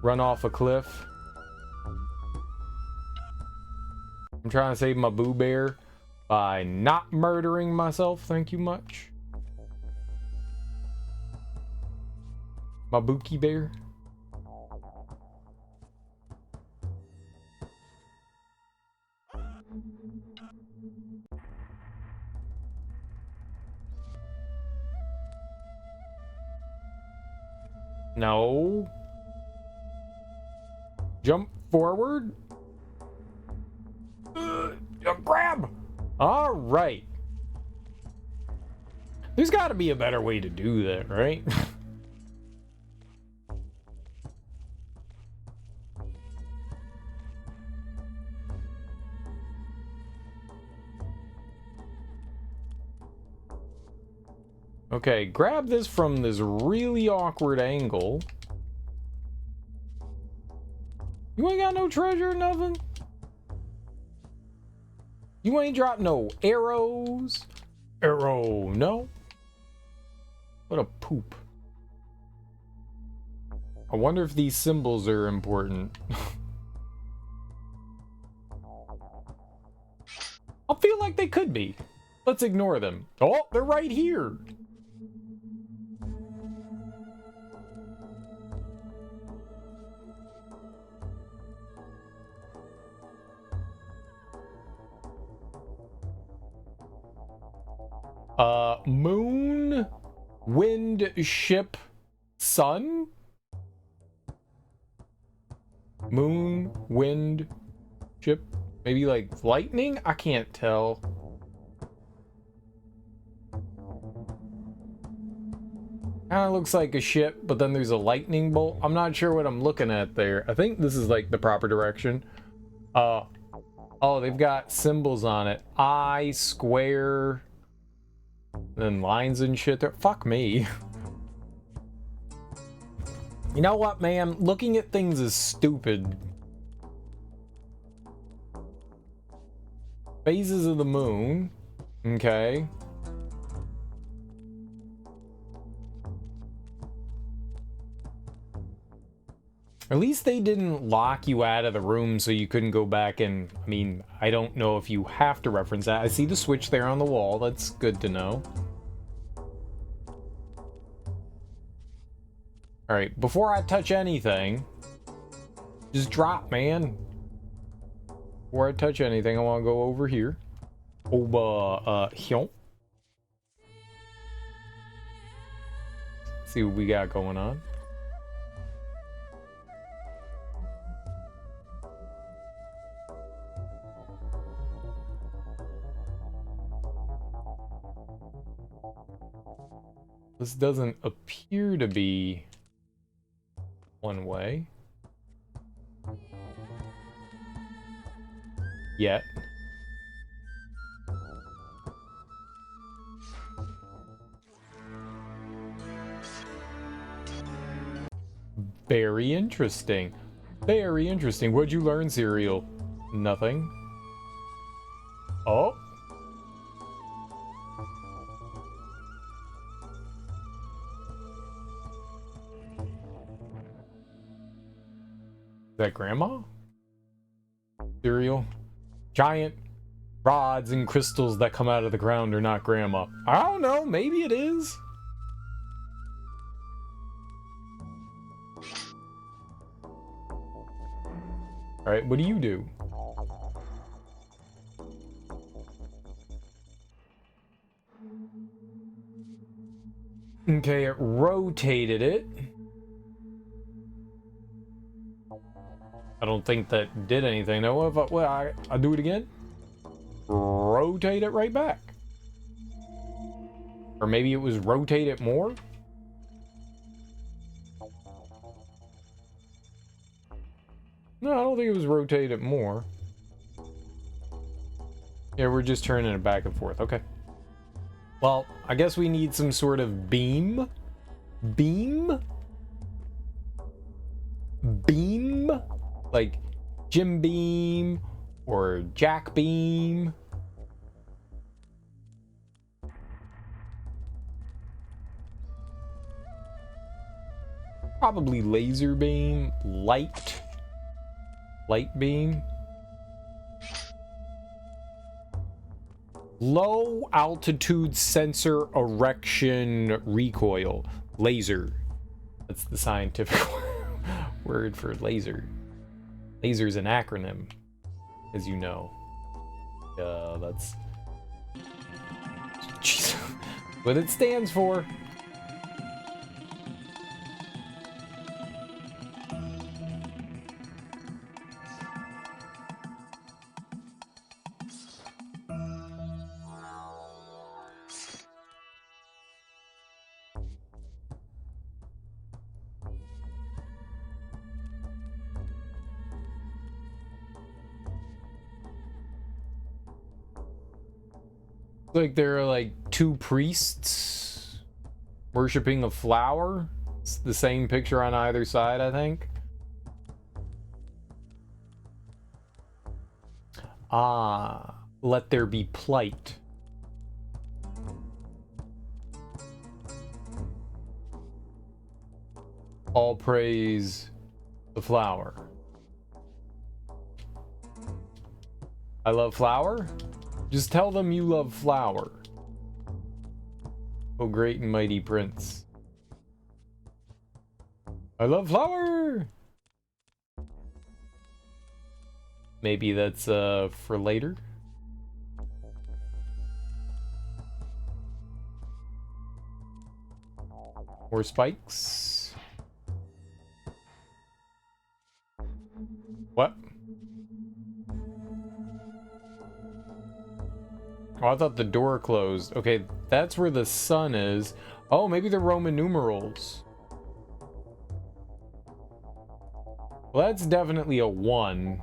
run off a cliff. I'm trying to save my boo bear by not murdering myself. Thank you much. My bookie bear. No. Jump forward. Grab. All right. There's got to be a better way to do that, right? Okay, grab this from this really awkward angle. You ain't got no treasure or nothing? You ain't dropped no arrows? Arrow, no? What a poop. I wonder if these symbols are important. I feel like they could be. Let's ignore them. Oh, they're right here. Moon, wind, ship, sun? Moon, wind, ship? Maybe like lightning? I can't tell. Kinda looks like a ship, but then there's a lightning bolt. I'm not sure what I'm looking at there. I think this is like the proper direction. Oh, they've got symbols on it. I, square, then lines and shit there. Fuck me. You know what, man? Looking at things is stupid. Phases of the moon. Okay. At least they didn't lock you out of the room so you couldn't go back and... I mean, I don't know if you have to reference that. I see the switch there on the wall. That's good to know. Alright, before I touch anything, just drop, man. Before I touch anything, I want to go over here. Here. See what we got going on. This doesn't appear to be one way yet. Very interesting. Very interesting. What'd you learn, Serial? Nothing. Oh. Is that Grandma? Cereal? Giant rods and crystals that come out of the ground are not Grandma. I don't know, maybe it is. Alright, what do you do? Okay, it rotated it. I don't think that did anything. No, if I do it again, rotate it right back. Or maybe it was rotate it more. No, I don't think it was rotate it more. Yeah, we're just turning it back and forth. Okay. Well, I guess we need some sort of beam. Beam? Beam? Like Jim Beam or Jack Beam. Probably laser beam, light beam. Low altitude sensor erection recoil. Laser. That's the scientific word for laser. Laser is an acronym, as you know. That's... Jeez. What it stands for. Like there are like two priests worshipping a flower. It's the same picture on either side, I think. Ah, let there be plight. All praise the flower. I love flower? Just tell them you love flower. Oh, great and mighty prince. I love flower! Maybe that's for later. More spikes. What? Oh, I thought the door closed. Okay, that's where the sun is. Oh, maybe the Roman numerals. Well, that's definitely a 1.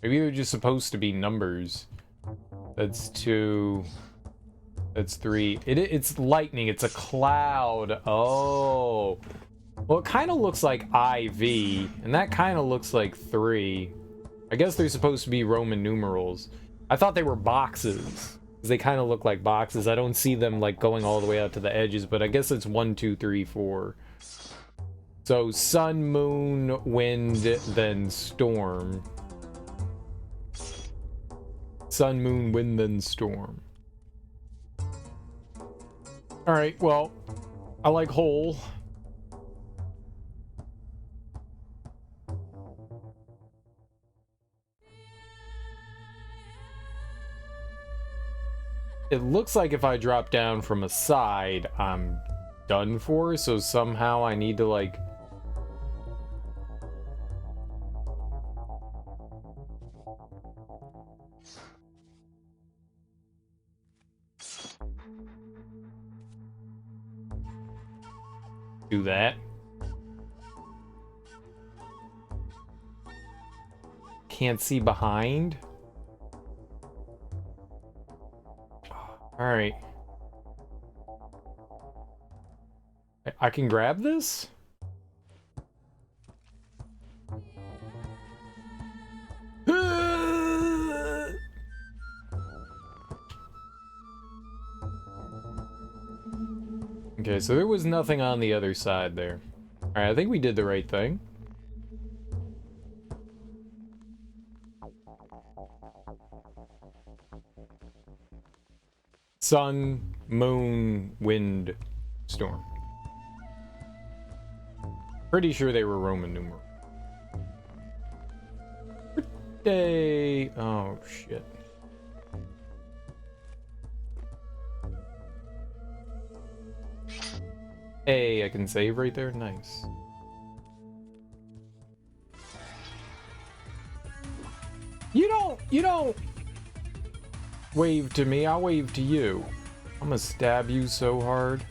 Maybe they're just supposed to be numbers. That's 2. That's 3. It's lightning. It's a cloud. Oh. Well, it kind of looks like IV, and that kind of looks like 3. I guess they're supposed to be Roman numerals. I thought they were boxes. They kind of look like boxes. I don't see them like going all the way out to the edges, but I guess it's 1, 2, 3, 4. So sun, moon, wind, then storm. Sun, moon, wind, then storm. Alright, well, I like whole. It looks like if I drop down from a side, I'm done for, so somehow I need to, like... do that. Can't see behind. All right. I can grab this? Okay, so there was nothing on the other side there. All right, I think we did the right thing. Sun, moon, wind, storm. Pretty sure they were Roman numerals. Day. Oh, shit. Hey, I can save right there. Nice. You don't wave to me. I'll wave to you. I'm gonna stab you so hard.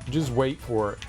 Just wait for it.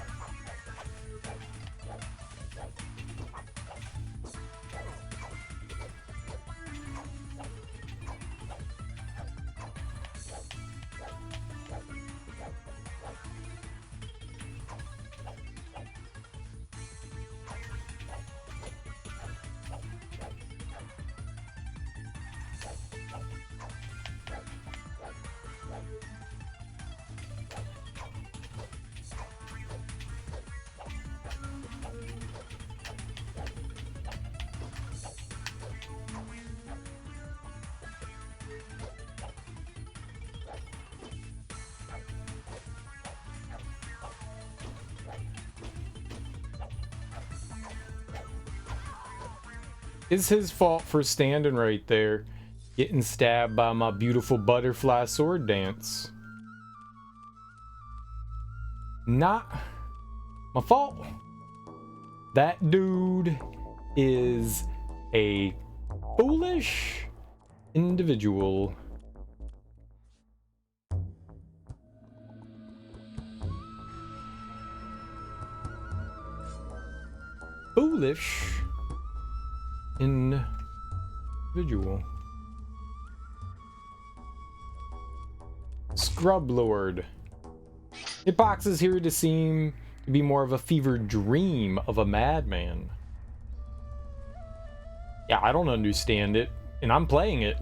It's his fault for standing right there, getting stabbed by my beautiful butterfly sword dance. Not my fault. That dude is a foolish individual. Foolish individual. Scrub Lord. Hitbox is here to seem to be more of a fevered dream of a madman. Yeah, I don't understand it, and I'm playing it.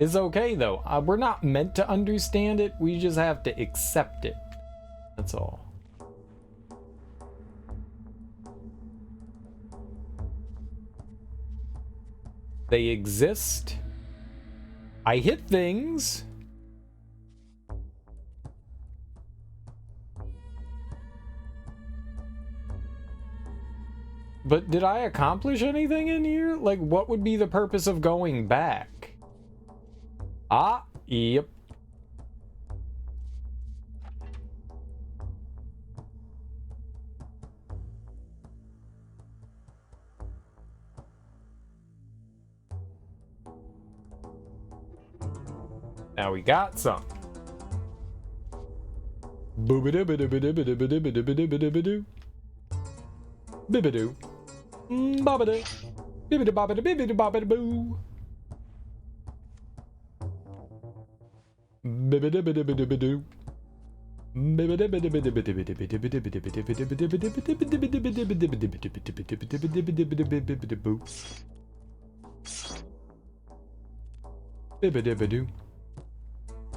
It's okay though. We're not meant to understand it, we just have to accept it. That's all. They exist. I hit things. But did I accomplish anything in here? Like, what would be the purpose of going back? Ah, yep. Now we got some. Boobidoo. Bibidoo. Bobidoo. Bibidoo bobidoo bibidoo bobidoo boo. Bibidoo bidoo bidoo. You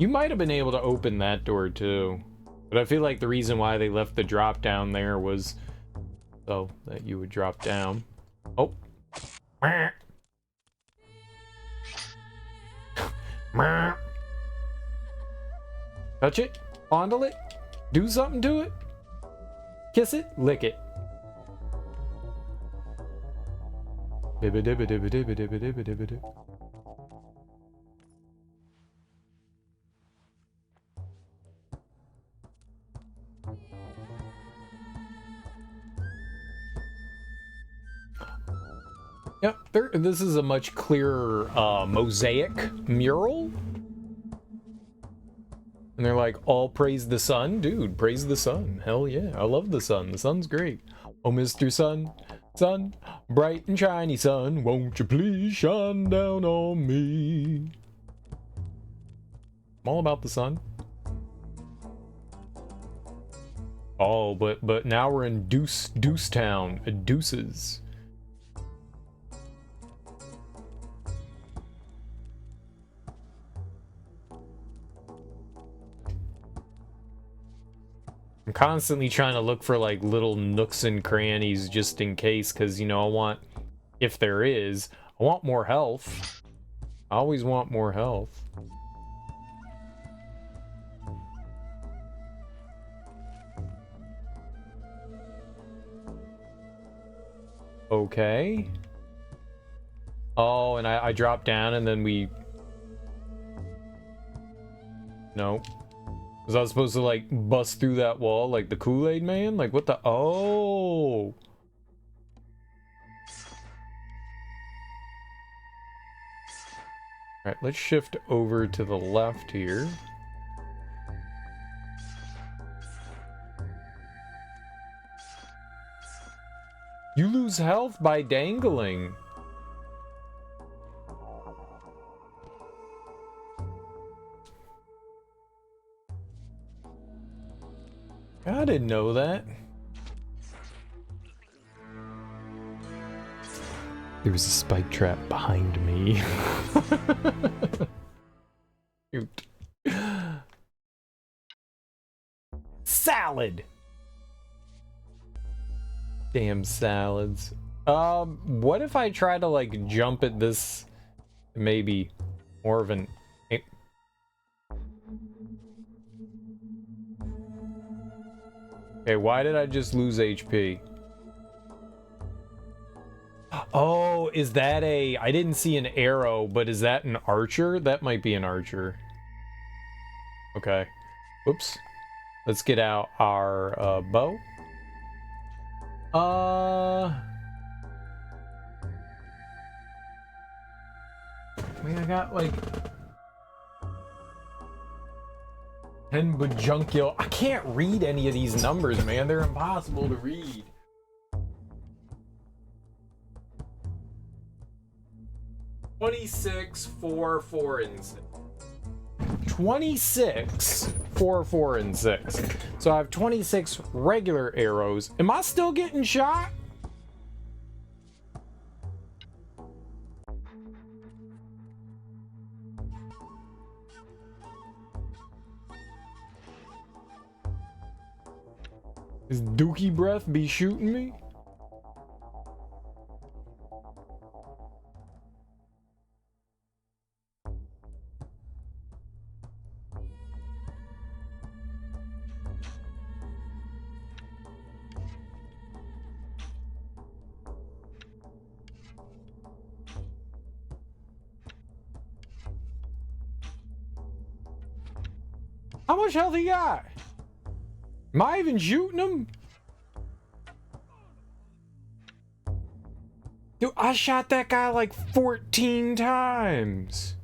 might have been able to open that door too, but I feel like the reason why they left the drop down there was so that you would drop down. Oh. Touch it, fondle it, do something to it, kiss it, lick it. Yep, this is a much clearer mosaic mural. And they're like, all praise the sun? Dude, praise the sun. Hell yeah, I love the sun. The sun's great. Oh, Mr. Sun, sun, bright and shiny sun, won't you please shine down on me? I'm all about the sun. Oh, but now we're in Deuce Town, Deuces. I'm constantly trying to look for like little nooks and crannies just in case, because you know I want, if there is, I want more health. I always want more health. Okay. Oh, and I dropped down and then we... No. Was I supposed to, like, bust through that wall like the Kool-Aid Man? Like, what the... Oh! Alright, let's shift over to the left here. You lose health by dangling. I didn't know that. There was a spike trap behind me. Shoot. Salad! Damn salads. What if I try to, like, jump at this? Maybe more of an... Okay, why did I just lose HP? Oh, is that a... I didn't see an arrow, but is that an archer? That might be an archer. Okay. Whoops. Let's get out our bow. I mean, I got like 10 bajunculate. I can't read any of these numbers, man. They're impossible to read. $26, 4, 4, and 6. 26, 4, 4, and 6. So I have 26 regular arrows. Am I still getting shot? Is Dookie Breath be shooting me? How much health he got? Am I even shooting him? Dude, I shot that guy like 14 times.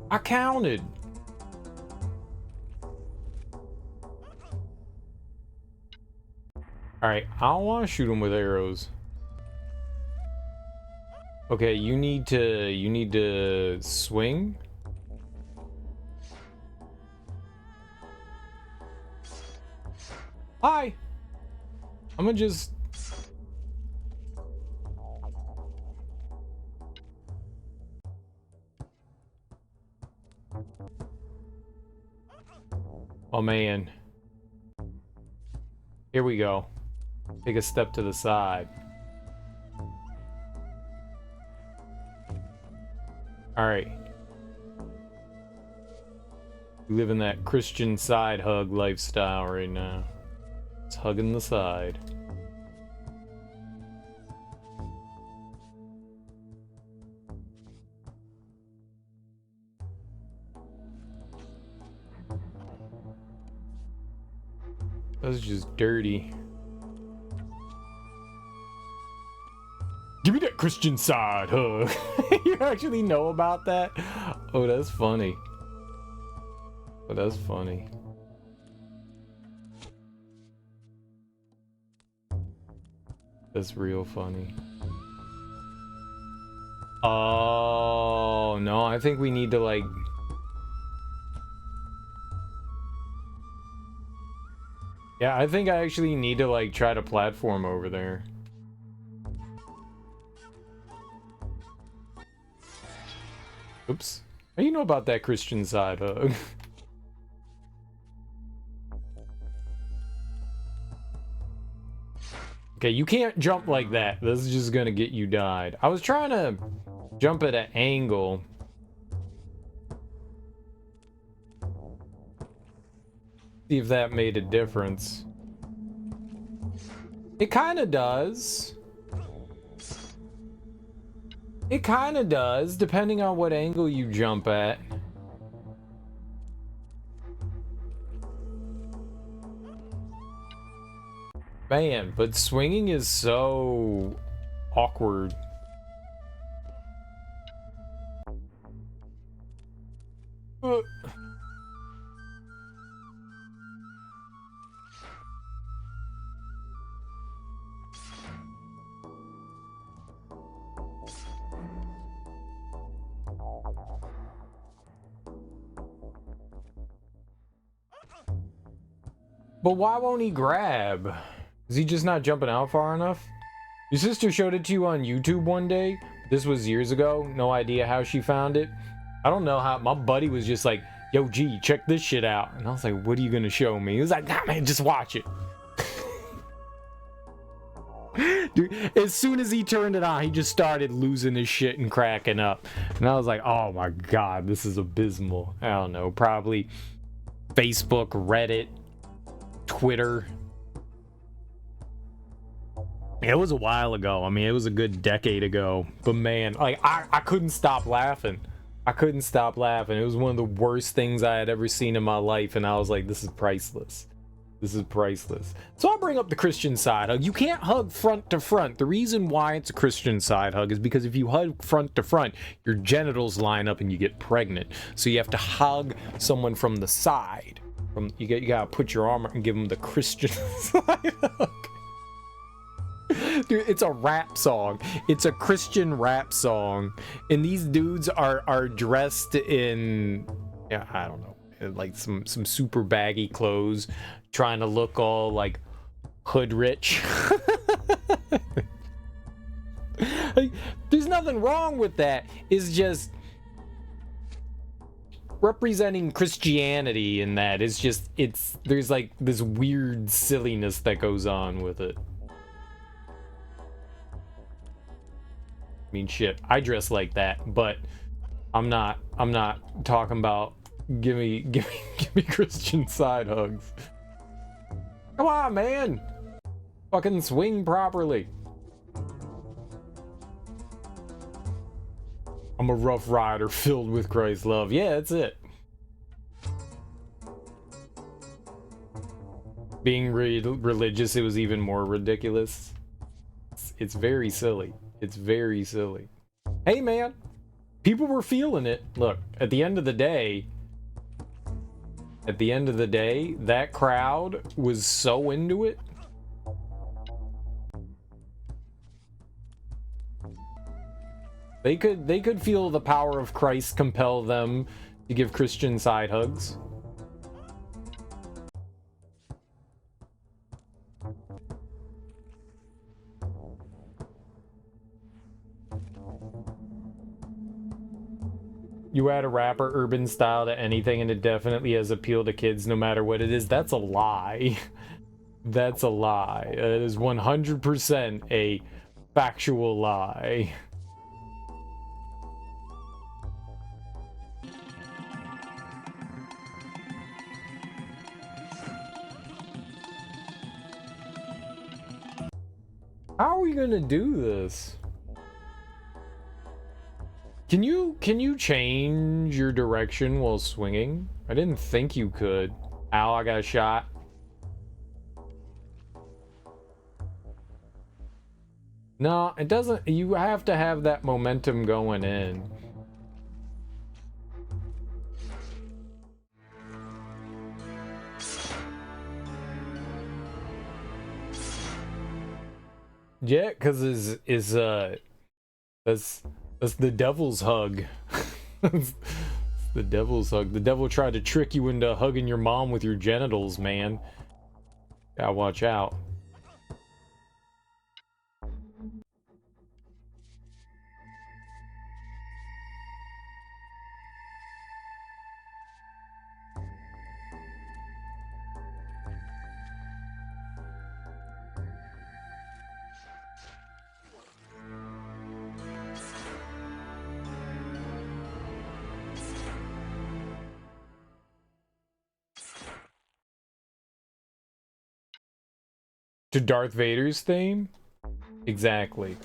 I counted. Alright, I don't want to shoot him with arrows. Okay, you need to swing. Hi! I'm gonna just... Oh man. Here we go. Take a step to the side. Alright. We live in that Christian side hug lifestyle right now. It's hugging the side. That's just dirty. Give me that Christian side hug. You actually know about that? Oh, that's funny. Oh, that's funny. That's real funny. Oh, no, I think we need to like... Yeah, I think I actually need to like try to platform over there. Oops. How do you know about that Christian side hug? Okay, you can't jump like that. This is just gonna get you died. I was trying to jump at an angle. See if that made a difference. It kind of does. It kind of does, depending on what angle you jump at. Man, but swinging is so awkward. But why won't he grab? Is he just not jumping out far enough? Your sister showed it to you on YouTube one day. This was years ago. No idea how she found it. I don't know how. My buddy was just like, yo, G, check this shit out. And I was like, what are you going to show me? He was like, nah, man, just watch it. Dude, as soon as he turned it on, he just started losing his shit and cracking up. And I was like, oh my God, this is abysmal. I don't know. Probably Facebook, Reddit, Twitter. It was a while ago. I mean, it was a good decade ago. But man, like I couldn't stop laughing. I couldn't stop laughing. It was one of the worst things I had ever seen in my life, and I was like, this is priceless. This is priceless. So I'll bring up the Christian side hug. You can't hug front to front. The reason why it's a Christian side hug is because if you hug front to front, your genitals line up and you get pregnant. So you have to hug someone from the side. You gotta put your arm out and give them the Christian side hug. Dude, it's a rap song. It's a Christian rap song. And these dudes are dressed in, yeah, I don't know, like some super baggy clothes, trying to look all like hood rich. Like, there's nothing wrong with that. It's just representing Christianity in that. It's just, there's like this weird silliness that goes on with it. I mean, shit, I dress like that, but I'm not talking about give me Christian side hugs. Come on, man. Fucking swing properly. I'm a rough rider filled with Christ's love. Yeah, that's it. Being religious, it was even more ridiculous. It's very silly. It's very silly. Hey, man. People were feeling it. Look, at the end of the day, that crowd was so into it. They could feel the power of Christ compel them to give Christian side hugs. You add a rapper urban style to anything and it definitely has appeal to kids no matter what it is. That's a lie. That's a lie. It is 100% a factual lie. How are we gonna do this? Can you change your direction while swinging? I didn't think you could. Ow, I got a shot. No, it doesn't. You have to have that momentum going in. Yeah, because that's the devil's hug. That's the devil's hug. The devil tried to trick you into hugging your mom with your genitals, man. Gotta watch out. To Darth Vader's theme? Exactly.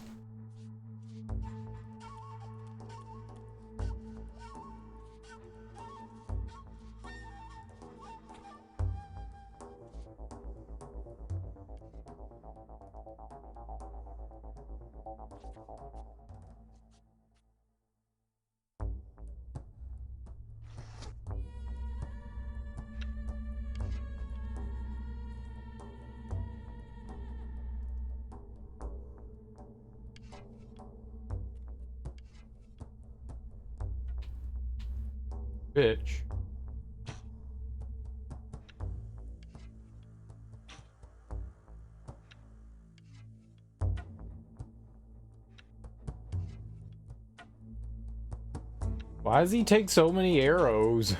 Bitch. Why does he take so many arrows?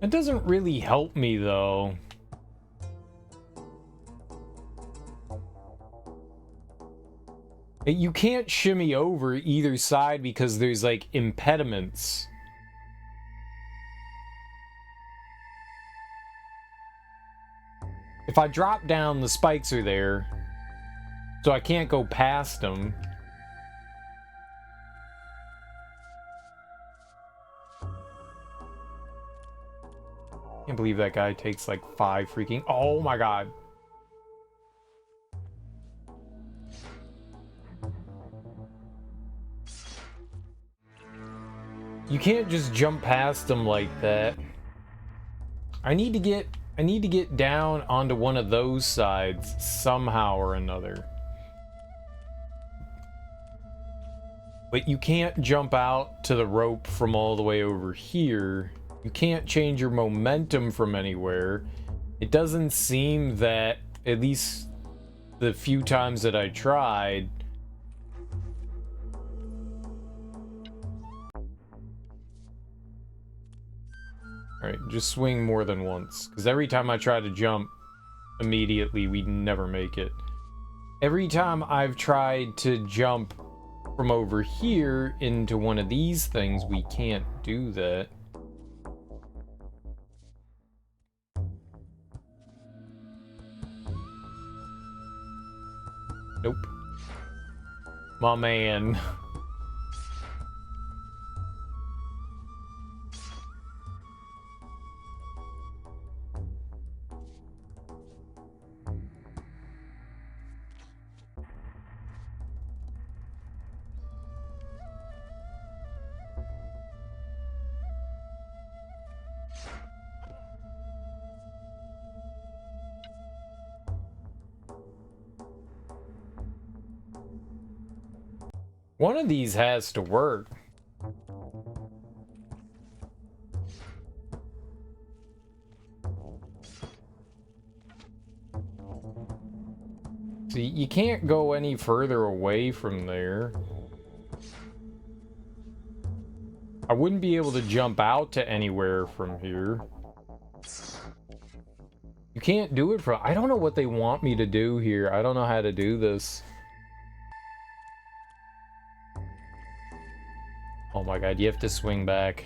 It doesn't really help me though. You can't shimmy over either side because there's like impediments. If I drop down, the spikes are there, so I can't go past them. Can't believe that guy takes like 5 freaking... Oh my god. You can't just jump past them like that. I need to get down onto one of those sides somehow or another. But you can't jump out to the rope from all the way over here. You can't change your momentum from anywhere. It doesn't seem that, at least the few times that I tried, alright, just swing more than once. Because every time I try to jump immediately, we never make it. Every time I've tried to jump from over here into one of these things, we can't do that. Nope. My man. One of these has to work. See, you can't go any further away from there. I wouldn't be able to jump out to anywhere from here. You can't do it from... I don't know what they want me to do here. I don't know how to do this. Oh my god, you have to swing back.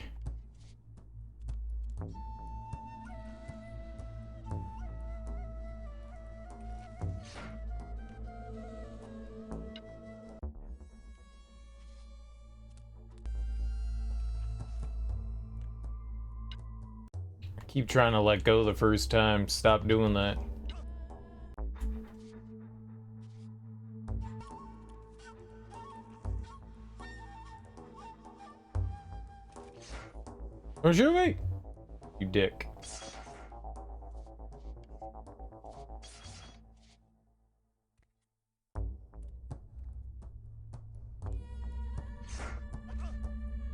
Keep trying to let go the first time. Stop doing that. Don't shoot me! You dick.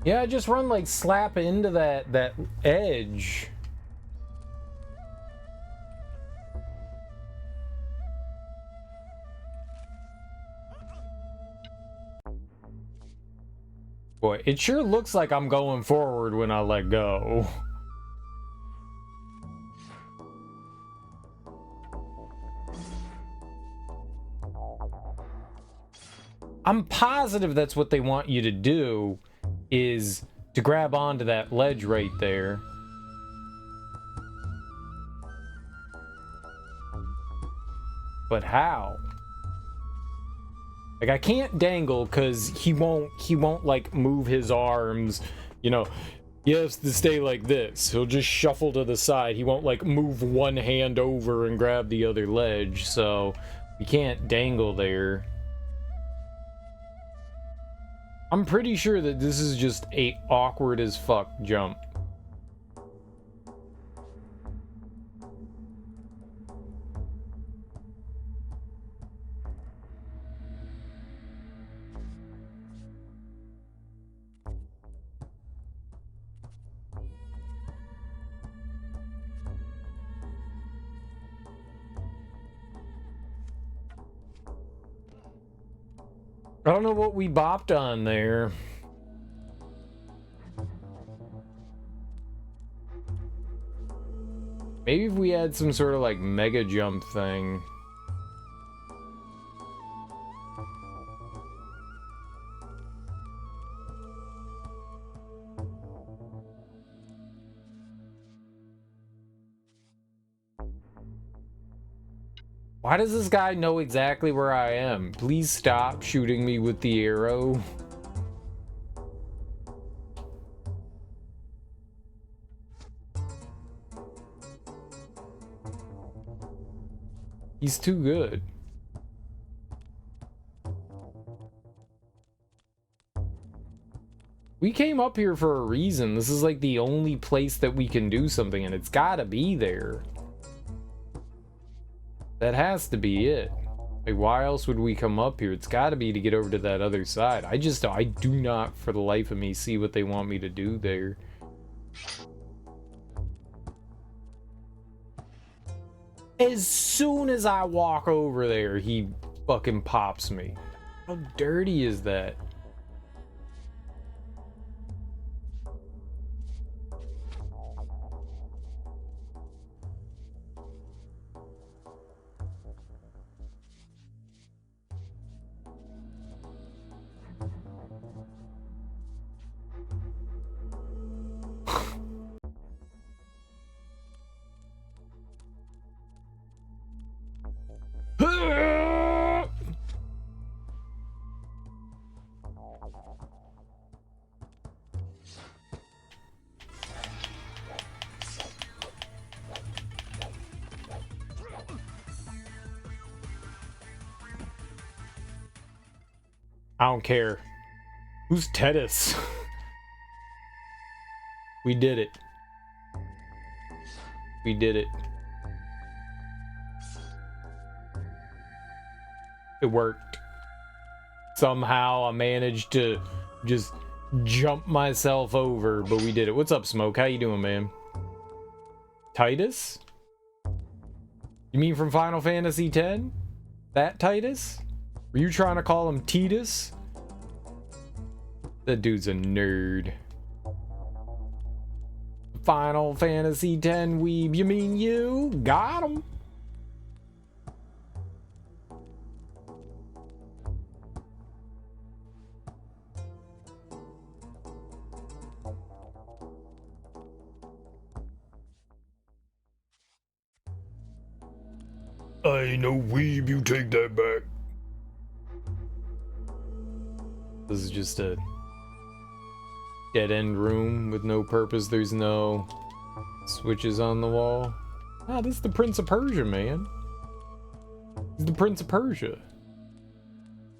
Yeah, just run like slap into that edge. Boy, it sure looks like I'm going forward when I let go. I'm positive that's what they want you to do, is to grab onto that ledge right there. But how? Like, I can't dangle because he won't like move his arms, you know. He has to stay like this. He'll just shuffle to the side. He won't like move one hand over and grab the other ledge, so you can't dangle there. I'm pretty sure that this is just a awkward as fuck jump. I don't know what we bopped on there. Maybe if we had some sort of like mega jump thing. Why does this guy know exactly where I am? Please stop shooting me with the arrow. He's too good. We came up here for a reason. This is like the only place that we can do something, and it's gotta be there. That has to be it. Like, why else would we come up here? It's got to be to get over to that other side. I do not, for the life of me, see what they want me to do there. As soon as I walk over there, he fucking pops me. How dirty is that? I don't care. Who's Tedis? We did it. We did it. It worked. Somehow I managed to just jump myself over, but we did it. What's up, Smoke? How you doing, man? Titus? You mean from Final Fantasy X? That Titus? Were you trying to call him Titus? That dude's a nerd. Final Fantasy X weeb, you mean you? Got him. I ain't no weeb, you take that back. This is just a dead-end room with no purpose. There's no switches on the wall. Ah, this is the Prince of Persia, man. He's the Prince of Persia.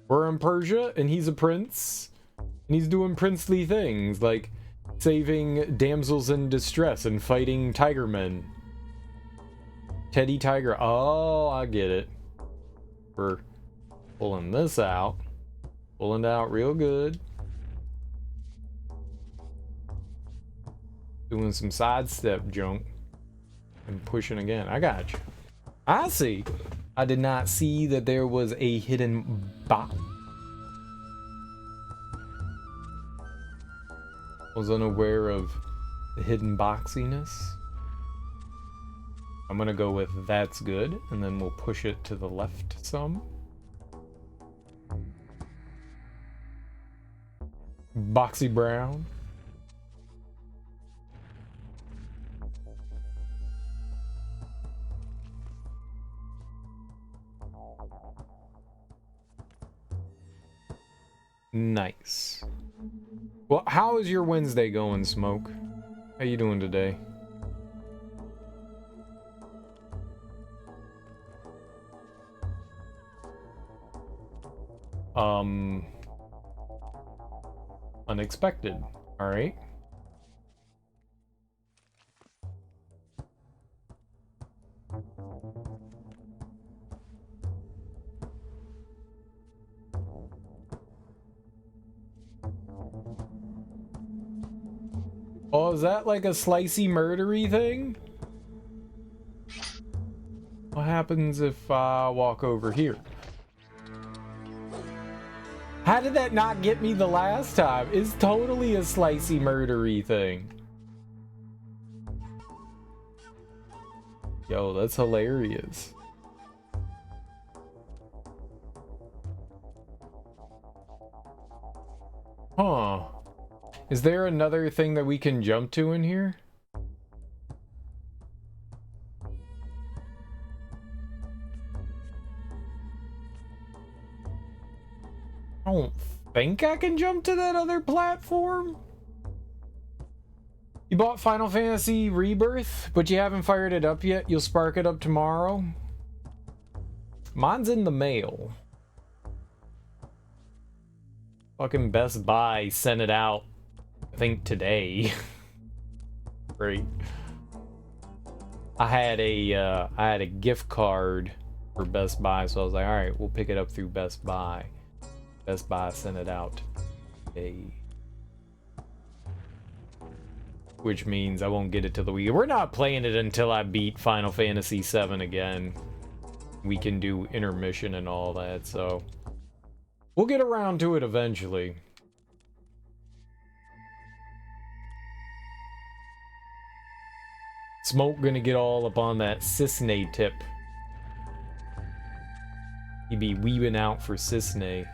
We're in Persia, and he's a prince. And he's doing princely things, like saving damsels in distress and fighting tiger men. Teddy Tiger. Oh, I get it. We're pulling this out. Pulling it out real good. Doing some sidestep junk. And pushing again. I got you. I see. I did not see that there was a hidden box. Was unaware of the hidden boxiness. I'm gonna go with that's good, and then we'll push it to the left some. Boxy Brown. Nice. Well, how is your Wednesday going, Smoke? How you doing today? Unexpected. All right. Oh, is that like a slicey murdery thing? What happens if I walk over here? How did that not get me the last time? It's totally a slicey murdery thing. Yo, that's hilarious. Huh. Is there another thing that we can jump to in here? I don't think I can jump to that other platform. You bought Final Fantasy Rebirth, but you haven't fired it up yet. You'll spark it up tomorrow. Mine's in the mail. Fucking Best Buy sent it out, I think today. Great. I had a gift card for Best Buy, so I was like, all right, we'll pick it up through Best Buy. Best Buy sent it out today. Which means I won't get it till the weekend. We're not playing it until I beat Final Fantasy VII again. We can do intermission and all that, so we'll get around to it eventually. Smoke gonna get all up on that Cisne tip. He be weaving out for Cisne.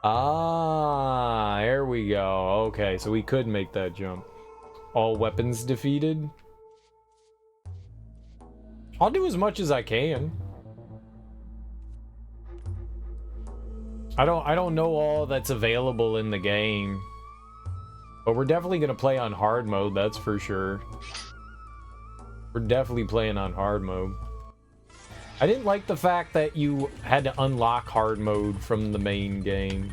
Ah, there we go. Okay, so we could make that jump. All weapons defeated. I'll do as much as I can. I don't know all that's available in the game. But we're definitely gonna play on hard mode, that's for sure. We're definitely playing on hard mode. I didn't like the fact that you had to unlock hard mode from the main game.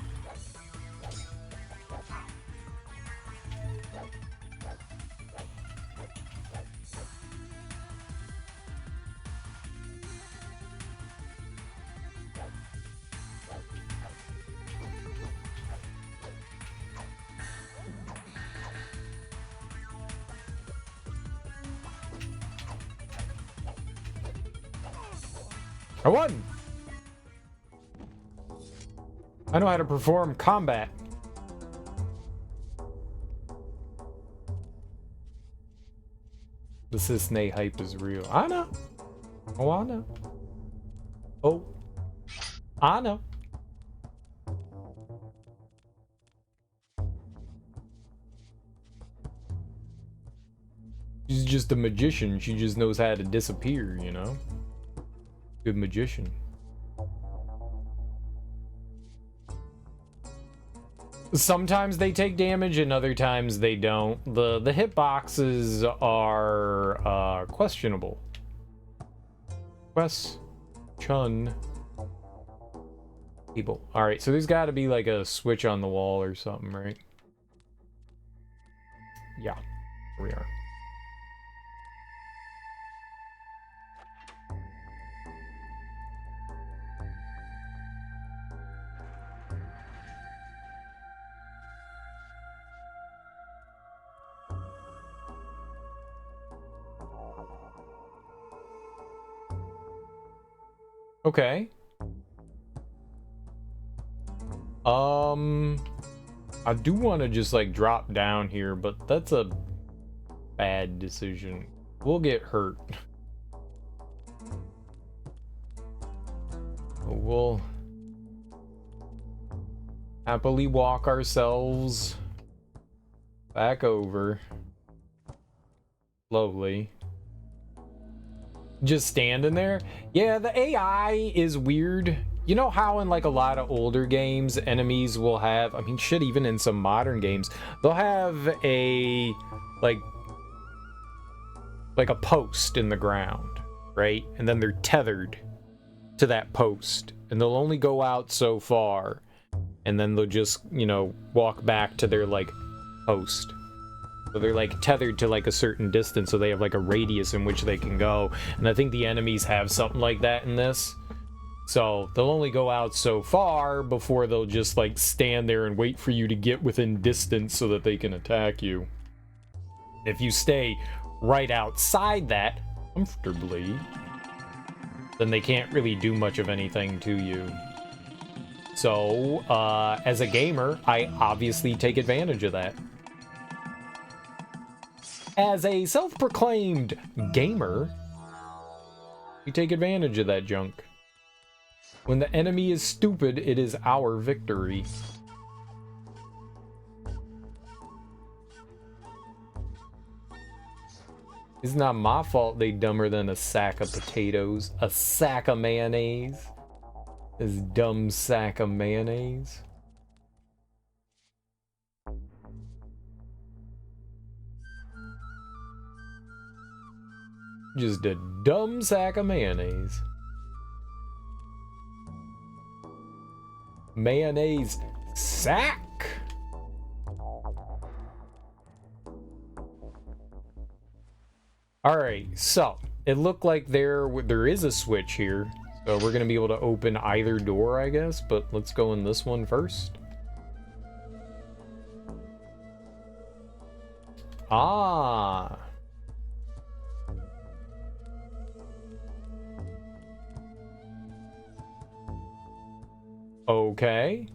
I won! I know how to perform combat. The Cisne hype is real. I know. Oh, I know. Oh, I know. She's just a magician. She just knows how to disappear, you know? Good magician. Sometimes they take damage and other times they don't. The hitboxes are questionable. Question. People. Alright, so there's got to be like a switch on the wall or something, right? Yeah, here we are. Okay. I do want to just like drop down here, but that's a bad decision. We'll get hurt. We'll happily walk ourselves back over. Slowly. Just standing there. Yeah, the AI is weird. You know how in like a lot of older games, enemies will have, I mean, shit, even in some modern games, they'll have a, like a post in the ground, right? And then they're tethered to that post, and they'll only go out so far, and then they'll just, you know, walk back to their, like, post. So they're, like, tethered to, like, a certain distance, so they have, like, a radius in which they can go. And I think the enemies have something like that in this. So they'll only go out so far before they'll just, like, stand there and wait for you to get within distance so that they can attack you. If you stay right outside that comfortably, then they can't really do much of anything to you. So, as a gamer, I obviously take advantage of that. As a self-proclaimed gamer, we take advantage of that junk. When the enemy is stupid, it is our victory. It's not my fault they dumber than a sack of potatoes. A sack of mayonnaise. This dumb sack of mayonnaise. Just a dumb sack of mayonnaise. Mayonnaise sack. Alright, so it looked like there is a switch here. So we're gonna be able to open either door, I guess, but let's go in this one first. Ah. Okay.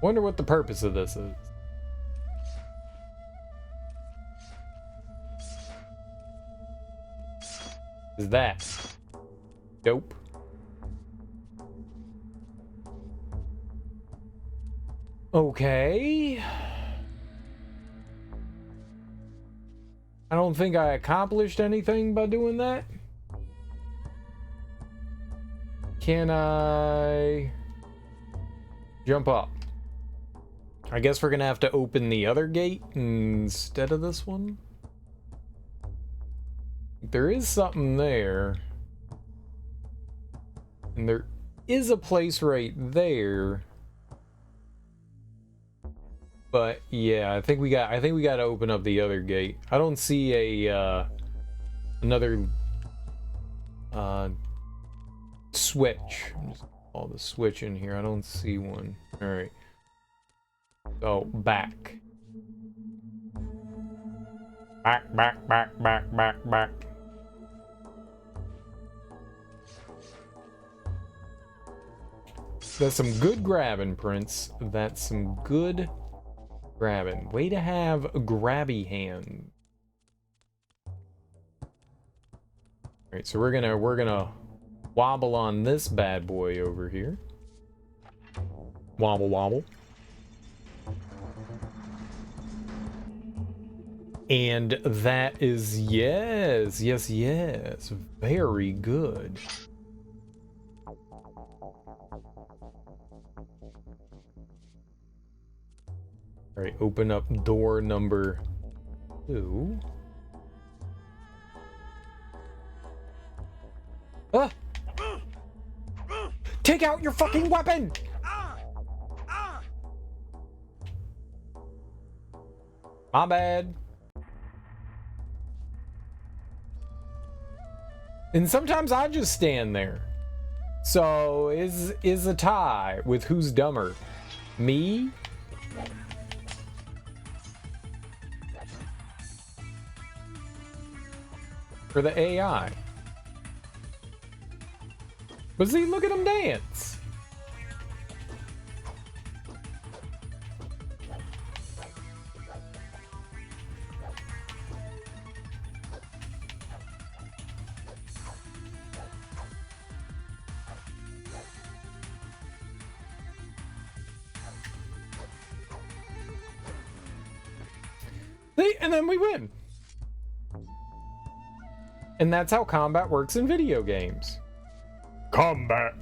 Wonder what the purpose of this is. Is that dope? Okay. I don't think I accomplished anything by doing that. Can I jump up? I guess we're gonna have to open the other gate instead of this one. There is something there. And there is a place right there. But yeah, I think we got to open up the other gate. I don't see a another switch. Just call the switch in here. I don't see one. All right. So back. Back. That's some good grabbing, Prince. That's some good grabbing. Way to have a grabby hand. Alright, so we're gonna wobble on this bad boy over here. Wobble. And that is yes. Very good. All right, open up door number 2. Ah! Take out your fucking weapon! My bad. And sometimes I just stand there. So is a tie with who's dumber? Me? Or the AI? But see, look at him dance. See, and then we win. And that's how combat works in video games. Combat.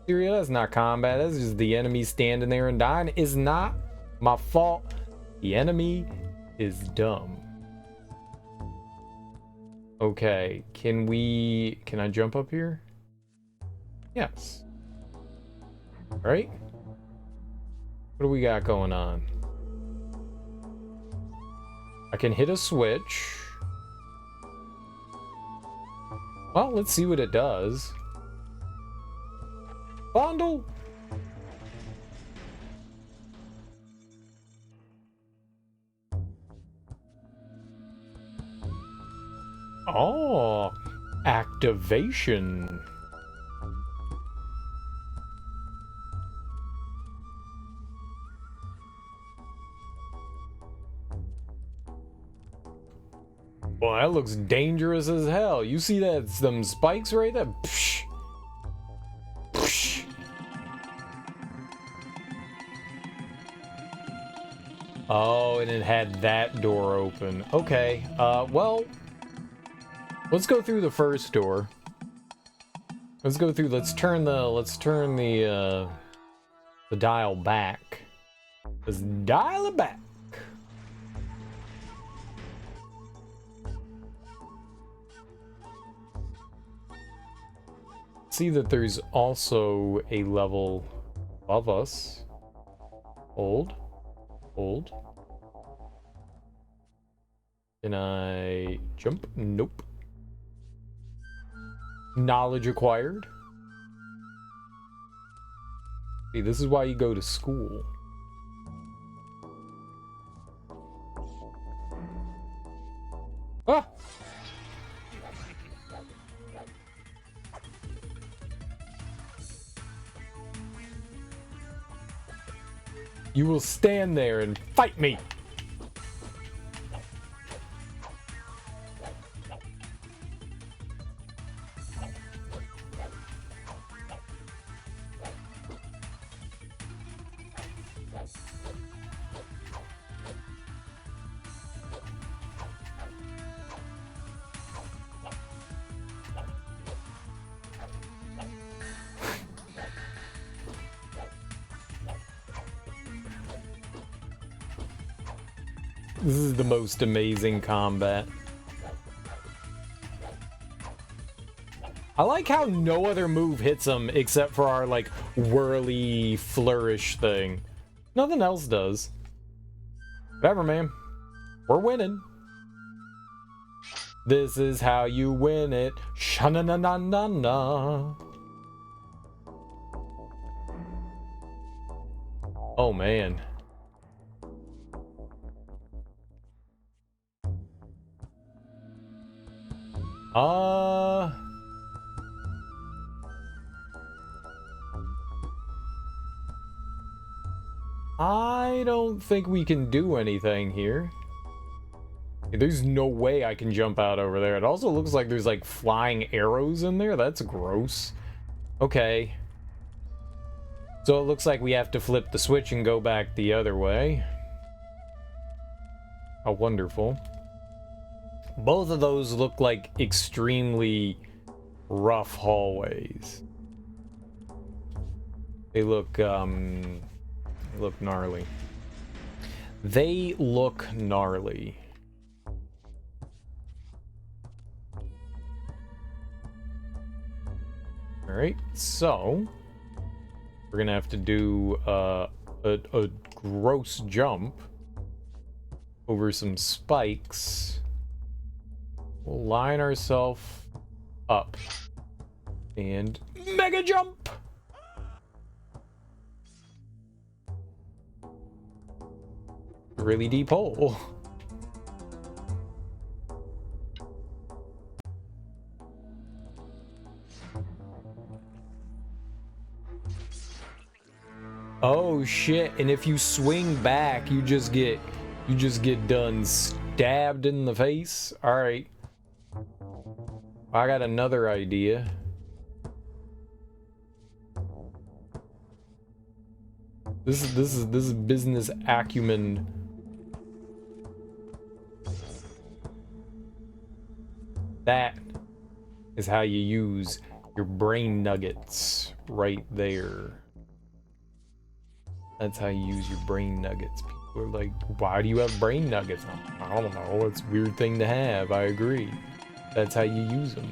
Seriously, that's not combat. That's just the enemy standing there and dying. It's not my fault. The enemy is dumb. Okay, can I jump up here? Yes. All right. What do we got going on? I can hit a switch. Well, let's see what it does. Bundle. Oh, activation. Well, that looks dangerous as hell. You see that? Them spikes right there? Psh. Psh. Oh, and it had that door open. Okay. Well, let's go through the first door. Let's go through. Let's turn the dial back. Let's dial it back. See that there's also a level above us. Hold. Can I jump? Nope. Knowledge acquired. See, this is why you go to school. Ah! You will stand there and fight me. This is the most amazing combat. I like how no other move hits him except for our, like, whirly flourish thing. Nothing else does. Whatever, man. We're winning. This is how you win it. Sha-na-na-na-na-na. Oh, man. I don't think we can do anything here. There's no way I can jump out over there. It also looks like there's like flying arrows in there. That's gross. Okay. So it looks like we have to flip the switch and go back the other way. How wonderful. Both of those look like extremely rough hallways. They look gnarly. They look gnarly. Alright, so we're gonna have to do a gross jump over some spikes. We'll line ourselves up and mega jump. Really deep hole. Oh shit, and if you swing back, you just get done stabbed in the face. All right. I got another idea. This is business acumen. That is how you use your brain nuggets right there. That's how you use your brain nuggets. People are like, why do you have brain nuggets? I don't know. It's a weird thing to have. I agree. That's how you use them.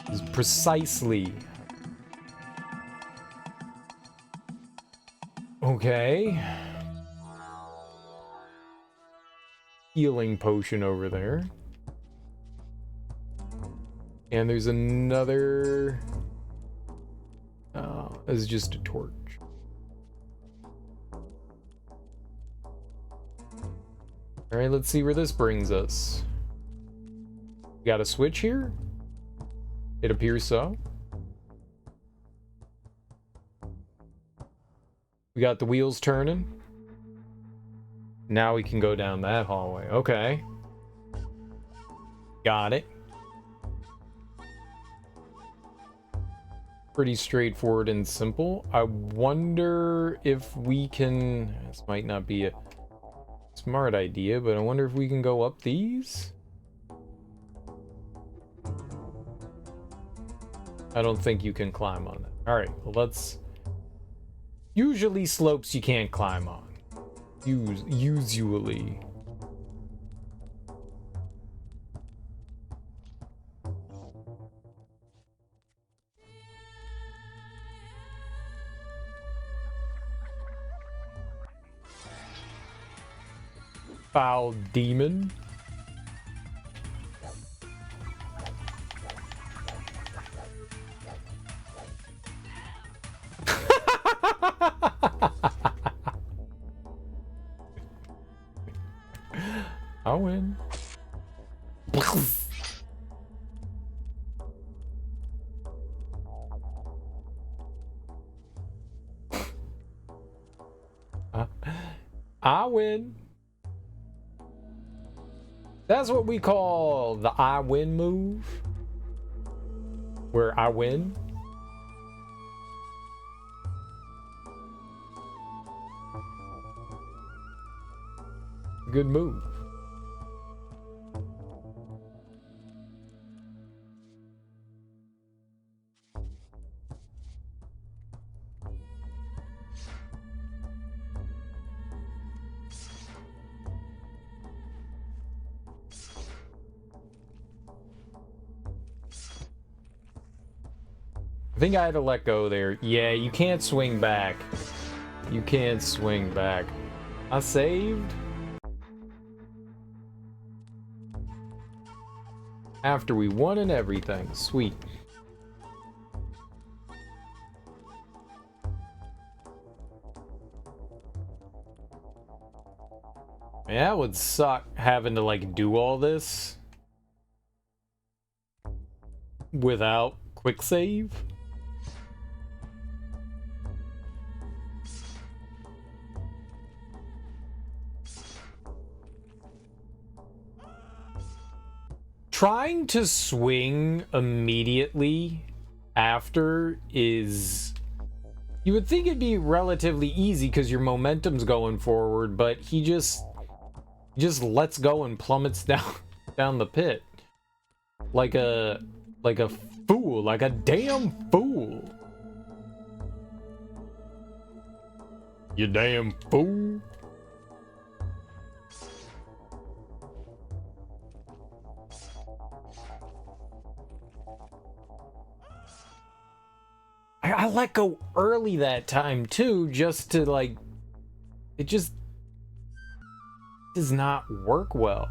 It's precisely. Okay. Healing potion over there. And there's another... Oh, this is just a torch. Alright, let's see where this brings us. Got a switch here? It appears so. We got the wheels turning. Now we can go down that hallway. Okay. Got it. Pretty straightforward and simple. I wonder if we can... This might not be a smart idea, but I wonder if we can go up these? I don't think you can climb on that. Alright, well let's... Usually slopes you can't climb on. Usually. Foul demon. I'll win. I win. That's what we call the I win move. Where I win. Good move. I think I had to let go there. Yeah, you can't swing back. You can't swing back. I saved. After we won and everything. Sweet. Man, that would suck having to like do all this. without quick save. Trying to swing immediately after is... You would think it'd be relatively easy because your momentum's going forward, but he just lets go and plummets down the pit. Like a fool, like a damn fool. You damn fool. I let go early that time too, just to like, it just does not work well.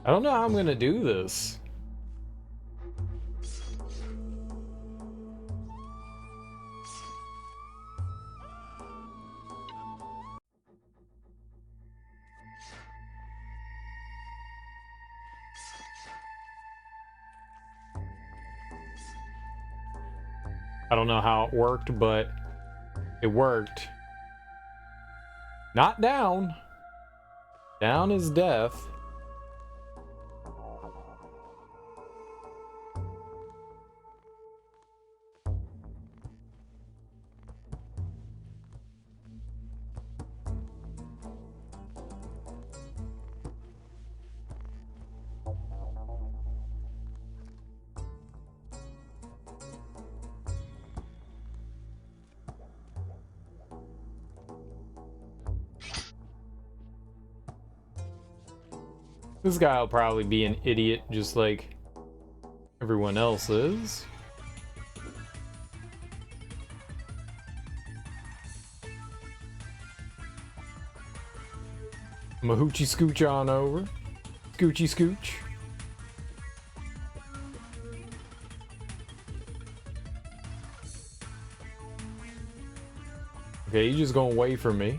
I don't know how I'm gonna do this. I don't know how it worked, but it worked. Not down. Down is death. This guy will probably be an idiot just like everyone else is. Mahoochie scooch on over. Scoochy scooch. Okay, you just gonna wait for me.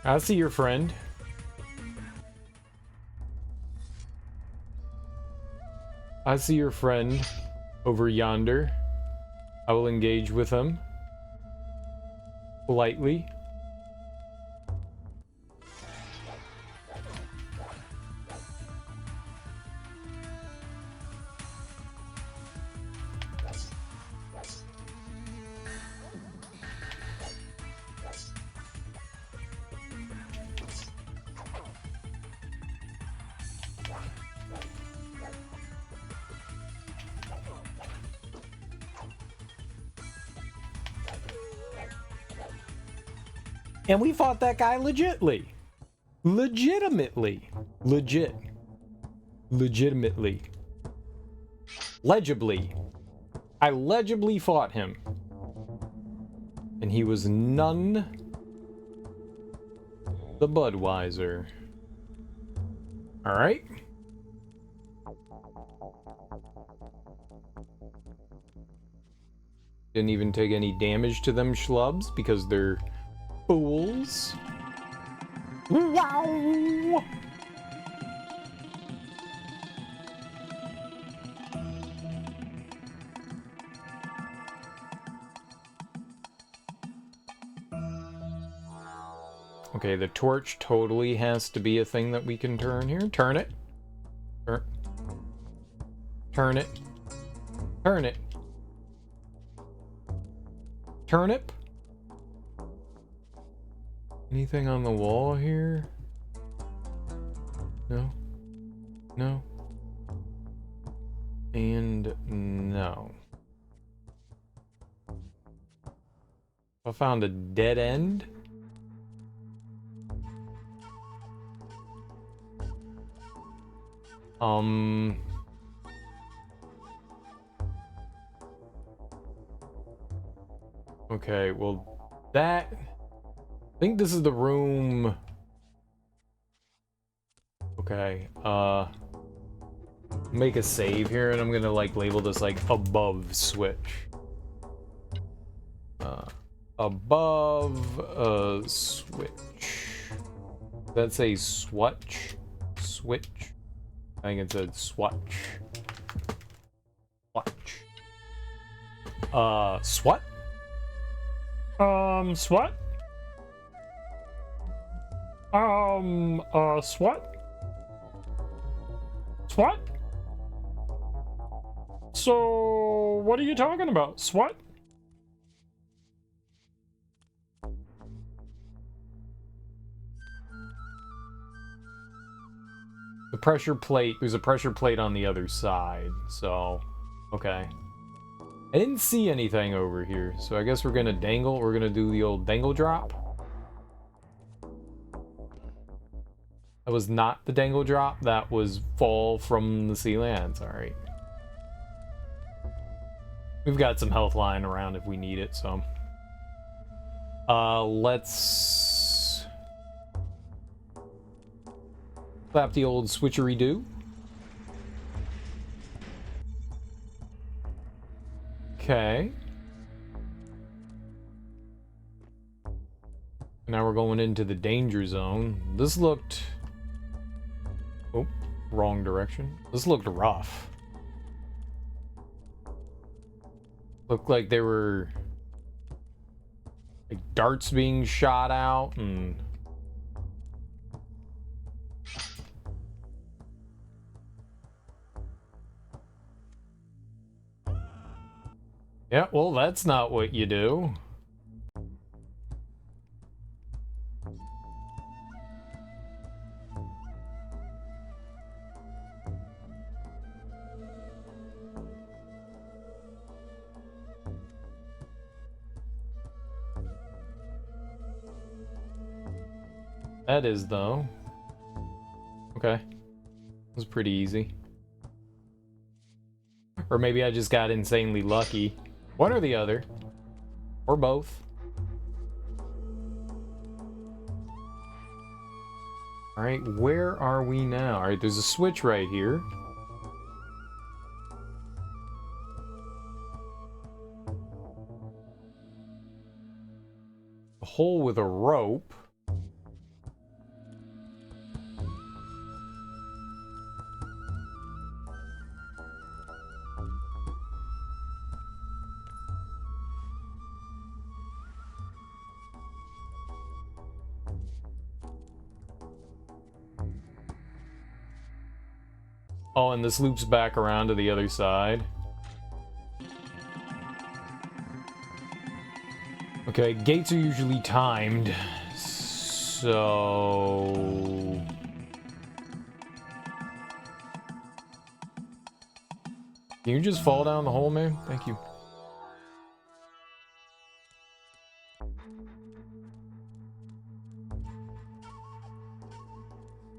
I see your friend. I see your friend over yonder. I will engage with him politely. And we fought that guy legitimately. Legitimately. Legitimately. Legibly. I legibly fought him. And he was none the Budweiser. Alright. Didn't even take any damage to them schlubs because they're fools. Wow! Okay, the torch totally has to be a thing that we can turn here. Turn it. Turn it. Turn it. Turnip? Anything on the wall here? No? No. And no. I found a dead end. Okay, well, I think this is the room. Okay, make a save here, and I'm gonna, like, label this, like, above switch. Above, switch. That's a swatch? Switch? I think it said swatch. Swatch. Swat? Swat? Swat? Swat? So, what are you talking about? Swat? The pressure plate, there's a pressure plate on the other side, so, okay. I didn't see anything over here, so I guess we're gonna dangle, we're gonna do the old dangle drop. That was not the dangle drop, that was fall from the ceiling. That's alright. We've got some health lying around if we need it, so. Let's clap the old switchery-do. Okay. Now we're going into the danger zone. This looked... Oh, wrong direction. This looked rough. Looked like there were... like darts being shot out and... Yeah, well, that's not what you do. That is, though. Okay. It was pretty easy. Or maybe I just got insanely lucky. One or the other. Or both. Alright, where are we now? Alright, there's a switch right here. A hole with a rope. Oh, and this loops back around to the other side. Okay, gates are usually timed, so... Can you just fall down the hole, man? Thank you.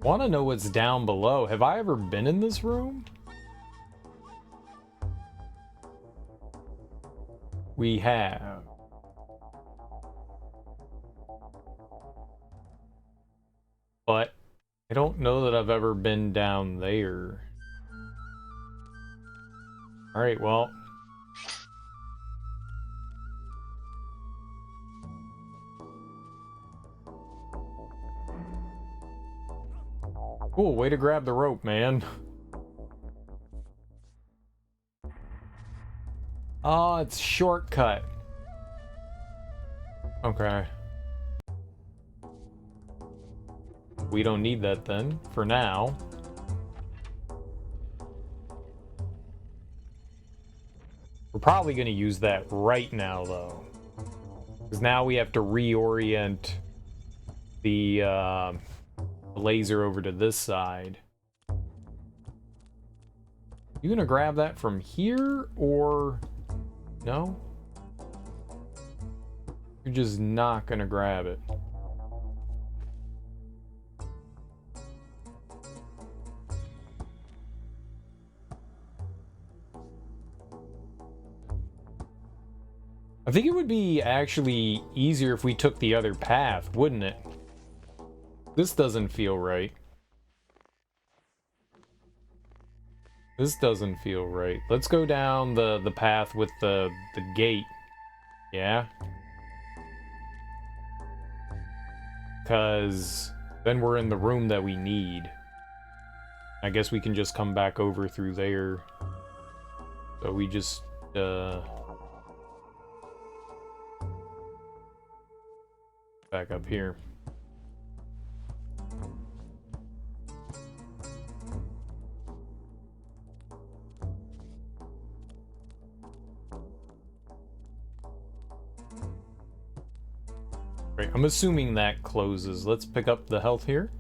Want to know what's down below. Have I ever been in this room? We have. But I don't know that I've ever been down there. Alright, well. Cool, way to grab the rope, man. Oh, it's shortcut. Okay. We don't need that then, for now. We're probably going to use that right now, though. Because now we have to reorient the laser over to this side. You gonna grab that from here, or no? You're just not gonna grab it. I think it would be actually easier if we took the other path, wouldn't it? This doesn't feel right. This doesn't feel right. Let's go down the path with the gate. Yeah? Because then we're in the room that we need. I guess we can just come back over through there. So we just, back up here. Right, I'm assuming that closes. Let's pick up the health here.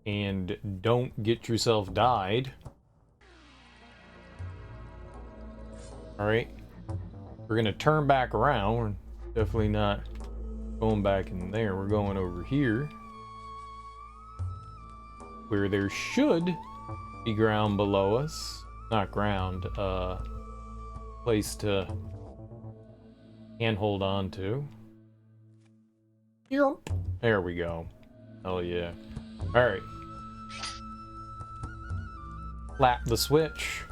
And don't get yourself died. Alright. We're gonna turn back around. We're definitely not going back in there. We're going over here, where there should be ground below us. Not ground, place to hold on to. Yep. There we go. Hell yeah. Alright. Flap the switch.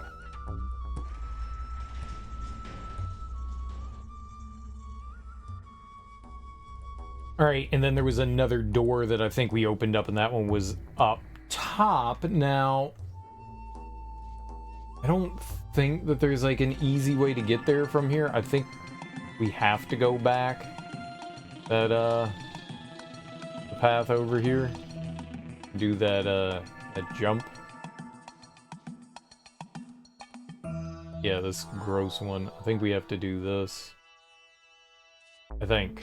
Alright, and then there was another door that I think we opened up, and that one was up top. Now, I don't think that there's like an easy way to get there from here. I think we have to go back that, the path over here. Do that, that jump. Yeah, this gross one. I think we have to do this. I think.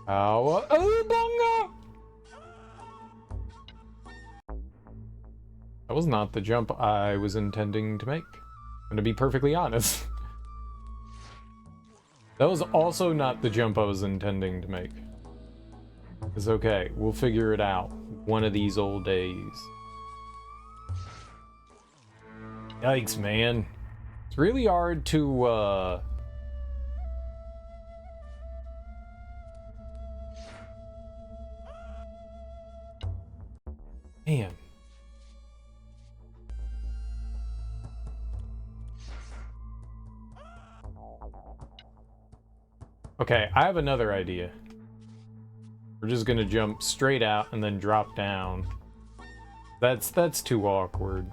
Oh, bunga! That was not the jump I was intending to make. I'm gonna be perfectly honest. That was also not the jump I was intending to make. It's okay. We'll figure it out one of these old days. Yikes, man. It's really hard to, Man. Okay, I have another idea. We're just gonna jump straight out and then drop down. That's too awkward.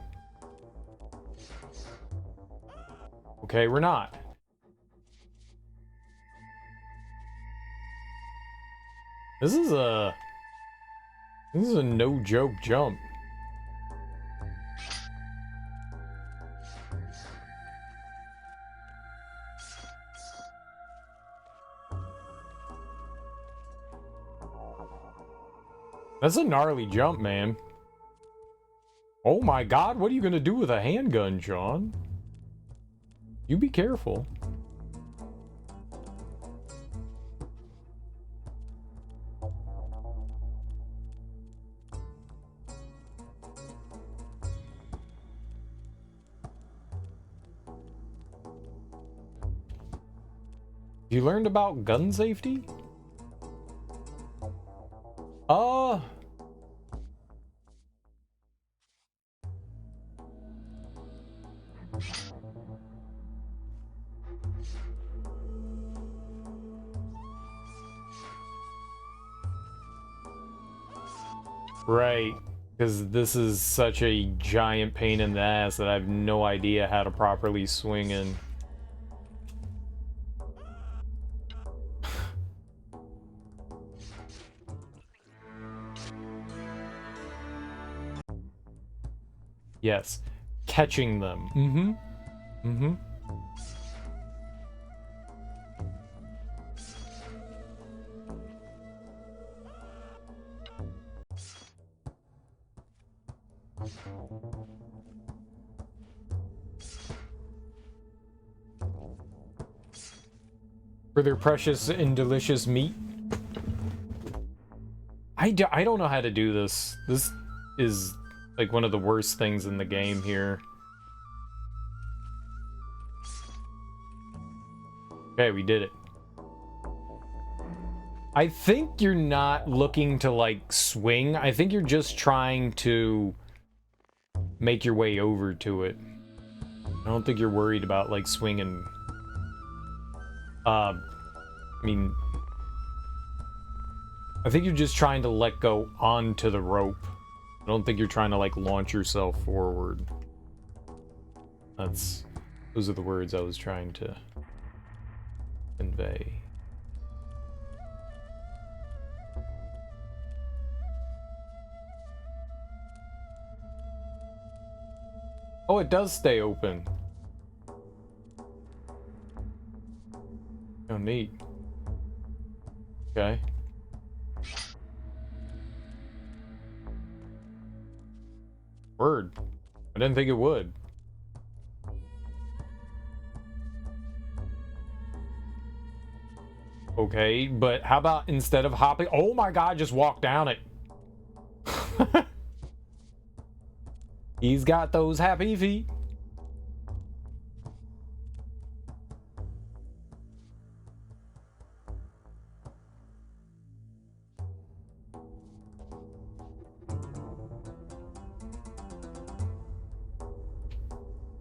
Okay, we're not. This is a no-joke jump. That's a gnarly jump, man. Oh my god, what are you gonna do with a handgun, Sean? You be careful. You learned about gun safety? Right, because this is such a giant pain in the ass that I have no idea how to properly swing in. Yes, catching them. Mm-hmm. Mm-hmm. For their precious and delicious meat. I don't know how to do this. This is like one of the worst things in the game here. Okay, we did it. I think you're not looking to, like, swing. I think you're just trying to make your way over to it. I don't think you're worried about, like, swinging. I mean, I think you're just trying to let go onto the rope. I don't think you're trying to, like, launch yourself forward. Those are the words I was trying to convey. Oh, it does stay open. Oh, neat. Okay. Word. I didn't think it would. Okay, but how about instead of hopping... Oh my god, just walk down it. He's got those happy feet.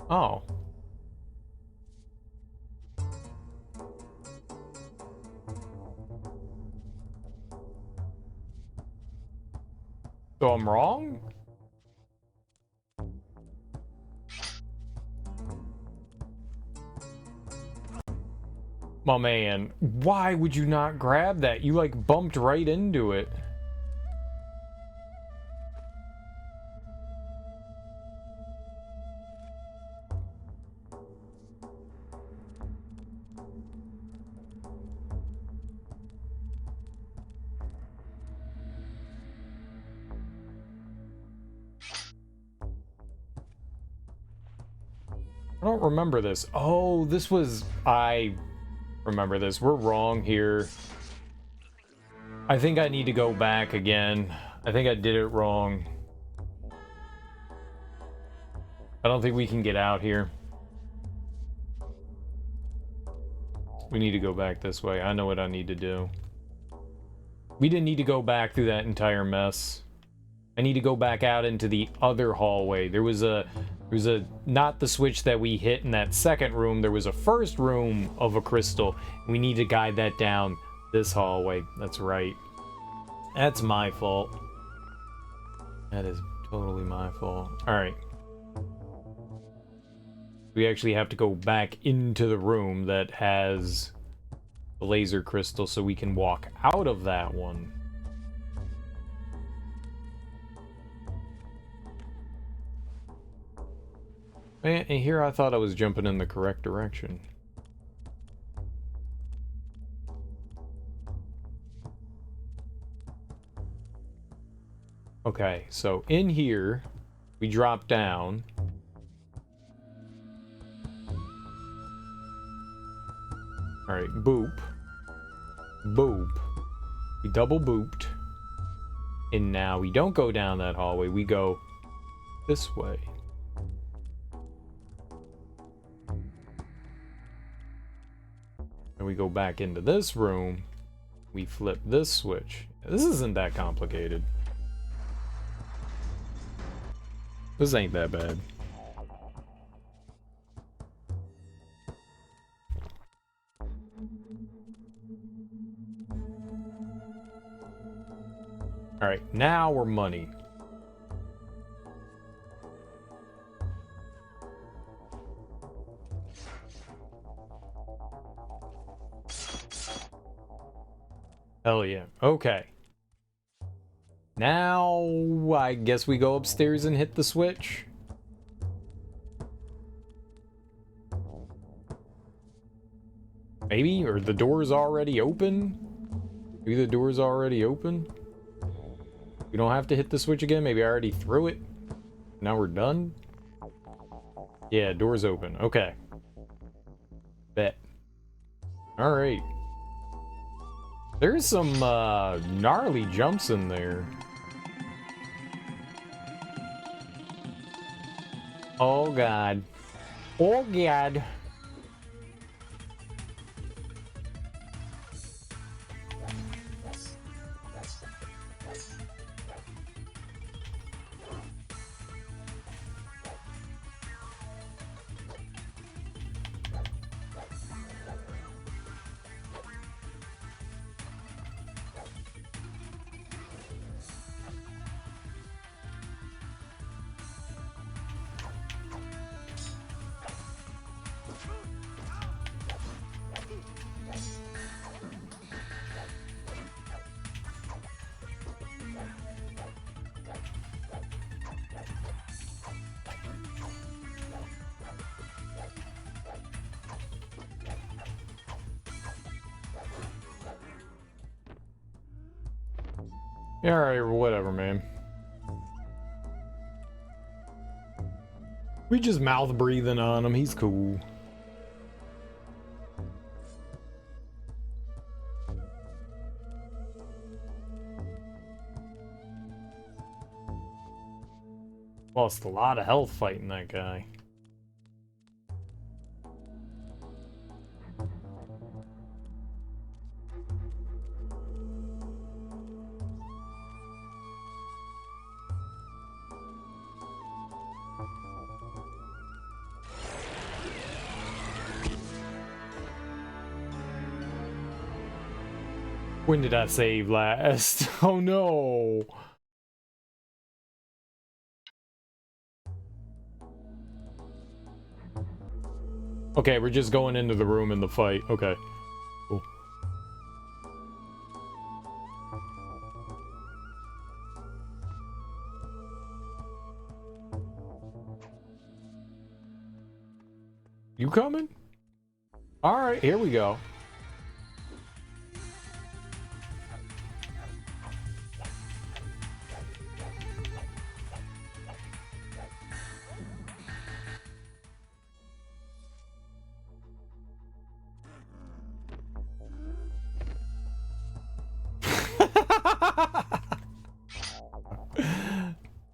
Oh. So I'm wrong? My man, why would you not grab that? You like bumped right into it. I don't remember this. Oh, this was... I remember this. We're wrong here. I think I need to go back again. I think I did it wrong. I don't think we can get out here. We need to go back this way. I know what I need to do. We didn't need to go back through that entire mess. I need to go back out into the other hallway. There was a not the switch that we hit in that second room. There was a first room of a crystal. We need to guide that down this hallway. That's right. That's my fault. That is totally my fault. All right. We actually have to go back into the room that has the laser crystal so we can walk out of that one. And here I thought I was jumping in the correct direction. Okay, so in here, we drop down. Alright, boop. Boop. We double booped. And now we don't go down that hallway, we go this way. And we go back into this room, we flip this switch. This isn't that complicated. This ain't that bad. Alright, now we're money. Hell yeah. Okay. Now, I guess we go upstairs and hit the switch. Maybe? Or the door's already open? Maybe the door's already open? We don't have to hit the switch again? Maybe I already threw it? Now we're done? Yeah, door's open. Okay. Bet. Alright. There's some gnarly jumps in there. Oh god. Oh god. Yeah, alright, whatever, man. We just mouth breathing on him. He's cool. Lost a lot of health fighting that guy. When did I save last? Oh no! Okay, we're just going into the room in the fight. Okay. Cool. You coming? Alright, here we go.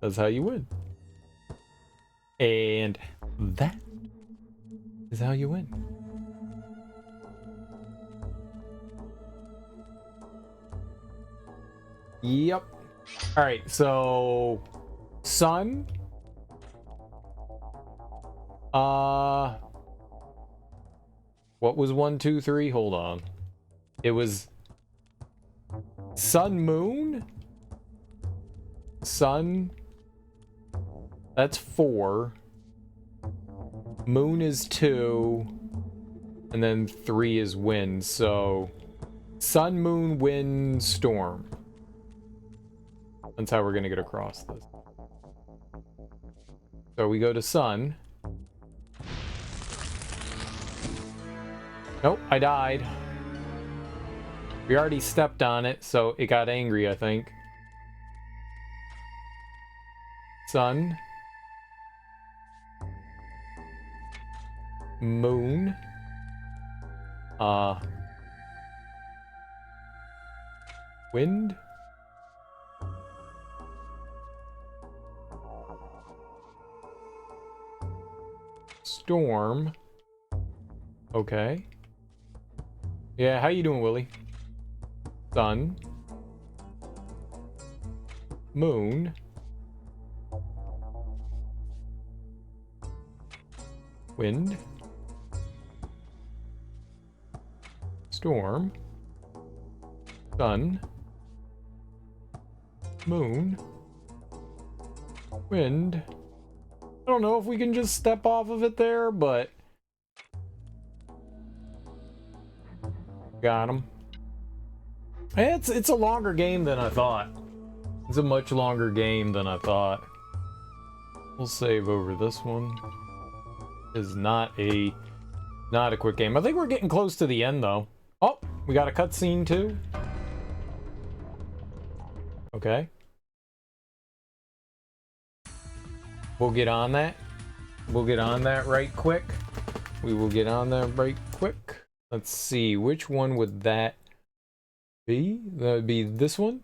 That's how you win. And that is how you win. Yep. Alright, so Sun. What was 1, 2, 3? Hold on. It was Sun, Moon? Sun. That's 4. Moon is 2. And then 3 is wind. So Sun, Moon, Wind, Storm. That's how we're gonna get across this. So we go to Sun. Nope, I died. We already stepped on it, so it got angry, I think. Sun. Moon. Wind. Storm. Okay. Yeah, how you doing, Willie? Sun. Moon. Wind. Storm. Sun. Moon. Wind. I don't know if we can just step off of it there, but got him. It's a longer game than I thought. It's a much longer game than I thought. We'll save over this one. Is not a quick game. I think we're getting close to the end though. Oh, we got a cutscene too. Okay. We'll get on that. We'll get on that right quick. We will get on that right quick. Let's see, which one would that be? That would be this one.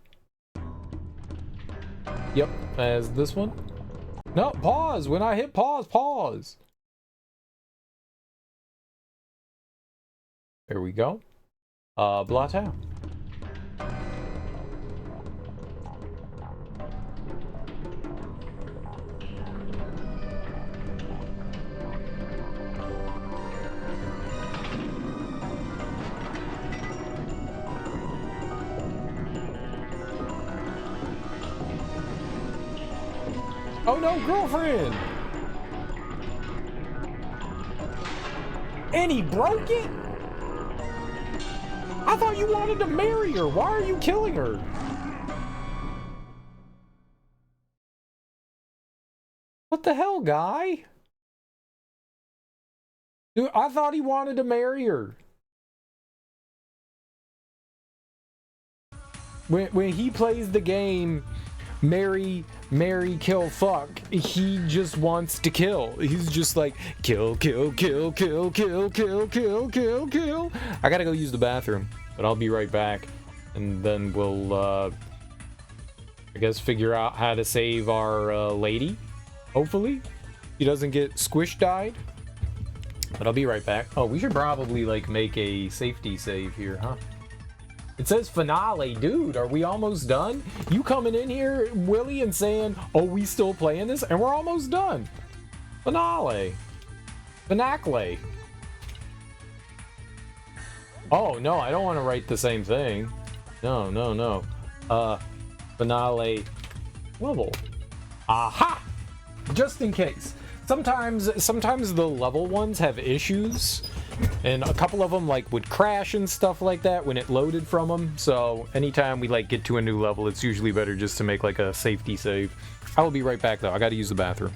Yep, as this one. No, pause. When I hit pause, pause. There we go. Blot out. Oh no, girlfriend! And he broke it? I thought you wanted to marry her. Why are you killing her? What the hell, guy? Dude, I thought he wanted to marry her. When he plays the game marry, kill, fuck, he just wants to kill. He's just like, kill, kill, kill, kill, kill, kill, kill, kill, kill. I gotta go use the bathroom, but I'll be right back. And then we'll, I guess, figure out how to save our lady. Hopefully. She doesn't get squish-died. But I'll be right back. Oh, we should probably, like, make a safety save here, huh? It says finale, dude. Are we almost done? You coming in here, Willie, and saying, "Oh, we still playing this?" And we're almost done. Finale. Finale. Oh no, I don't want to write the same thing. No, no, no. Finale level. Aha! Just in case. Sometimes the level ones have issues. And a couple of them like would crash and stuff like that when it loaded from them. So anytime we like get to a new level, it's usually better just to make like a safety save. I will be right back though. I got to use the bathroom.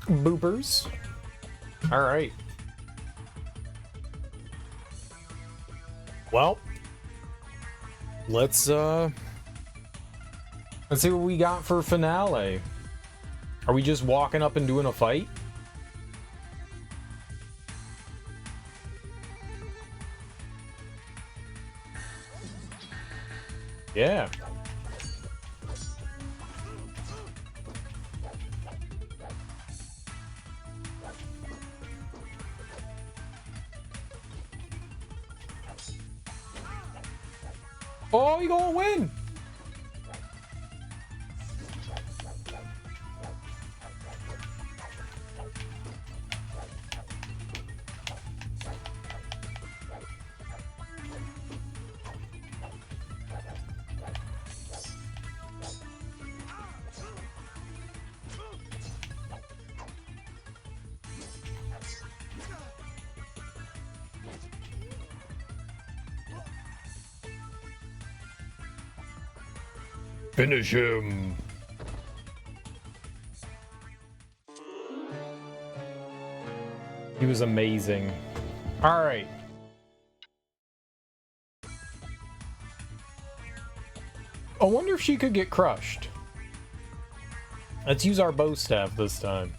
Boopers. All right. Well, let's see what we got for finale. Are we just walking up and doing a fight? Yeah. Oh, you gonna win! Finish him. He was amazing. All right. I wonder if she could get crushed. Let's use our bow staff this time.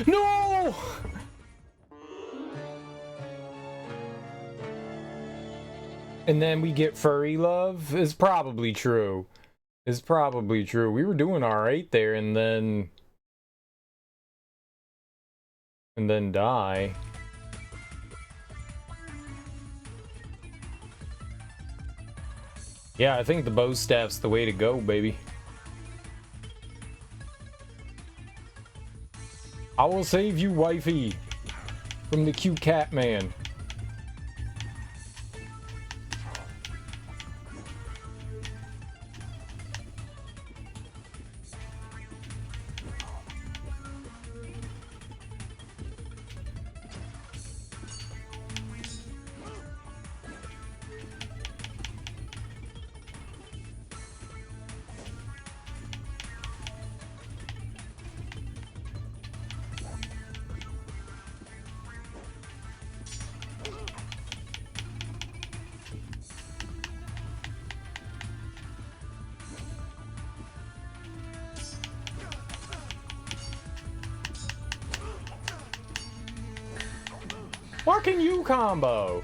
No! And then we get furry love? Is probably true. Is probably true. We were doing alright there and then die. Yeah, I think the bow staff's the way to go, baby. I will save you, wifey, from the cute cat man. What can you combo?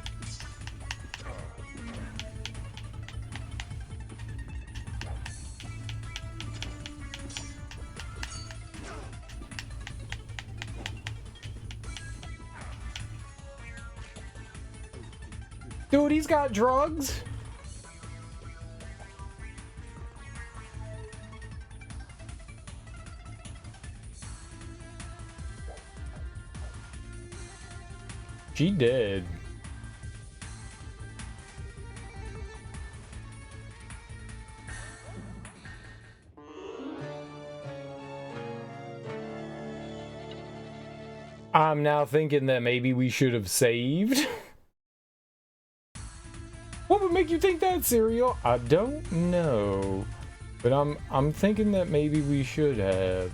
Dude, he's got drugs. She did. I'm now thinking that maybe we should have saved. What would make you think that, Cereal? I don't know. But I'm thinking that maybe we should have.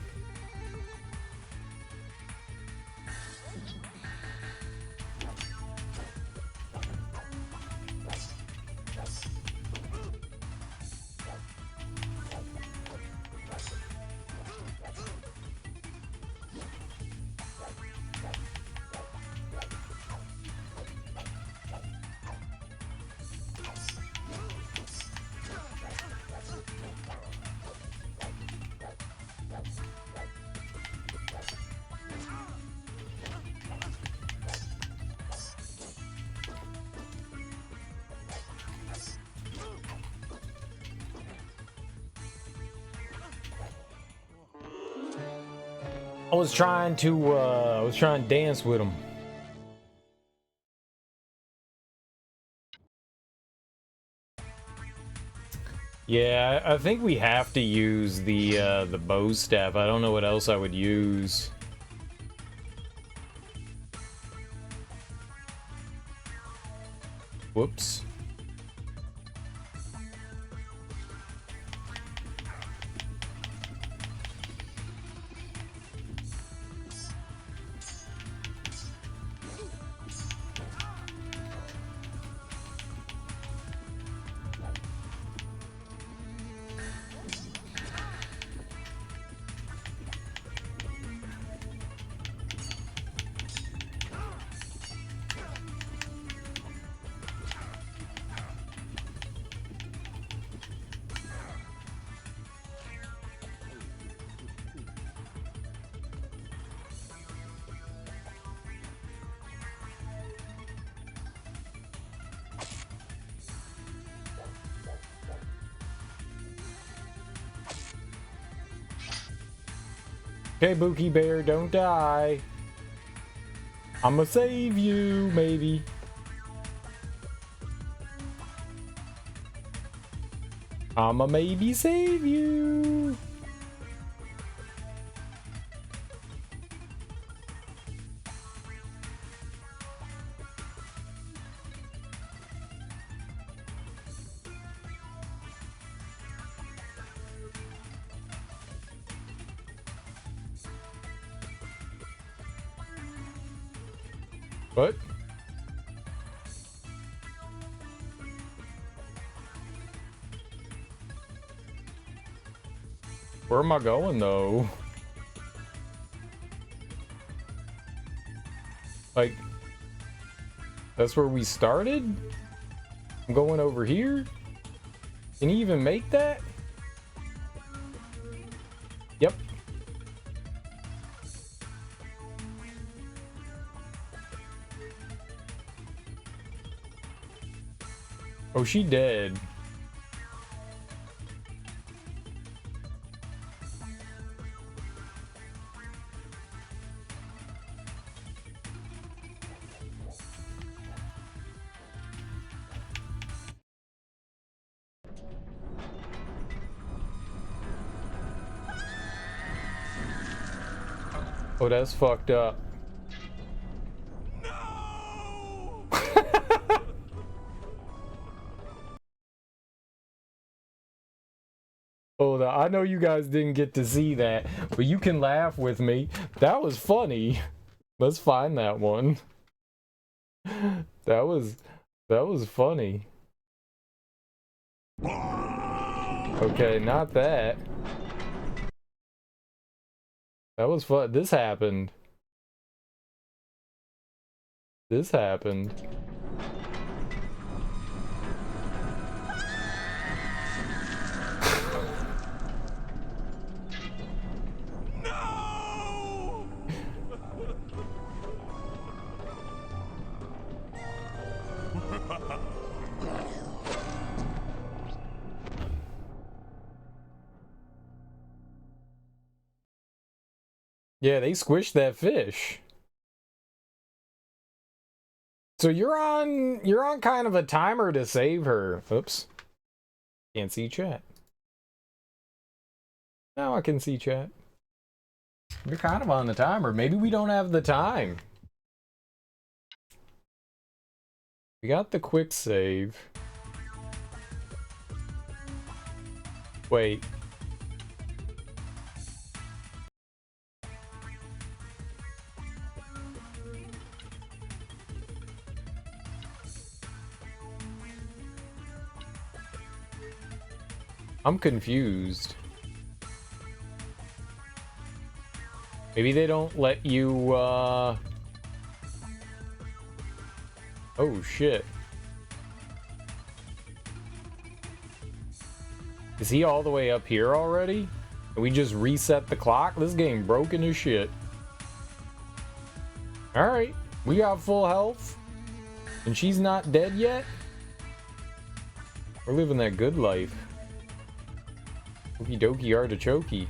I was trying to dance with him. Yeah, I think we have to use the bow staff. I don't know what else I would use. Whoops. Okay, Bookie Bear, don't die. I'ma save you, maybe. I'ma maybe save you. What? Where am I going though? Like, that's where we started? I'm going over here? Can you even make that? Yep. Oh, she dead. Oh, that's fucked up. No! Hold on. I know you guys didn't get to see that, but you can laugh with me. That was funny. Let's find that one. That was funny. Okay, not that. That was fun. This happened. This happened. No! Yeah, they squished that fish. So you're on kind of a timer to save her. Oops. Can't see chat. Now I can see chat. You're kind of on the timer. Maybe we don't have the time. We got the quick save. Wait. I'm confused. Maybe they don't let you, Oh, shit. Is he all the way up here already? Can we just reset the clock? This game broken as shit. Alright, we got full health. And she's not dead yet? We're living that good life. Okie dokie artichoke.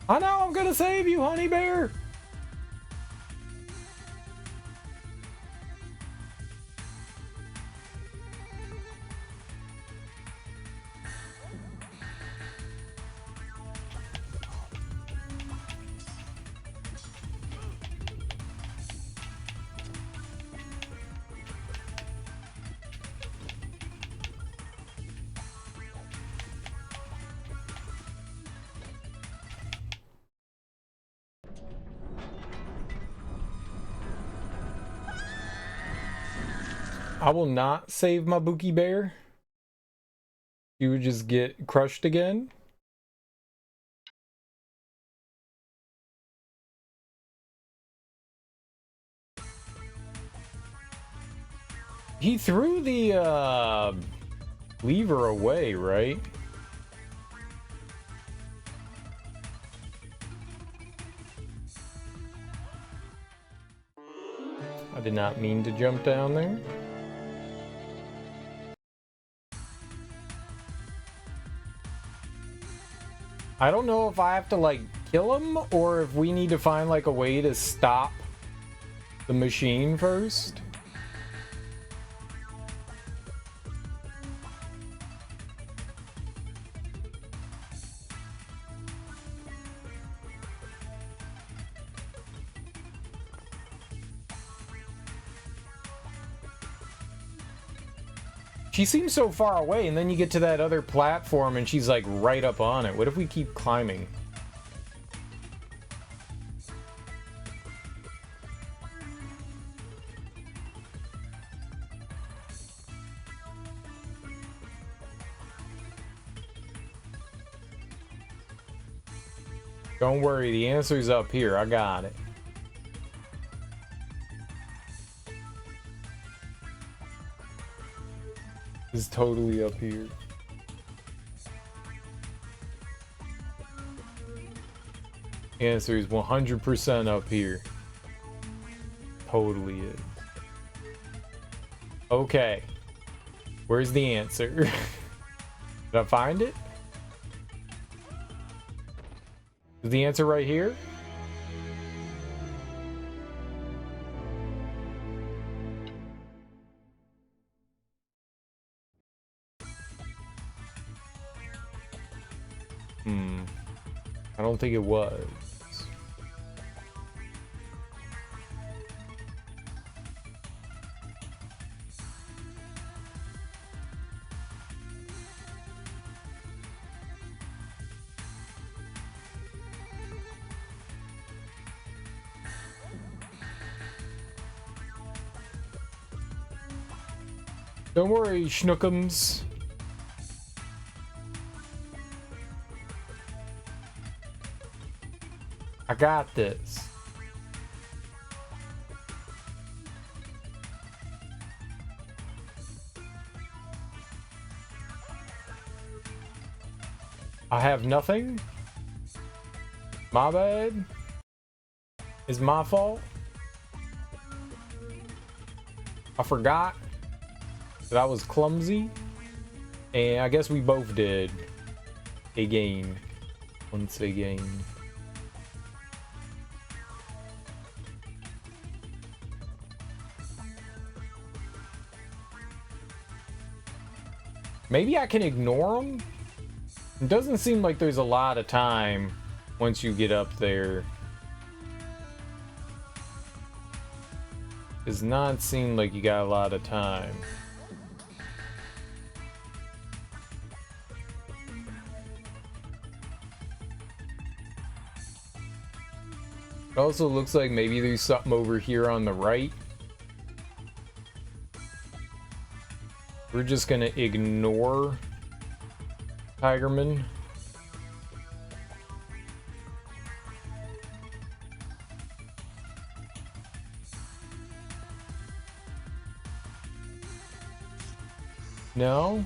I know I'm gonna save you, honey bear. I will not save my Bookie Bear. You would just get crushed again. He threw the lever away, right? I did not mean to jump down there. I don't know if I have to, like, kill him, or if we need to find, like, a way to stop the machine first. She seems so far away, and then you get to that other platform and she's like right up on it. What if we keep climbing? Don't worry, the answer's up here. I got it. Is totally up here. Answer is 100% up here. Totally is. Okay. Where's the answer? Did I find it? Is the answer right here? I don't think it was. Don't worry, schnookums. I got this. I have nothing. My bad. It's my fault. I forgot that I was clumsy. And I guess we both did. Again. Once again. Maybe I can ignore them? It doesn't seem like there's a lot of time once you get up there. Does not seem like you got a lot of time. It also looks like maybe there's something over here on the right. We're just gonna ignore Tigerman. No?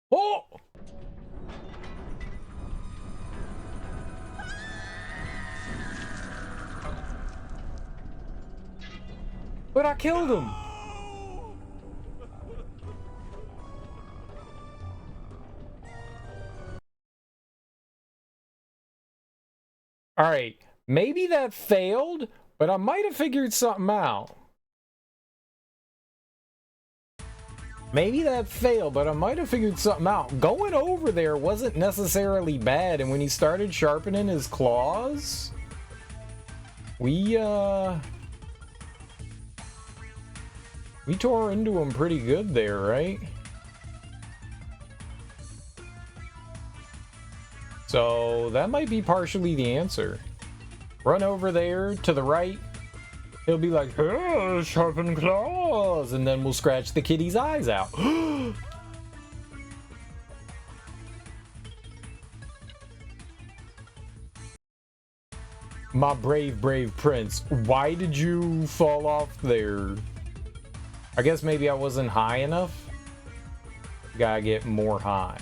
Oh! But I killed him! Alright, maybe that failed, but I might have figured something out. Maybe that failed, but I might have figured something out. Going over there wasn't necessarily bad, and when he started sharpening his claws, we tore into him pretty good there, right? So that might be partially the answer. Run over there to the right. He'll be like, "Oh, sharpen claws," and then we'll scratch the kitty's eyes out. My brave, brave prince, why did you fall off there? I guess maybe I wasn't high enough. Gotta get more high.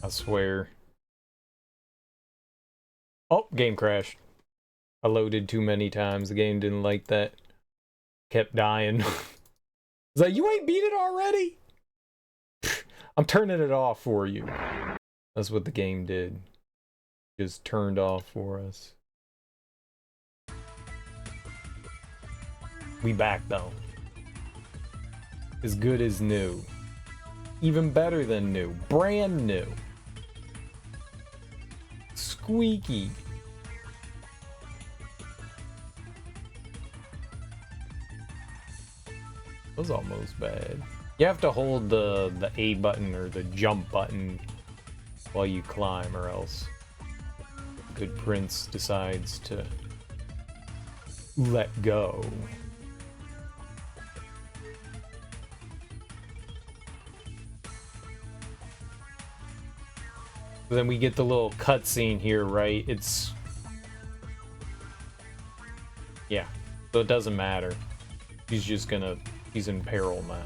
I swear. Oh, game crashed. I loaded too many times. The game didn't like that. Kept dying. It's like, you ain't beat it already? I'm turning it off for you. That's what the game did. Just turned off for us. We back though. As good as new. Even better than new. Brand new. Squeaky. That was almost bad. You have to hold the A button or the jump button while you climb, or else good prince decides to let go. Then we get the little cutscene here, right? It's... yeah, so it doesn't matter. She's just gonna... she's in peril now.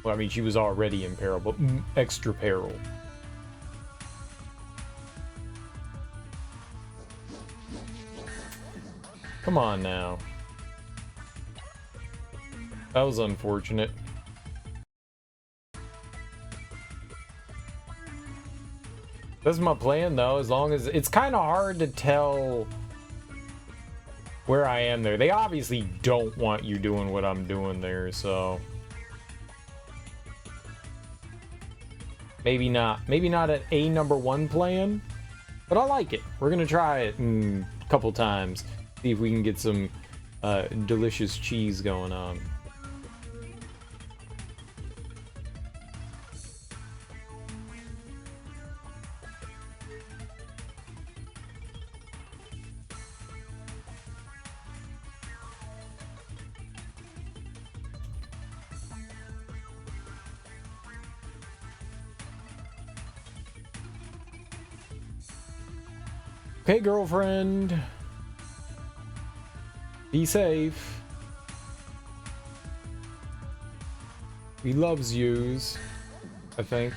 Well, I mean, she was already in peril, but extra peril. Come on now. That was unfortunate. That's my plan, though, as long as... it's kind of hard to tell where I am there. They obviously don't want you doing what I'm doing there, so... maybe not. Maybe not an A #1 plan, but I like it. We're gonna try it a couple times. See if we can get some delicious cheese going on. Okay, girlfriend. Be safe. He loves yous, I think.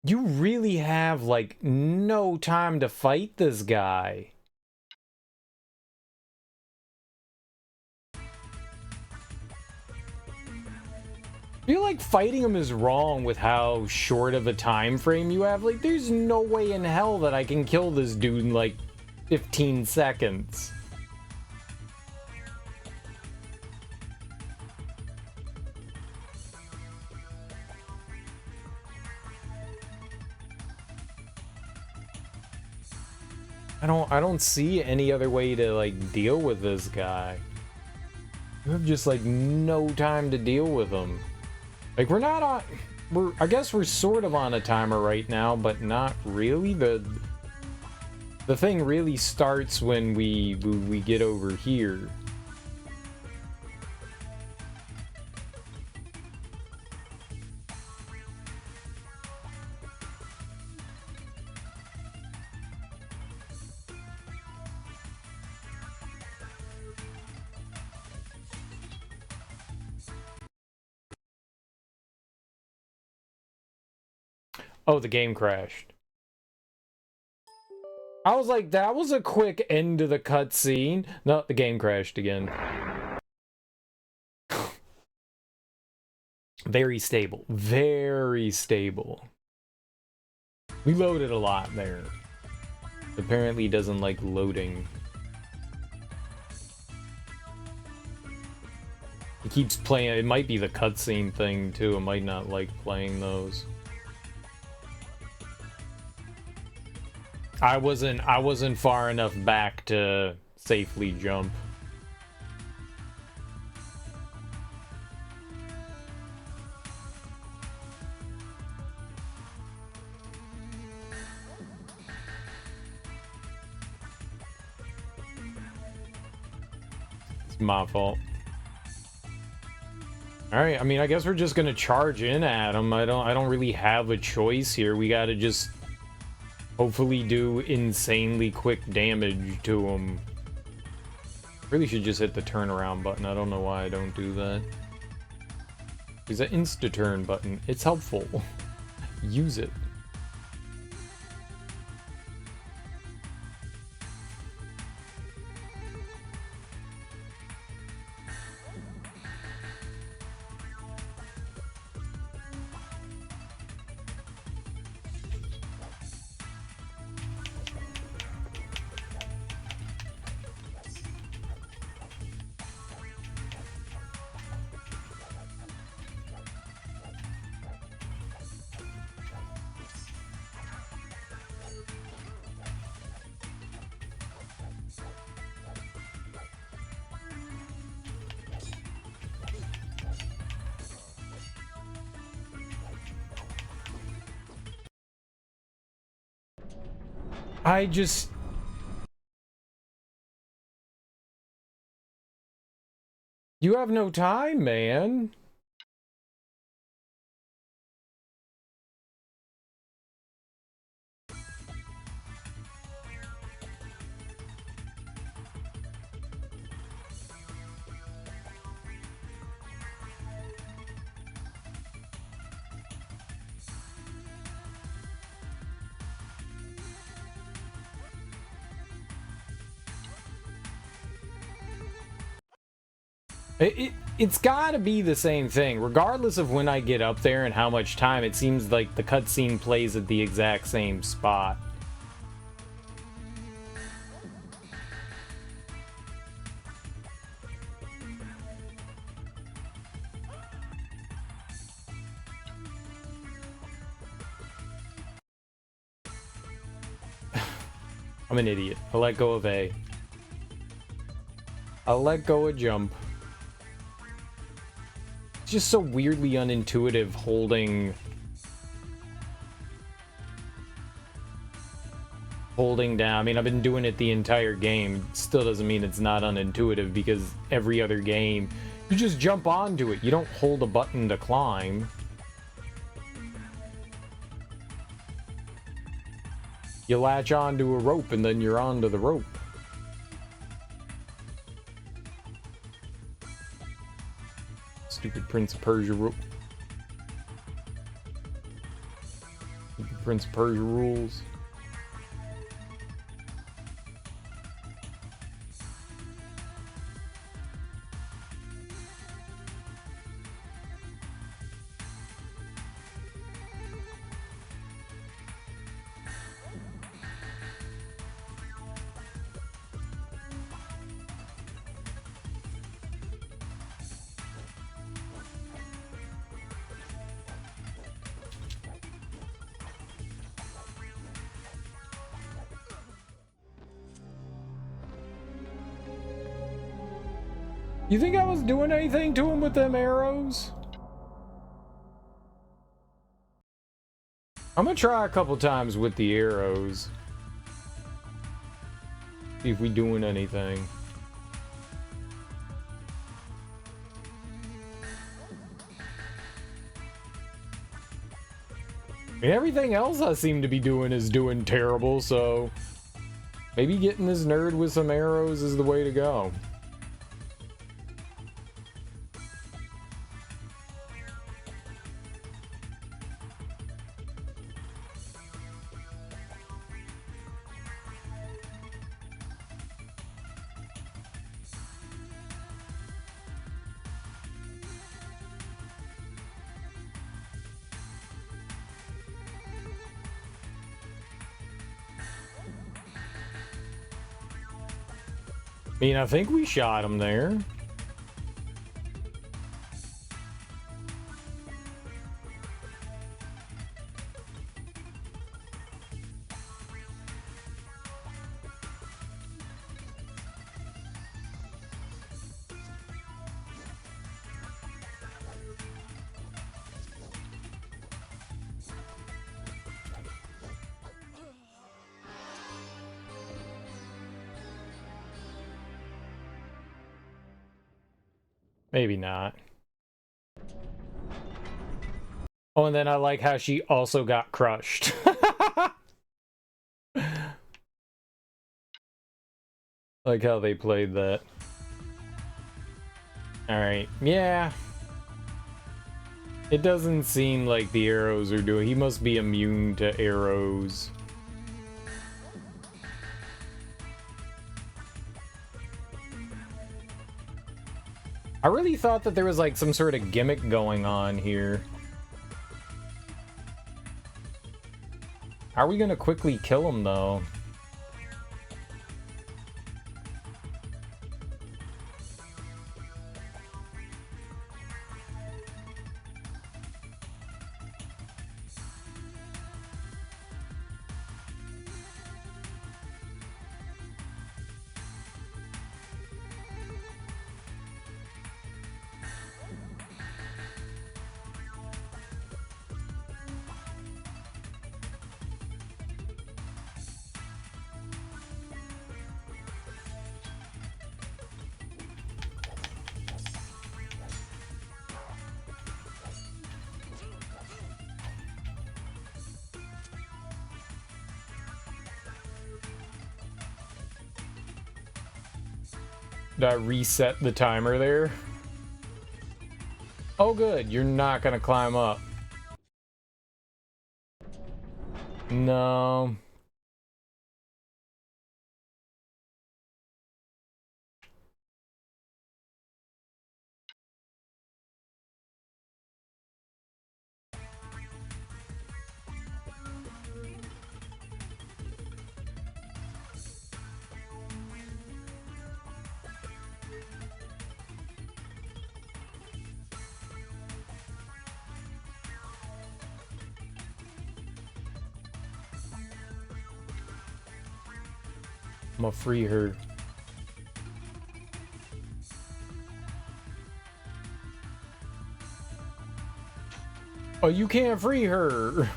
You really have, like, no time to fight this guy. I feel like fighting him is wrong with how short of a time frame you have. Like, there's no way in hell that I can kill this dude in, like, 15 seconds. I don't see any other way to, like, deal with this guy. You have just, like, no time to deal with him. Like, we're not on... I guess we're sort of on a timer right now, but not really. The thing really starts when we get over here. Oh, the game crashed. I was like, that was a quick end to the cutscene. No, the game crashed again. Very stable. Very stable. We loaded a lot there. Apparently it doesn't like loading. It keeps playing. It might be the cutscene thing too. It might not like playing those. I wasn't far enough back to safely jump. It's my fault. All right, I mean, I guess we're just gonna charge in at him. I don't really have a choice here. We gotta just hopefully do insanely quick damage to him. Really should just hit the turnaround button. I don't know why I don't do that. There's an insta-turn button. It's helpful. Use it. I just... You have no time, man. It's gotta be the same thing. Regardless of when I get up there and how much time, it seems like the cutscene plays at the exact same spot. I'm an idiot. I let go of A. I let go of jump. It's just so weirdly unintuitive holding down. I mean, I've been doing it the entire game. Still doesn't mean it's not unintuitive, because every other game, you just jump onto it. You don't hold a button to climb. You latch onto a rope and then you're onto the rope. Stupid Prince of Persia rule. Stupid Prince of Persia rules. You think I was doing anything to him with them arrows? I'm gonna try a couple times with the arrows. See if we doing anything. I mean, everything else I seem to be doing is doing terrible, so maybe getting this nerd with some arrows is the way to go. I mean, I think we shot him there. Maybe not. Oh, and then I like how she also got crushed. Like how they played that. Alright, yeah. It doesn't seem like the arrows are doing... He must be immune to arrows. I really thought that there was like some sort of gimmick going on here. How are we gonna quickly kill him though? Did I reset the timer there? Oh good, you're not gonna climb up. No. I'm gonna free her. Oh, you can't free her!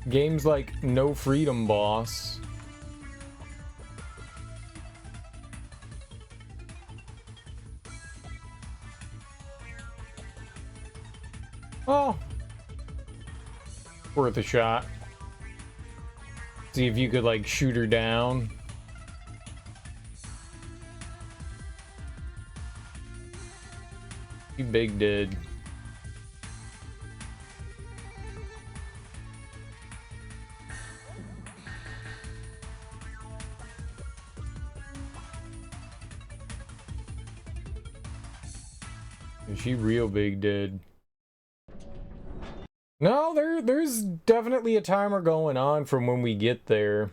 Games like No Freedom Boss. Oh, worth a shot. See if you could like shoot her down. You big did. She real big did. No, there's definitely a timer going on from when we get there.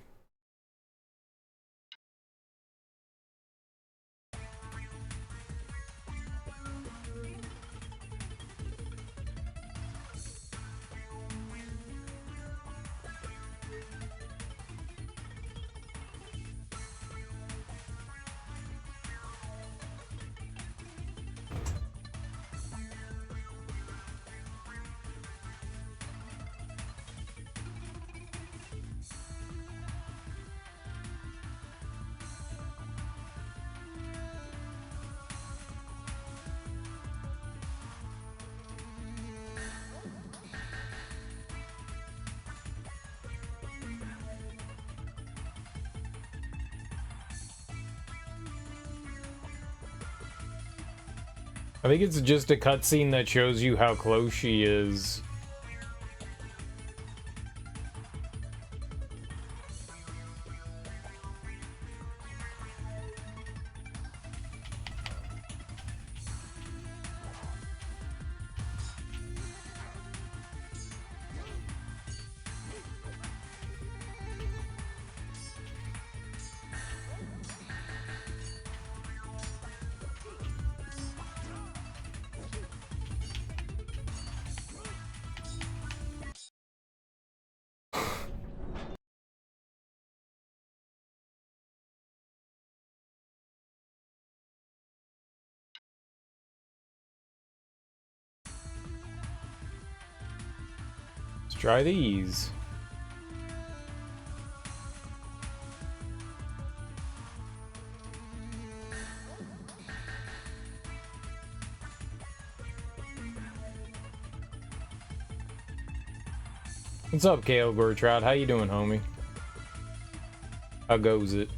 I think it's just a cutscene that shows you how close she is. try these. What's up, Kale Gortrout? How you doing, homie? How goes it?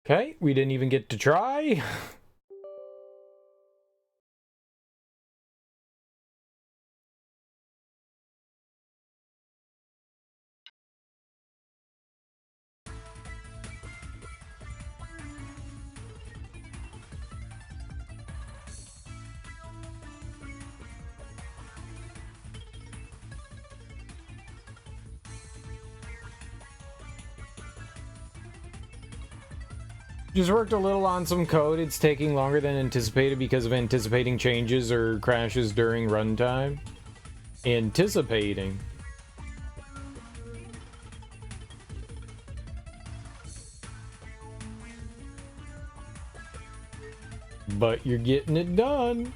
Okay, we didn't even get to try. Just worked a little on some code. It's taking longer than anticipated because of anticipating changes or crashes during runtime. Anticipating. But you're getting it done.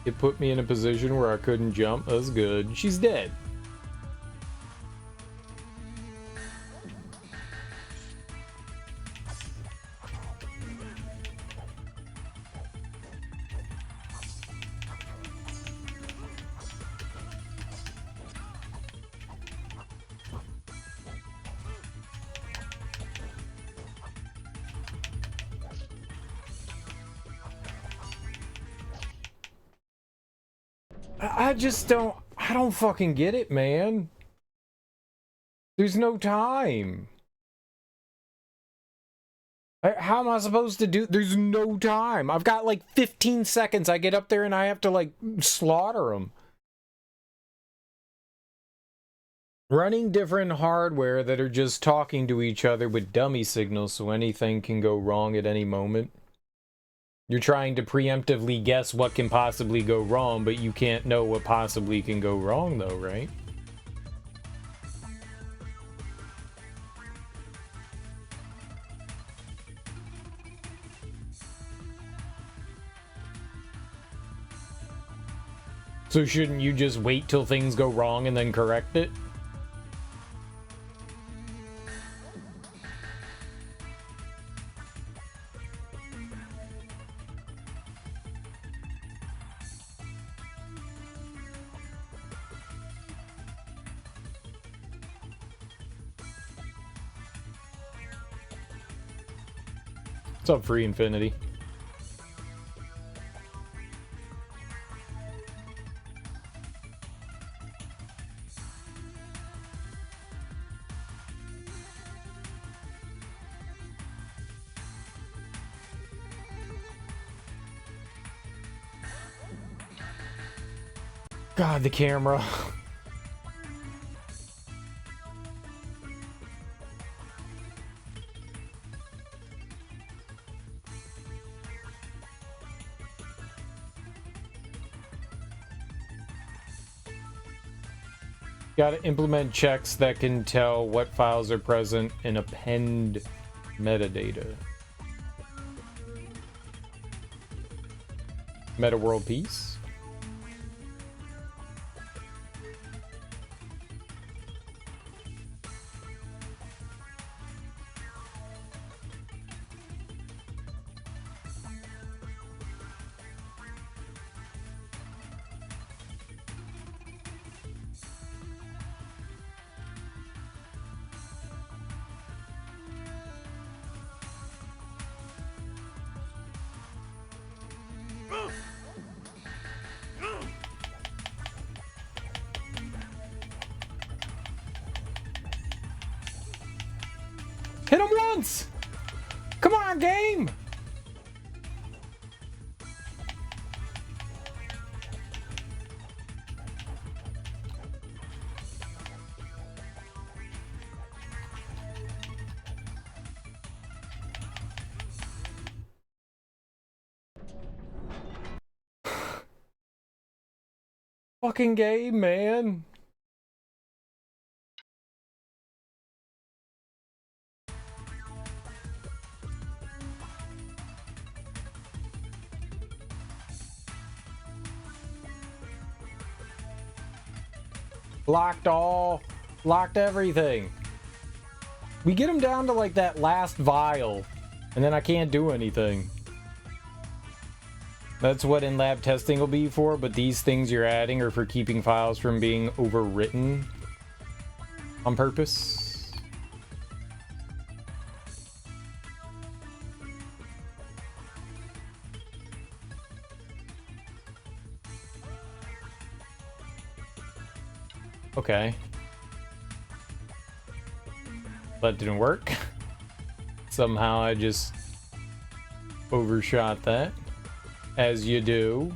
It put me in a position where I couldn't jump. That's good. She's dead. I just don't... I don't fucking get it, man. There's no time. How am I supposed to do... There's no time. I've got like 15 seconds. I get up there and I have to like slaughter them. Running different hardware that are just talking to each other with dummy signals so anything can go wrong at any moment. You're trying to preemptively guess what can possibly go wrong, but you can't know what possibly can go wrong though, right? So shouldn't you just wait till things go wrong and then correct it? What's up, Free Infinity? God, the camera. Gotta implement checks that can tell what files are present and append metadata. Meta world peace? once! Come on, game! Fucking game, man. Locked everything. We get him down to like that last vial, and then I can't do anything. That's what in-lab testing will be for, but these things you're adding are for keeping files from being overwritten on purpose. Okay. That didn't work. Somehow I just overshot that. As you do.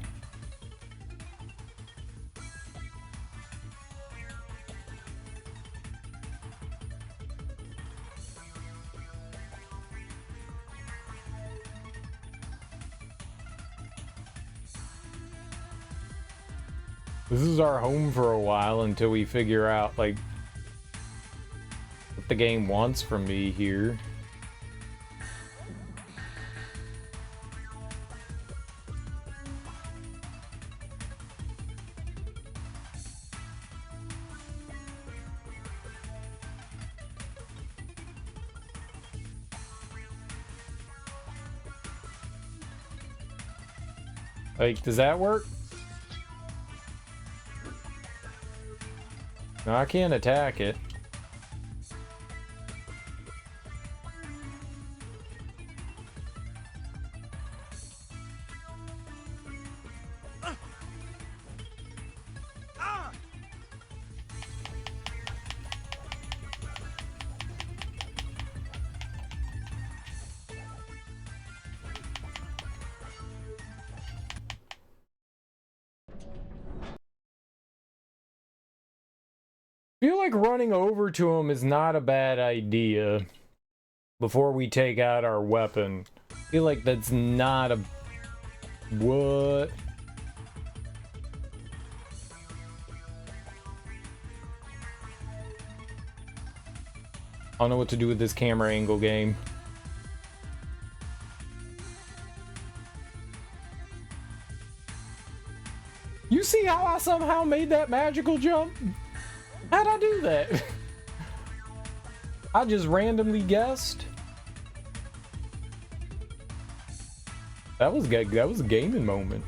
This is our home for a while until we figure out, like, what the game wants from me here. Like, does that work? No, I can't attack it. I feel like running over to him is not a bad idea before we take out our weapon. I feel like that's not a... What? I don't know what to do with this camera angle game. You see how I somehow made that magical jump? How'd I do that? I just randomly guessed. That was a gaming moment.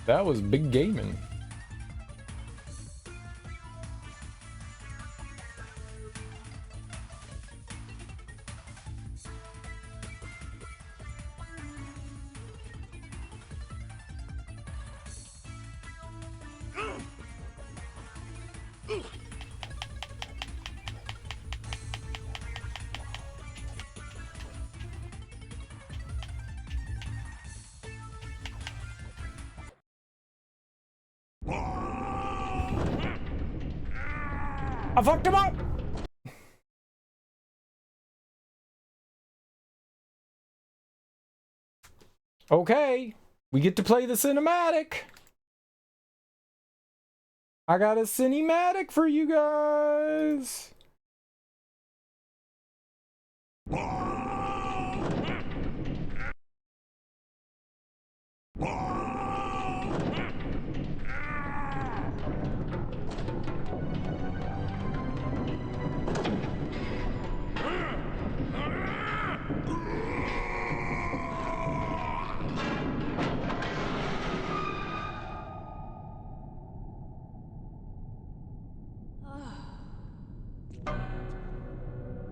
That was big gaming. I fucked him up! Okay, we get to play the cinematic. I got a cinematic for you guys.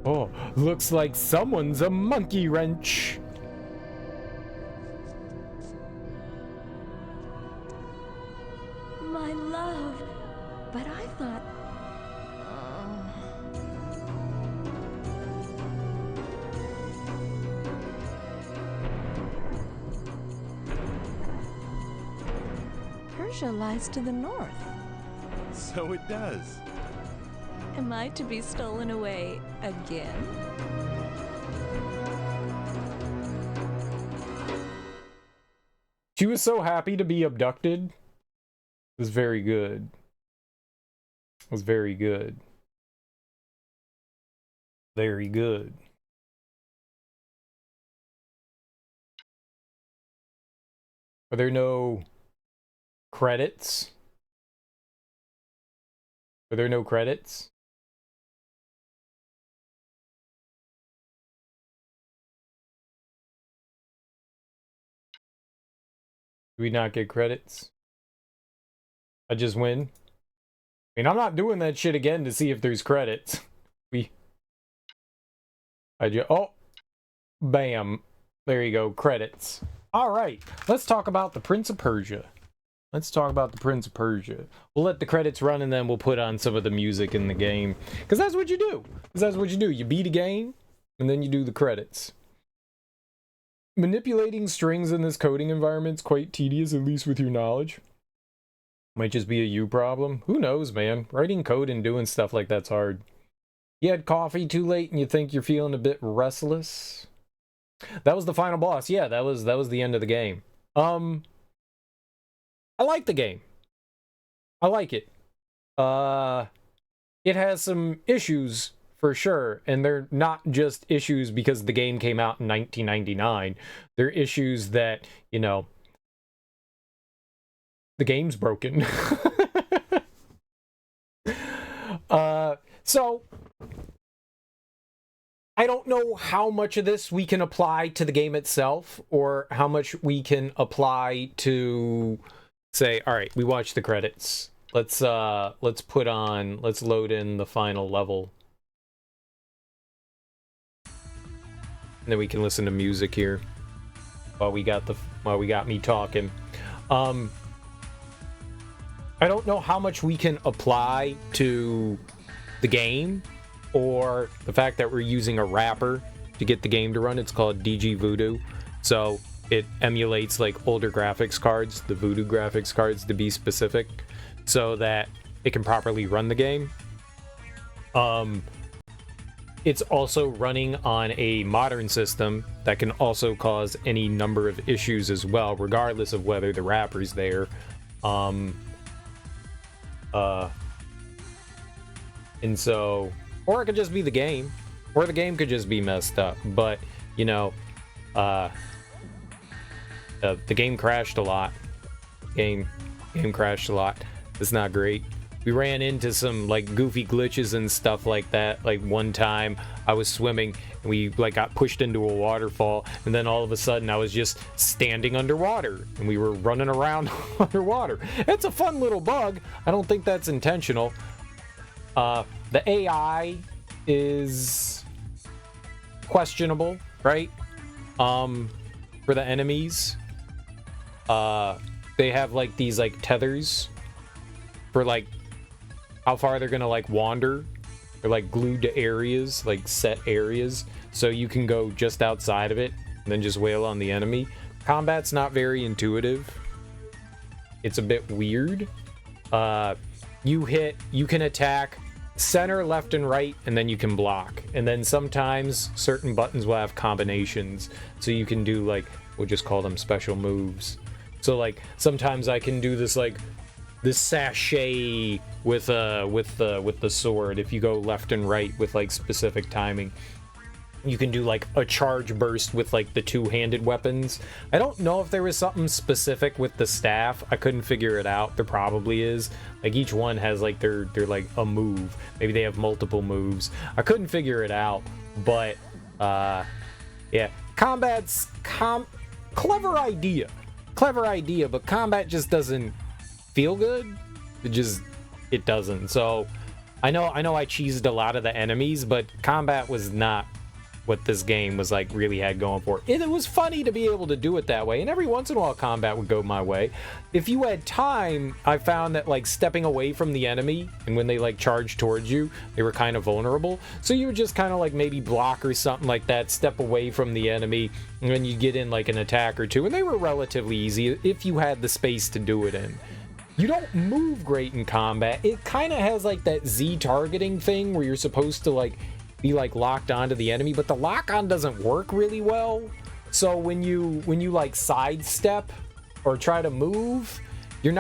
Oh, looks like someone's a monkey wrench. My love, But I thought... Persia lies to the north. So it does. Am I to be stolen away again? She was so happy to be abducted. It was very good. It was very good. Very good. Are there no credits? Are there no credits? Do we not get credits? I just win? I mean, I'm not doing that shit again to see if there's credits. Oh, bam. There you go, credits. All right, let's talk about the Prince of Persia. Let's talk about the Prince of Persia. We'll let the credits run and then we'll put on some of the music in the game. Because that's what you do. You beat a game and then you do the credits. Manipulating strings in this coding environment is quite tedious, at least with your knowledge. Might just be a you problem. Who knows, man? Writing code and doing stuff like that's hard. You had coffee too late and you think you're feeling a bit restless? That was the final boss. Yeah, that was the end of the game. I like the game. I like it. It has some issues for sure, and they're not just issues because the game came out in 1999. They're issues that, you know, the game's broken. So I don't know how much of this we can apply to the game itself or how much we can apply to say, all right, we watched the credits. Let's load in the final level. And then we can listen to music here while we got me talking. I don't know how much we can apply to the game or the fact that we're using a wrapper to get the game to run. It's called DG Voodoo. So it emulates like older graphics cards, the Voodoo graphics cards to be specific, so that it can properly run the game. It's also running on a modern system that can also cause any number of issues as well, regardless of whether the wrapper's there. And so, or it could just be the game, or the game could just be messed up. But, you know, the game crashed a lot. Game crashed a lot. It's not great. We ran into some like goofy glitches and stuff like that. Like one time I was swimming and we like got pushed into a waterfall, and then all of a sudden I was just standing underwater and we were running around underwater. It's a fun little bug. I don't think that's intentional. The AI is questionable, right? For the enemies, they have like these like tethers for like how far they're gonna like wander. They're like glued to areas, like set areas, so you can go just outside of it and then just wail on the enemy. Combat's not very intuitive. It's a bit weird. You can attack center, left, and right, and then you can block. And then sometimes certain buttons will have combinations, so you can do like, we'll just call them special moves. So like sometimes I can do this like this sachet with the sword. If you go left and right with like specific timing, you can do like a charge burst with like the two-handed weapons. I don't know if there was something specific with the staff. I couldn't figure it out. There probably is. Like each one has like their like a move. Maybe they have multiple moves. I couldn't figure it out. But yeah, combat's clever idea, but combat just doesn't feel good. It doesn't. So I know I cheesed a lot of the enemies, but combat was not what this game was like really had going for it. It was funny to be able to do it that way, and every once in a while combat would go my way. If you had time, I found that like stepping away from the enemy, and when they like charged towards you, they were kind of vulnerable, so you would just kind of like maybe block or something like that, step away from the enemy, and then you get in like an attack or two, and they were relatively easy if you had the space to do it in. You don't move great in combat. It kind of has like that Z targeting thing where you're supposed to like be like locked onto the enemy, but the lock-on doesn't work really well. So when you like sidestep or try to move, you're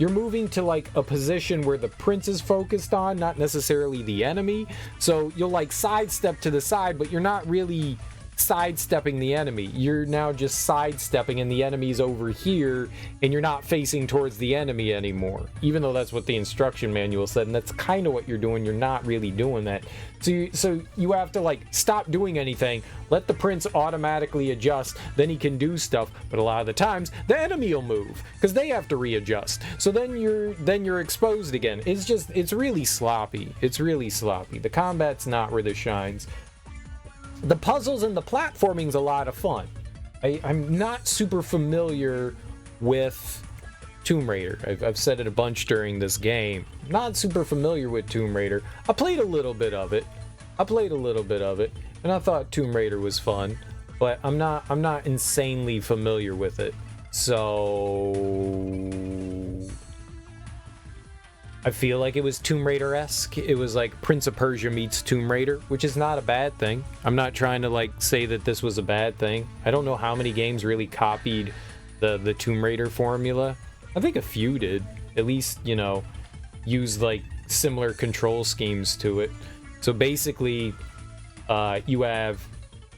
moving to like a position where the prince is focused on, not necessarily the enemy. So you'll like sidestep to the side, but you're not really sidestepping the enemy. You're now just sidestepping, and the enemy's over here, and you're not facing towards the enemy anymore, even though that's what the instruction manual said, and that's kind of what you're doing. You're not really doing that. So you have to like stop doing anything, let the prince automatically adjust, then he can do stuff. But a lot of the times the enemy will move because they have to readjust, so then you're exposed again. It's really sloppy. The combat's not where this shines. The puzzles and the platforming's a lot of fun. I'm not super familiar with Tomb Raider. I've said it a bunch during this game. Not super familiar with Tomb Raider. I played a little bit of it, and I thought Tomb Raider was fun, but I'm not insanely familiar with it. So I feel like it was Tomb Raider-esque. It was like Prince of Persia meets Tomb Raider, which is not a bad thing. I'm not trying to like say that this was a bad thing. I don't know how many games really copied the Tomb Raider formula. I think a few did. At least, you know, use like similar control schemes to it. So basically, you have,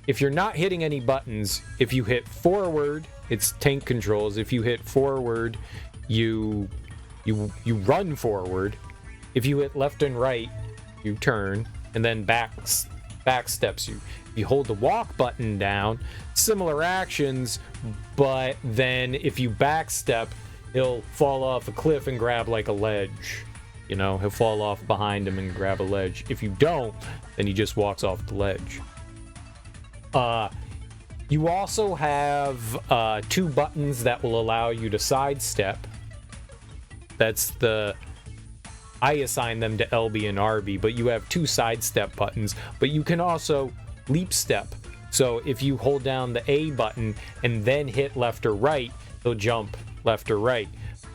if you're not hitting any buttons, if you hit forward, it's tank controls. If you hit forward, you run forward. If you hit left and right, you turn, and then back steps you. If you hold the walk button down, similar actions, but then if you backstep, he'll fall off a cliff and grab like a ledge. You know, he'll fall off behind him and grab a ledge. If you don't, then he just walks off the ledge. You also have 2 buttons that will allow you to sidestep. I assign them to LB and RB, but you have 2 sidestep buttons, but you can also leap step. So if you hold down the A button and then hit left or right, he'll jump left or right.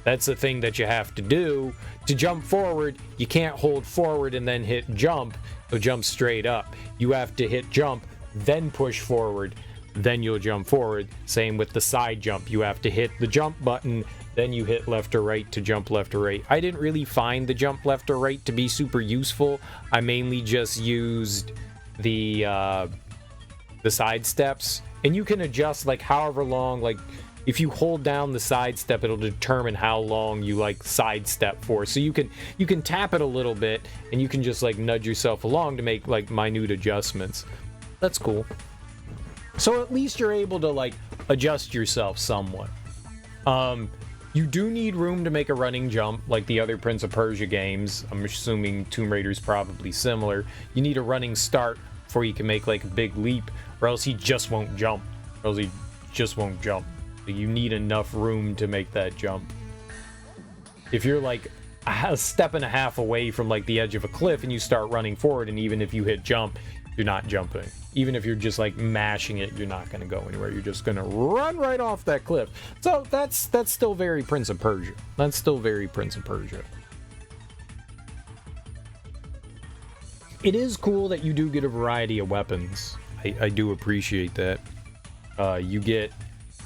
That's the thing that you have to do. To jump forward, you can't hold forward and then hit jump. He'll jump straight up. You have to hit jump, then push forward, then you'll jump forward. Same with the side jump. You have to hit the jump button, then you hit left or right to jump left or right. I didn't really find the jump left or right to be super useful. I mainly just used the side steps, and you can adjust like however long, like if you hold down the side step, it'll determine how long you like sidestep for. So you can tap it a little bit, and you can just like nudge yourself along to make like minute adjustments. That's cool. So at least you're able to like adjust yourself somewhat. You do need room to make a running jump like the other Prince of Persia games. I'm assuming Tomb Raider's probably similar. You need a running start before you can make like a big leap, or else he just won't jump. You need enough room to make that jump. If you're like a step and a half away from like the edge of a cliff and you start running forward, and even if you hit jump, you're not jumping. Even if you're just like mashing it, you're not going to go anywhere. You're just going to run right off that cliff. So that's still very Prince of Persia. It is cool that you do get a variety of weapons. I do appreciate that. You get,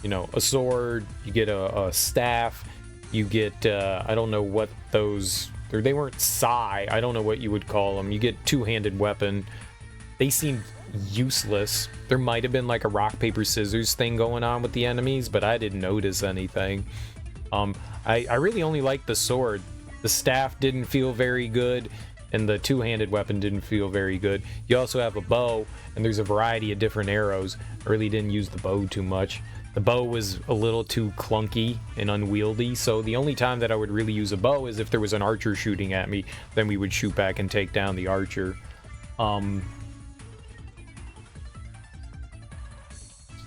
you know, a sword, you get a staff, you get, I don't know what those, they weren't sai, I don't know what you would call them. You get two-handed weapon. They seem useless. There might have been like a rock, paper, scissors thing going on with the enemies, but I didn't notice anything. I really only liked the sword. The staff didn't feel very good, and the two-handed weapon didn't feel very good. You also have a bow, and there's a variety of different arrows. I really didn't use the bow too much. The bow was a little too clunky and unwieldy, so the only time that I would really use a bow is if there was an archer shooting at me. Then we would shoot back and take down the archer.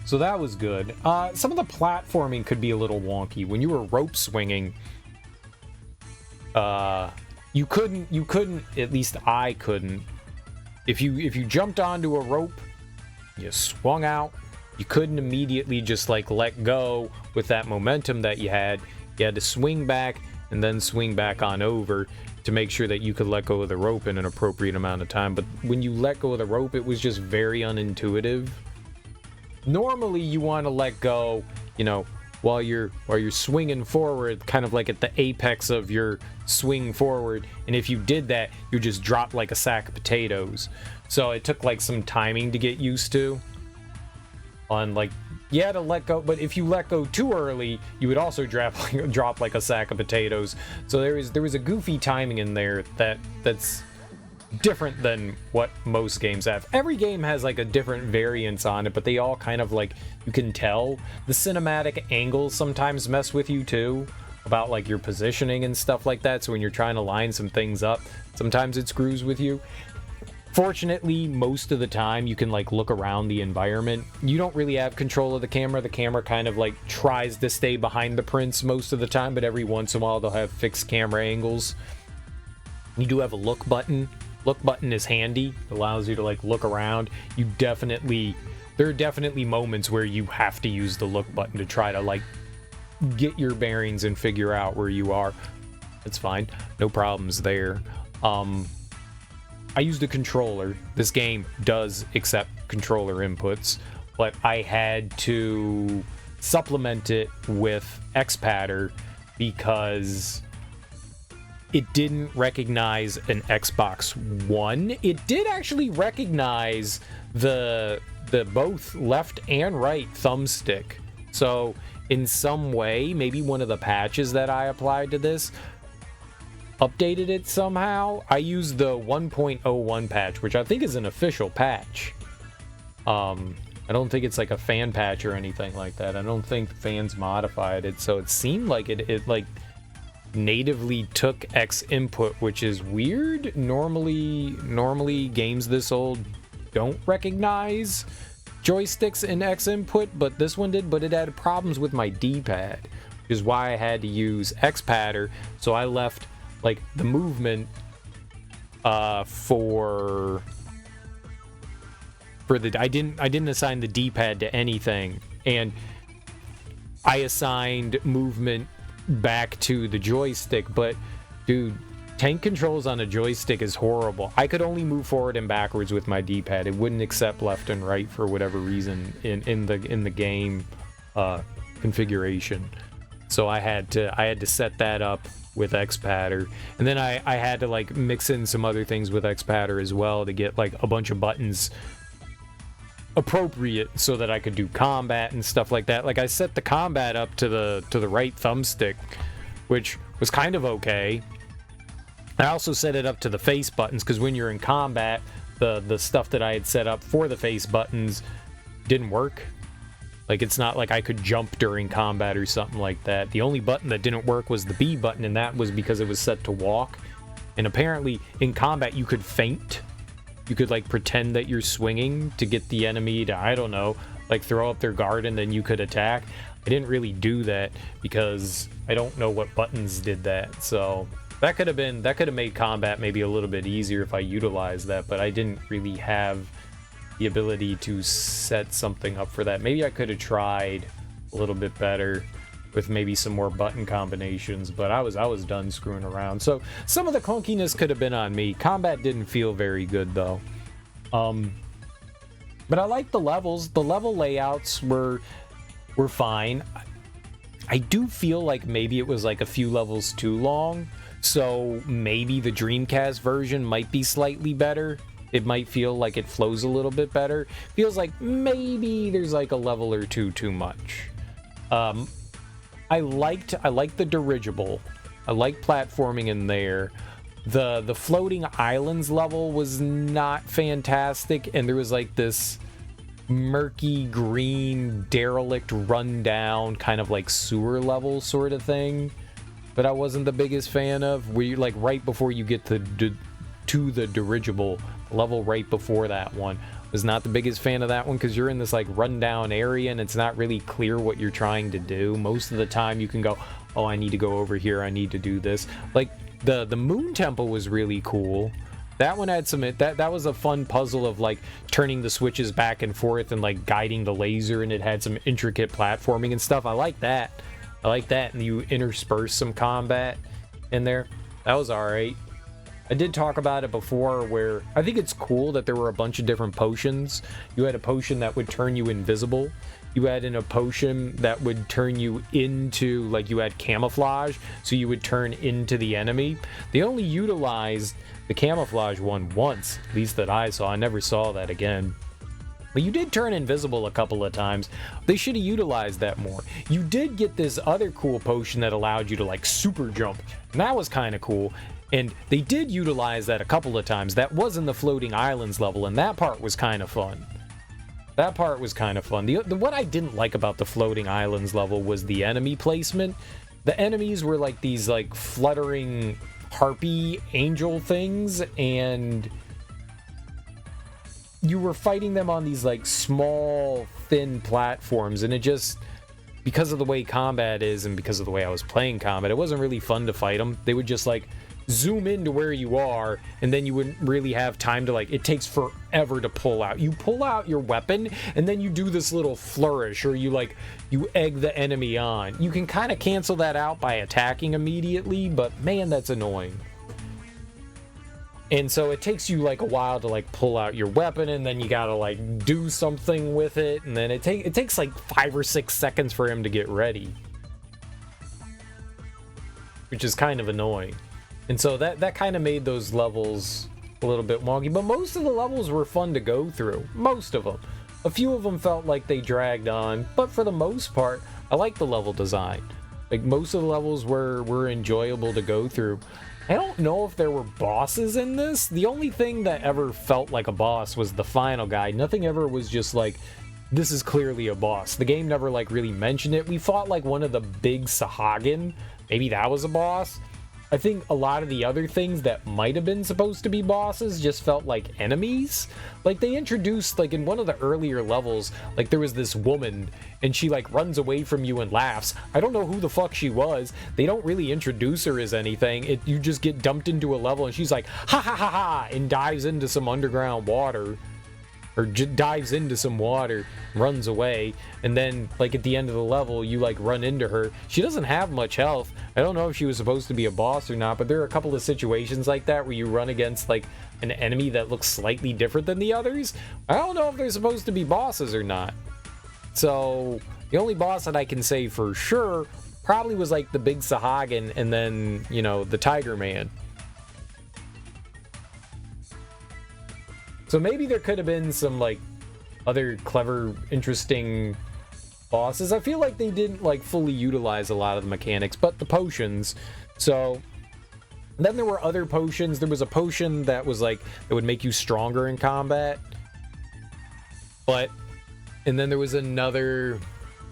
So that was good. Some of the platforming could be a little wonky. When you were rope swinging, you couldn't, at least I couldn't. If you jumped onto a rope, you swung out, you couldn't immediately just like let go with that momentum that you had. You had to swing back and then swing back on over to make sure that you could let go of the rope in an appropriate amount of time. But when you let go of the rope, it was just very unintuitive. Normally you want to let go, you know, while you're swinging forward, kind of like at the apex of your swing forward, and if you did that, you just drop like a sack of potatoes. So it took like some timing to get used to. On like, you had to let go, but if you let go too early, you would also drop like a sack of potatoes. So there was a goofy timing in there that's different than what most games have. Every game has like a different variance on it, but they all kind of like, you can tell the cinematic angles sometimes mess with you too, about like your positioning and stuff like that. So when you're trying to line some things up, sometimes it screws with you. Fortunately, most of the time you can like look around the environment. You don't really have control of the camera. The camera kind of like tries to stay behind the prince most of the time, but every once in a while they'll have fixed camera angles. You do have a look button. Look button is handy. It allows you to like look around. There are definitely moments where you have to use the look button to try to like get your bearings and figure out where you are. It's fine. No problems there. I used a controller. This game does accept controller inputs, but I had to supplement it with X-Patter because it didn't recognize an Xbox One. It did actually recognize the both left and right thumbstick. So in some way, maybe one of the patches that I applied to this updated it somehow. I used the 1.01 patch, which I think is an official patch. I don't think it's like a fan patch or anything like that. I don't think fans modified it, so it seemed like it like natively took X input, which is weird. Normally games this old don't recognize joysticks in X input, but this one did. But it had problems with my D-pad, which is why I had to use X-Patter. So I left like the movement for the I didn't assign the D-pad to anything, and I assigned movement back to the joystick. But dude, tank controls on a joystick is horrible. I could only move forward and backwards with my D-pad. It wouldn't accept left and right for whatever reason in the game configuration. So I had to set that up with X-Patter, and then I had to like mix in some other things with X-Patter as well to get like a bunch of buttons appropriate so that I could do combat and stuff like that. Like I set the combat up to the right thumbstick, which was kind of okay. I also set it up to the face buttons, because when you're in combat, the stuff that I had set up for the face buttons didn't work. Like, it's not like I could jump during combat or something like that. The only button that didn't work was the B button, and that was because it was set to walk. And apparently, in combat, you could feint. You could, like, pretend that you're swinging to get the enemy to, I don't know, like, throw up their guard, and then you could attack. I didn't really do that because I don't know what buttons did that. So that could have made combat maybe a little bit easier if I utilized that, but I didn't really have the ability to set something up for that. Maybe I could have tried a little bit better with maybe some more button combinations, but I was done screwing around. So some of the clunkiness could have been on me. Combat didn't feel very good though. But I like the levels. The level layouts were fine. I do feel like maybe it was like a few levels too long, so maybe the Dreamcast version might be slightly better. It might feel like it flows a little bit better. Feels like maybe there's like a level or two too much. I liked the dirigible. I like platforming in there. The floating islands level was not fantastic, and there was like this murky green derelict rundown kind of like sewer level sort of thing that I wasn't the biggest fan of, where you like right before you get to the dirigible level, right before that one Was not the biggest fan of that one because you're in this like rundown area and it's not really clear what you're trying to do. Most of the time you can go, oh, I need to go over here, I need to do this. Like the moon temple was really cool. That one had some, that was a fun puzzle of like turning the switches back and forth and like guiding the laser, and it had some intricate platforming and stuff. I like that. And you intersperse some combat in there. That was alright. I did talk about it before where I think it's cool that there were a bunch of different potions. You had a potion that would turn you invisible. You had a potion that would turn you into, like, you had camouflage, so you would turn into the enemy. They only utilized the camouflage one once, at least that I saw. I never saw that again. But you did turn invisible a couple of times. They should have utilized that more. You did get this other cool potion that allowed you to, like, super jump. And that was kind of cool. And they did utilize that a couple of times. That was in the floating islands level, and that part was kind of fun. That part was kind of fun. What I didn't like about the floating islands level was the enemy placement. The enemies were like these like fluttering harpy angel things, and you were fighting them on these like small, thin platforms, and it just, because of the way combat is and because of the way I was playing combat, it wasn't really fun to fight them. They would just like zoom into where you are, and then you wouldn't really have time to, like, it takes forever to pull out. You pull out your weapon, and then you do this little flourish, or you egg the enemy on. You can kind of cancel that out by attacking immediately, but man, that's annoying. And so it takes you like a while to like pull out your weapon, and then you gotta like do something with it, and then it takes like 5 or 6 seconds for him to get ready, which is kind of annoying. And so that kind of made those levels a little bit wonky, but most of the levels were fun to go through. Most of them. A few of them felt like they dragged on, but for the most part, I like the level design. Like, most of the levels were enjoyable to go through. I don't know if there were bosses in this. The only thing that ever felt like a boss was the final guy. Nothing ever was just like, this is clearly a boss. The game never like really mentioned it. We fought like one of the big Sahagin. Maybe that was a boss. I think a lot of the other things that might have been supposed to be bosses just felt like enemies. Like, they introduced, like, in one of the earlier levels, like, there was this woman, and she, like, runs away from you and laughs. I don't know who the fuck she was. They don't really introduce her as anything. You just get dumped into a level, and she's like, ha ha ha ha, and dives into some underground water. Or dives into some water, runs away, and then, like, at the end of the level, you, like, run into her. She doesn't have much health. I don't know if she was supposed to be a boss or not, but there are a couple of situations like that where you run against, like, an enemy that looks slightly different than the others. I don't know if they're supposed to be bosses or not. So, the only boss that I can say for sure probably was, like, the big Sahagin, and then, you know, the Tiger Man. So maybe there could have been some, like, other clever, interesting bosses. I feel like they didn't, like, fully utilize a lot of the mechanics, but the potions. So then there were other potions. There was a potion that was, like, that would make you stronger in combat. And then there was another,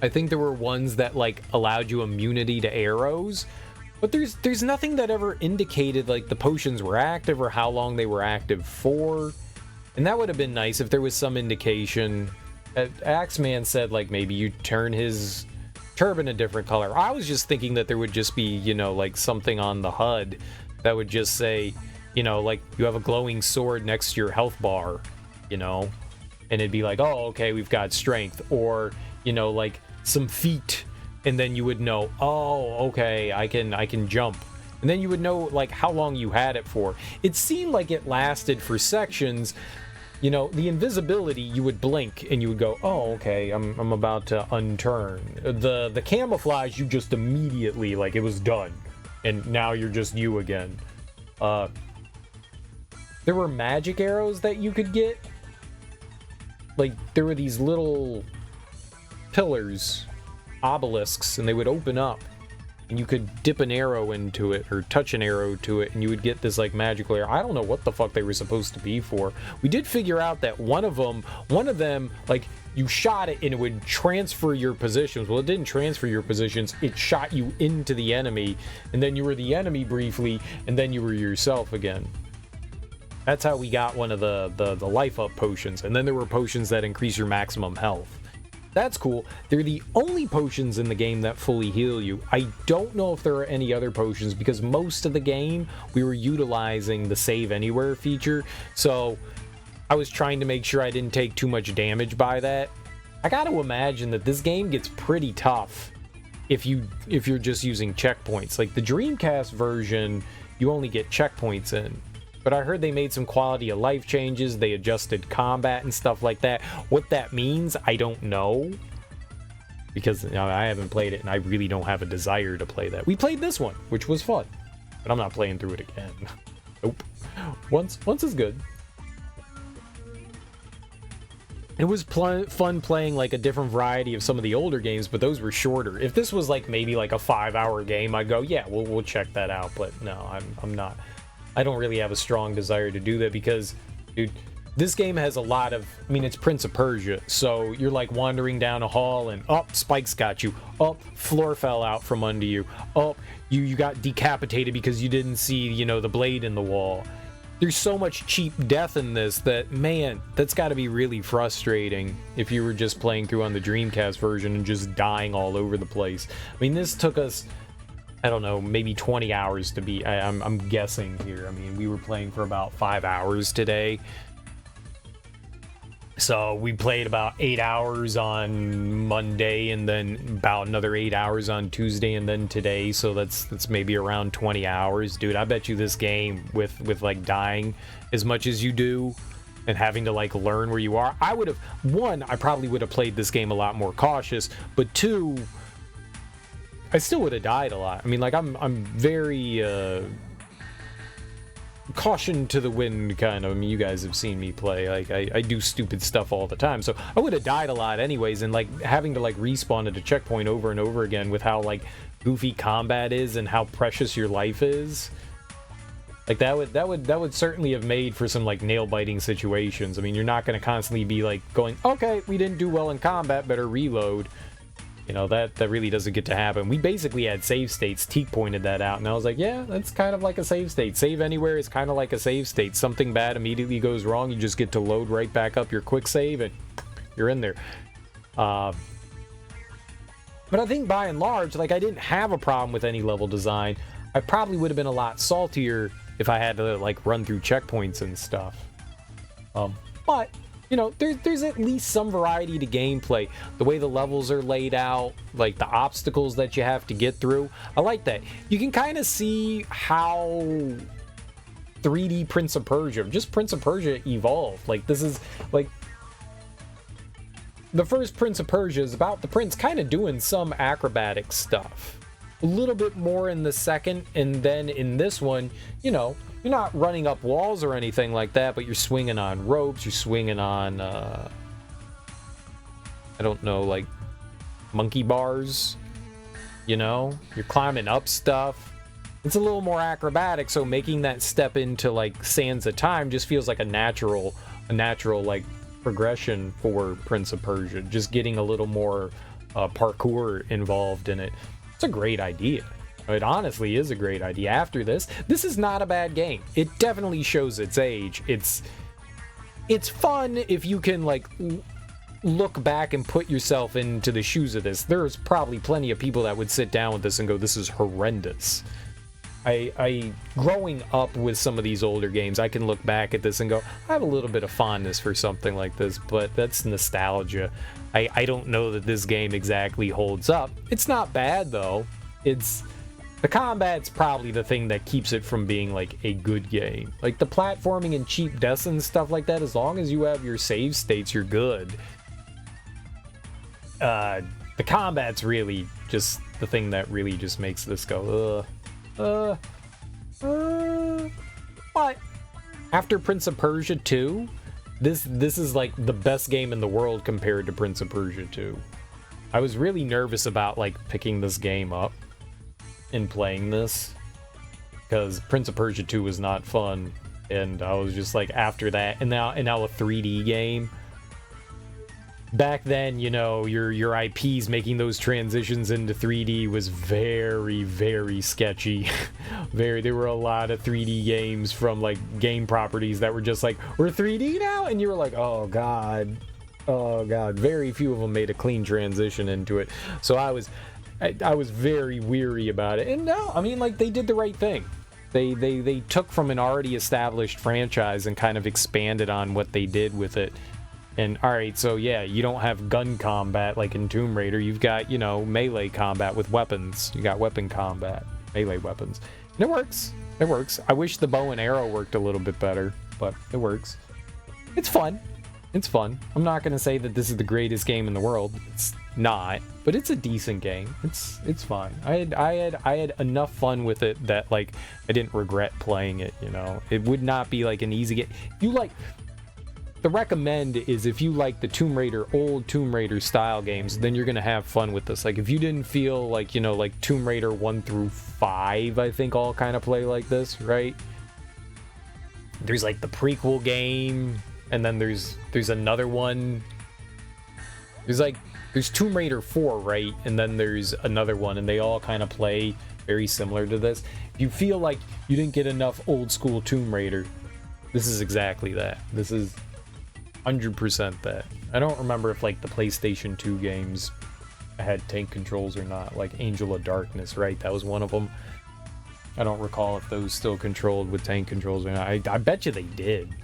I think there were ones that, like, allowed you immunity to arrows. But there's nothing that ever indicated, like, the potions were active or how long they were active for. And that would have been nice if there was some indication. Axeman said, like, maybe you turn his turban a different color. I was just thinking that there would just be, you know, like, something on the HUD that would just say, you know, like, you have a glowing sword next to your health bar, you know? And it'd be like, oh, okay, we've got strength. Or, you know, like, some feet. And then you would know, oh, okay, I can jump. And then you would know, like, how long you had it for. It seemed like it lasted for sections. You know, the invisibility, you would blink and you would go, oh, okay, I'm about to unturn. The camouflage, you just immediately, like, it was done. And now you're just you again. There were magic arrows that you could get. Like, there were these little pillars, obelisks, and they would open up. And you could dip an arrow into it, or touch an arrow to it, and you would get this, like, magical arrow. I don't know what the fuck they were supposed to be for. We did figure out that one of them, like, you shot it and it would transfer your positions. Well, it didn't transfer your positions. It shot you into the enemy, and then you were the enemy briefly, and then you were yourself again. That's how we got one of the life up potions. And then there were potions that increase your maximum health. That's cool. They're the only potions in the game that fully heal you. I don't know if there are any other potions because most of the game we were utilizing the save anywhere feature. So I was trying to make sure I didn't take too much damage by that. I got to imagine that this game gets pretty tough if you're just using checkpoints. Like the Dreamcast version, you only get checkpoints in. But I heard they made some quality of life changes, they adjusted combat and stuff like that. What that means, I don't know. Because I haven't played it and I really don't have a desire to play that. We played this one, which was fun. But I'm not playing through it again. Nope. Once is good. It was fun playing like a different variety of some of the older games, but those were shorter. If this was like maybe like a 5-hour game, I'd go, yeah, we'll check that out. But no, I'm not. I don't really have a strong desire to do that because, dude, this game has a lot of, I mean, it's Prince of Persia, so you're like wandering down a hall and, spikes got you. Floor fell out from under you. You got decapitated because you didn't see, the blade in the wall. There's so much cheap death in this that, man, that's got to be really frustrating if you were just playing through on the Dreamcast version and just dying all over the place. I mean, this took us, I don't know, maybe 20 hours to beat. I'm guessing here. I mean, we were playing for about 5 hours today. So we played about 8 hours on Monday and then about another 8 hours on Tuesday and then today. So that's maybe around 20 hours. Dude, I bet you this game with like dying as much as you do and having to like learn where you are. I probably would have played this game a lot more cautious, but 2, I still would have died a lot. I mean, like I'm very caution to the wind kind of. I mean, you guys have seen me play. Like I do stupid stuff all the time, so I would have died a lot anyways. And like having to like respawn at a checkpoint over and over again with how like goofy combat is and how precious your life is. Like that would certainly have made for some like nail biting situations. I mean, you're not going to constantly be like going, okay, we didn't do well in combat, better reload. That really doesn't get to happen. We basically had save states. Teak pointed that out, and I was like, yeah, that's kind of like a save state. Save anywhere is kind of like a save state. Something bad immediately goes wrong, you just get to load right back up your quick save, and you're in there. But I think by and large, like, I didn't have a problem with any level design. I probably would have been a lot saltier if I had to, like, run through checkpoints and stuff. But there's at least some variety to gameplay. The way the levels are laid out, like the obstacles that you have to get through. I like that. You can kind of see how 3D Prince of Persia, just Prince of Persia evolved. Like, this is, like, the first Prince of Persia is about the prince kind of doing some acrobatic stuff. A little bit more in the second, and then in this one, you're not running up walls or anything like that, but you're swinging on ropes, you're swinging on, I don't know, like, monkey bars, you're climbing up stuff. It's a little more acrobatic, so making that step into, like, Sands of Time just feels like a natural, like, progression for Prince of Persia, just getting a little more parkour involved in it. It's a great idea. It honestly is a great idea. After this is not a bad game. It definitely shows its age. It's fun if you can, like, look back and put yourself into the shoes of this. There's probably plenty of people that would sit down with this and go, this is horrendous. I growing up with some of these older games, I can look back at this and go, I have a little bit of fondness for something like this, but that's nostalgia. I don't know that this game exactly holds up. It's not bad, though. The combat's probably the thing that keeps it from being, like, a good game. Like, the platforming and cheap deaths and stuff like that, as long as you have your save states, you're good. The combat's really just the thing that really just makes this go, But after Prince of Persia 2, this is, like, the best game in the world compared to Prince of Persia 2. I was really nervous about, like, picking this game up and playing this because Prince of Persia 2 was not fun, and I was just like, after that, and now a 3D game, back then, you know, your IPs making those transitions into 3D was very, very sketchy. There were a lot of 3D games from like game properties that were just like, we're 3D now, and you were like, oh god, very few of them made a clean transition into it. So I was very weary about it. And no, I mean, like, they did the right thing. They took from an already established franchise and kind of expanded on what they did with it. And alright, so yeah, you don't have gun combat like in Tomb Raider. You've got, you know, melee combat with weapons. You got weapon combat, melee weapons. And it works. It works. I wish the bow and arrow worked a little bit better, but it works. It's fun. It's fun. I'm not going to say that this is the greatest game in the world. It's not, but it's a decent game. It's fun. I had enough fun with it that, like, I didn't regret playing it, you know. It would not be like an easy game. You like... The recommend is if you like the old Tomb Raider style games, then you're going to have fun with this. Like, if you didn't feel like, you know, like Tomb Raider 1 through 5, I think all kind of play like this, right? There's like the prequel game, and then there's another one. There's Tomb Raider 4, right? And then there's another one, and they all kind of play very similar to this. If you feel like you didn't get enough old school Tomb Raider, this is exactly that. This is 100% that. I don't remember if like the PlayStation 2 games had tank controls or not, like Angel of Darkness, right? That was one of them. I don't recall if those still controlled with tank controls or not. I bet you they did.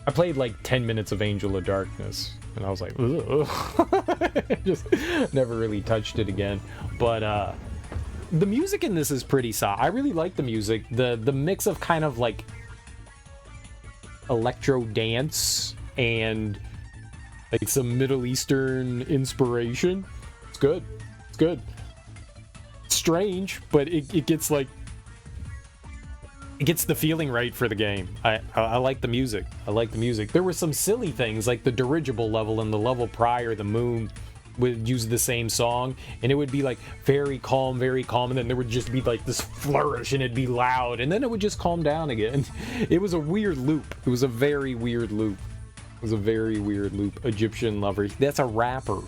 I played like 10 minutes of Angel of Darkness and I was like, ugh. Just never really touched it again. But the music in this is pretty solid. I really like the music. The mix of kind of like electro dance and like some Middle Eastern inspiration. It's good. It's good. It's strange, but it gets like it gets the feeling right for the game. I like the music. I like the music. There were some silly things like the dirigible level and the level prior, the moon would use the same song and it would be like very calm, and then there would just be like this flourish and it'd be loud and then it would just calm down again. It was a weird loop. It was a very weird loop. It was a very weird loop. Egyptian Lover. That's a rapper.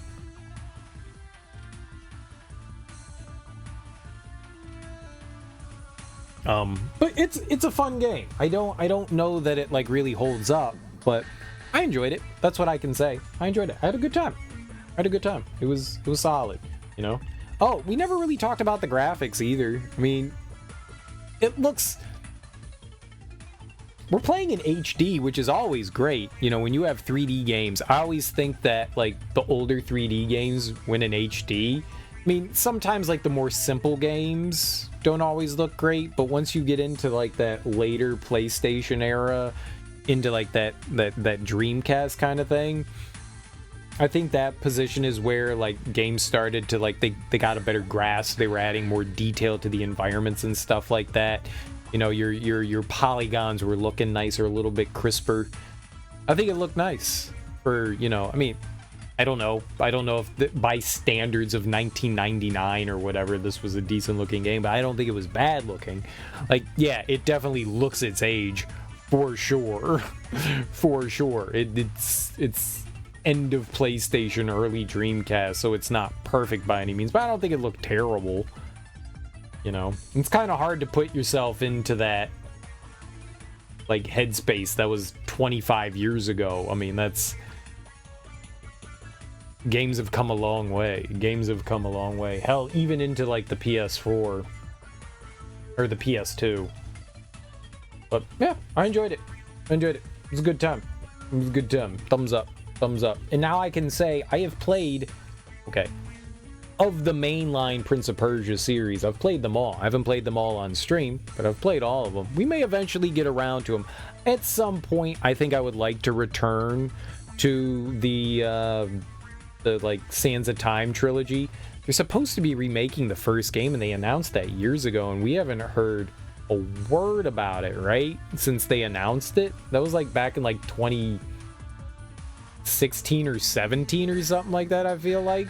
But it's a fun game. I don't know that it like really holds up, but I enjoyed it. That's what I can say. I enjoyed it. I had a good time. It was solid, you know. Oh, we never really talked about the graphics either. I mean, it looks... We're playing in HD, which is always great. You know, when you have 3D games, I always think that, like, the older 3D games win in HD. I mean, sometimes, like, the more simple games don't always look great, but once you get into, like, that later PlayStation era, into, like, that Dreamcast kind of thing, I think that position is where like games started to like they got a better grasp. They were adding more detail to the environments and stuff like that. You know, your polygons were looking nicer, a little bit crisper. I think it looked nice for, you know, I mean, I don't know if by standards of 1999 or whatever this was a decent looking game, but I don't think it was bad looking. Like, yeah, it definitely looks its age for sure. For sure. It's end of PlayStation, early Dreamcast, so it's not perfect by any means, but I don't think it looked terrible. You know, it's kind of hard to put yourself into that like headspace that was 25 years ago. I mean, that's... Games have come a long way. Hell, even into like the PS4 or the PS2. But yeah, I enjoyed it. It was a good time. Thumbs up. And now I can say I have played, okay, of the mainline Prince of Persia series, I've played them all. I haven't played them all on stream, but I've played all of them. We may eventually get around to them. At some point, I think I would like to return to the like Sands of Time trilogy. They're supposed to be remaking the first game, and they announced that years ago, and we haven't heard a word about it, right? Since they announced it. That was like back in like 2016 or 17 or something like that, I feel like.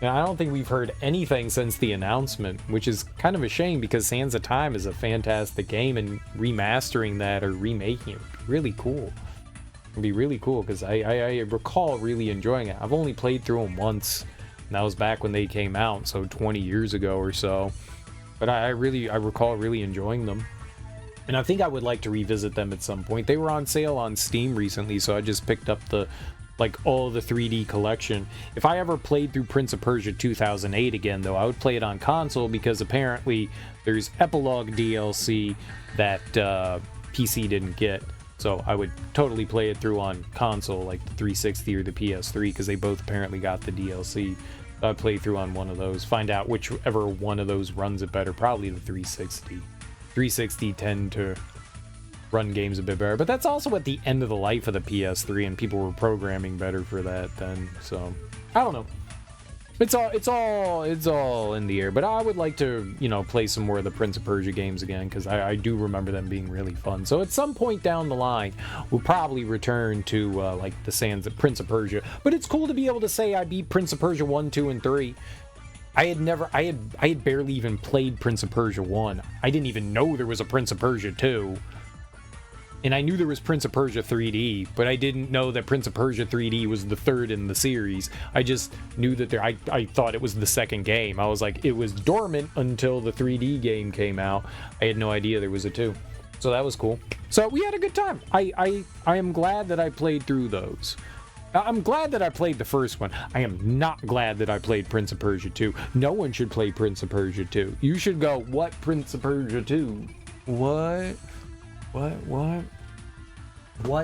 And I don't think we've heard anything since the announcement, which is kind of a shame because Sands of Time is a fantastic game, and remastering that or remaking it, really cool. It'd be really cool because I recall really enjoying it. I've only played through them once, and that was back when they came out, so 20 years ago or so. But I recall really enjoying them. And I think I would like to revisit them at some point. They were on sale on Steam recently, so I just picked up all the 3D collection. If I ever played through Prince of Persia 2008 again, though, I would play it on console because apparently there's epilogue DLC that PC didn't get. So I would totally play it through on console, like the 360 or the PS3, because they both apparently got the DLC. So I'd play through on one of those, find out whichever one of those runs it better. Probably the 360. 360 tend to run games a bit better, but that's also at the end of the life of the PS3, and people were programming better for that then. So I don't know. It's all in the air. But I would like to, play some more of the Prince of Persia games again, because I do remember them being really fun. So at some point down the line, we'll probably return to like the sands of Prince of Persia. But it's cool to be able to say I beat Prince of Persia 1, 2, and 3. I had barely even played Prince of Persia 1. I didn't even know there was a Prince of Persia 2. And I knew there was Prince of Persia 3D, but I didn't know that Prince of Persia 3D was the third in the series. I just knew that I thought it was the second game. I was like, it was dormant until the 3D game came out. I had no idea there was a 2. So that was cool. So we had a good time. I am glad that I played through those. I'm glad that I played the first one. I am not glad that I played Prince of Persia 2. No one should play Prince of Persia 2. You should go, what Prince of Persia 2? What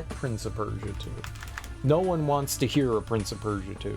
Prince of Persia 2? No one wants to hear a Prince of Persia 2.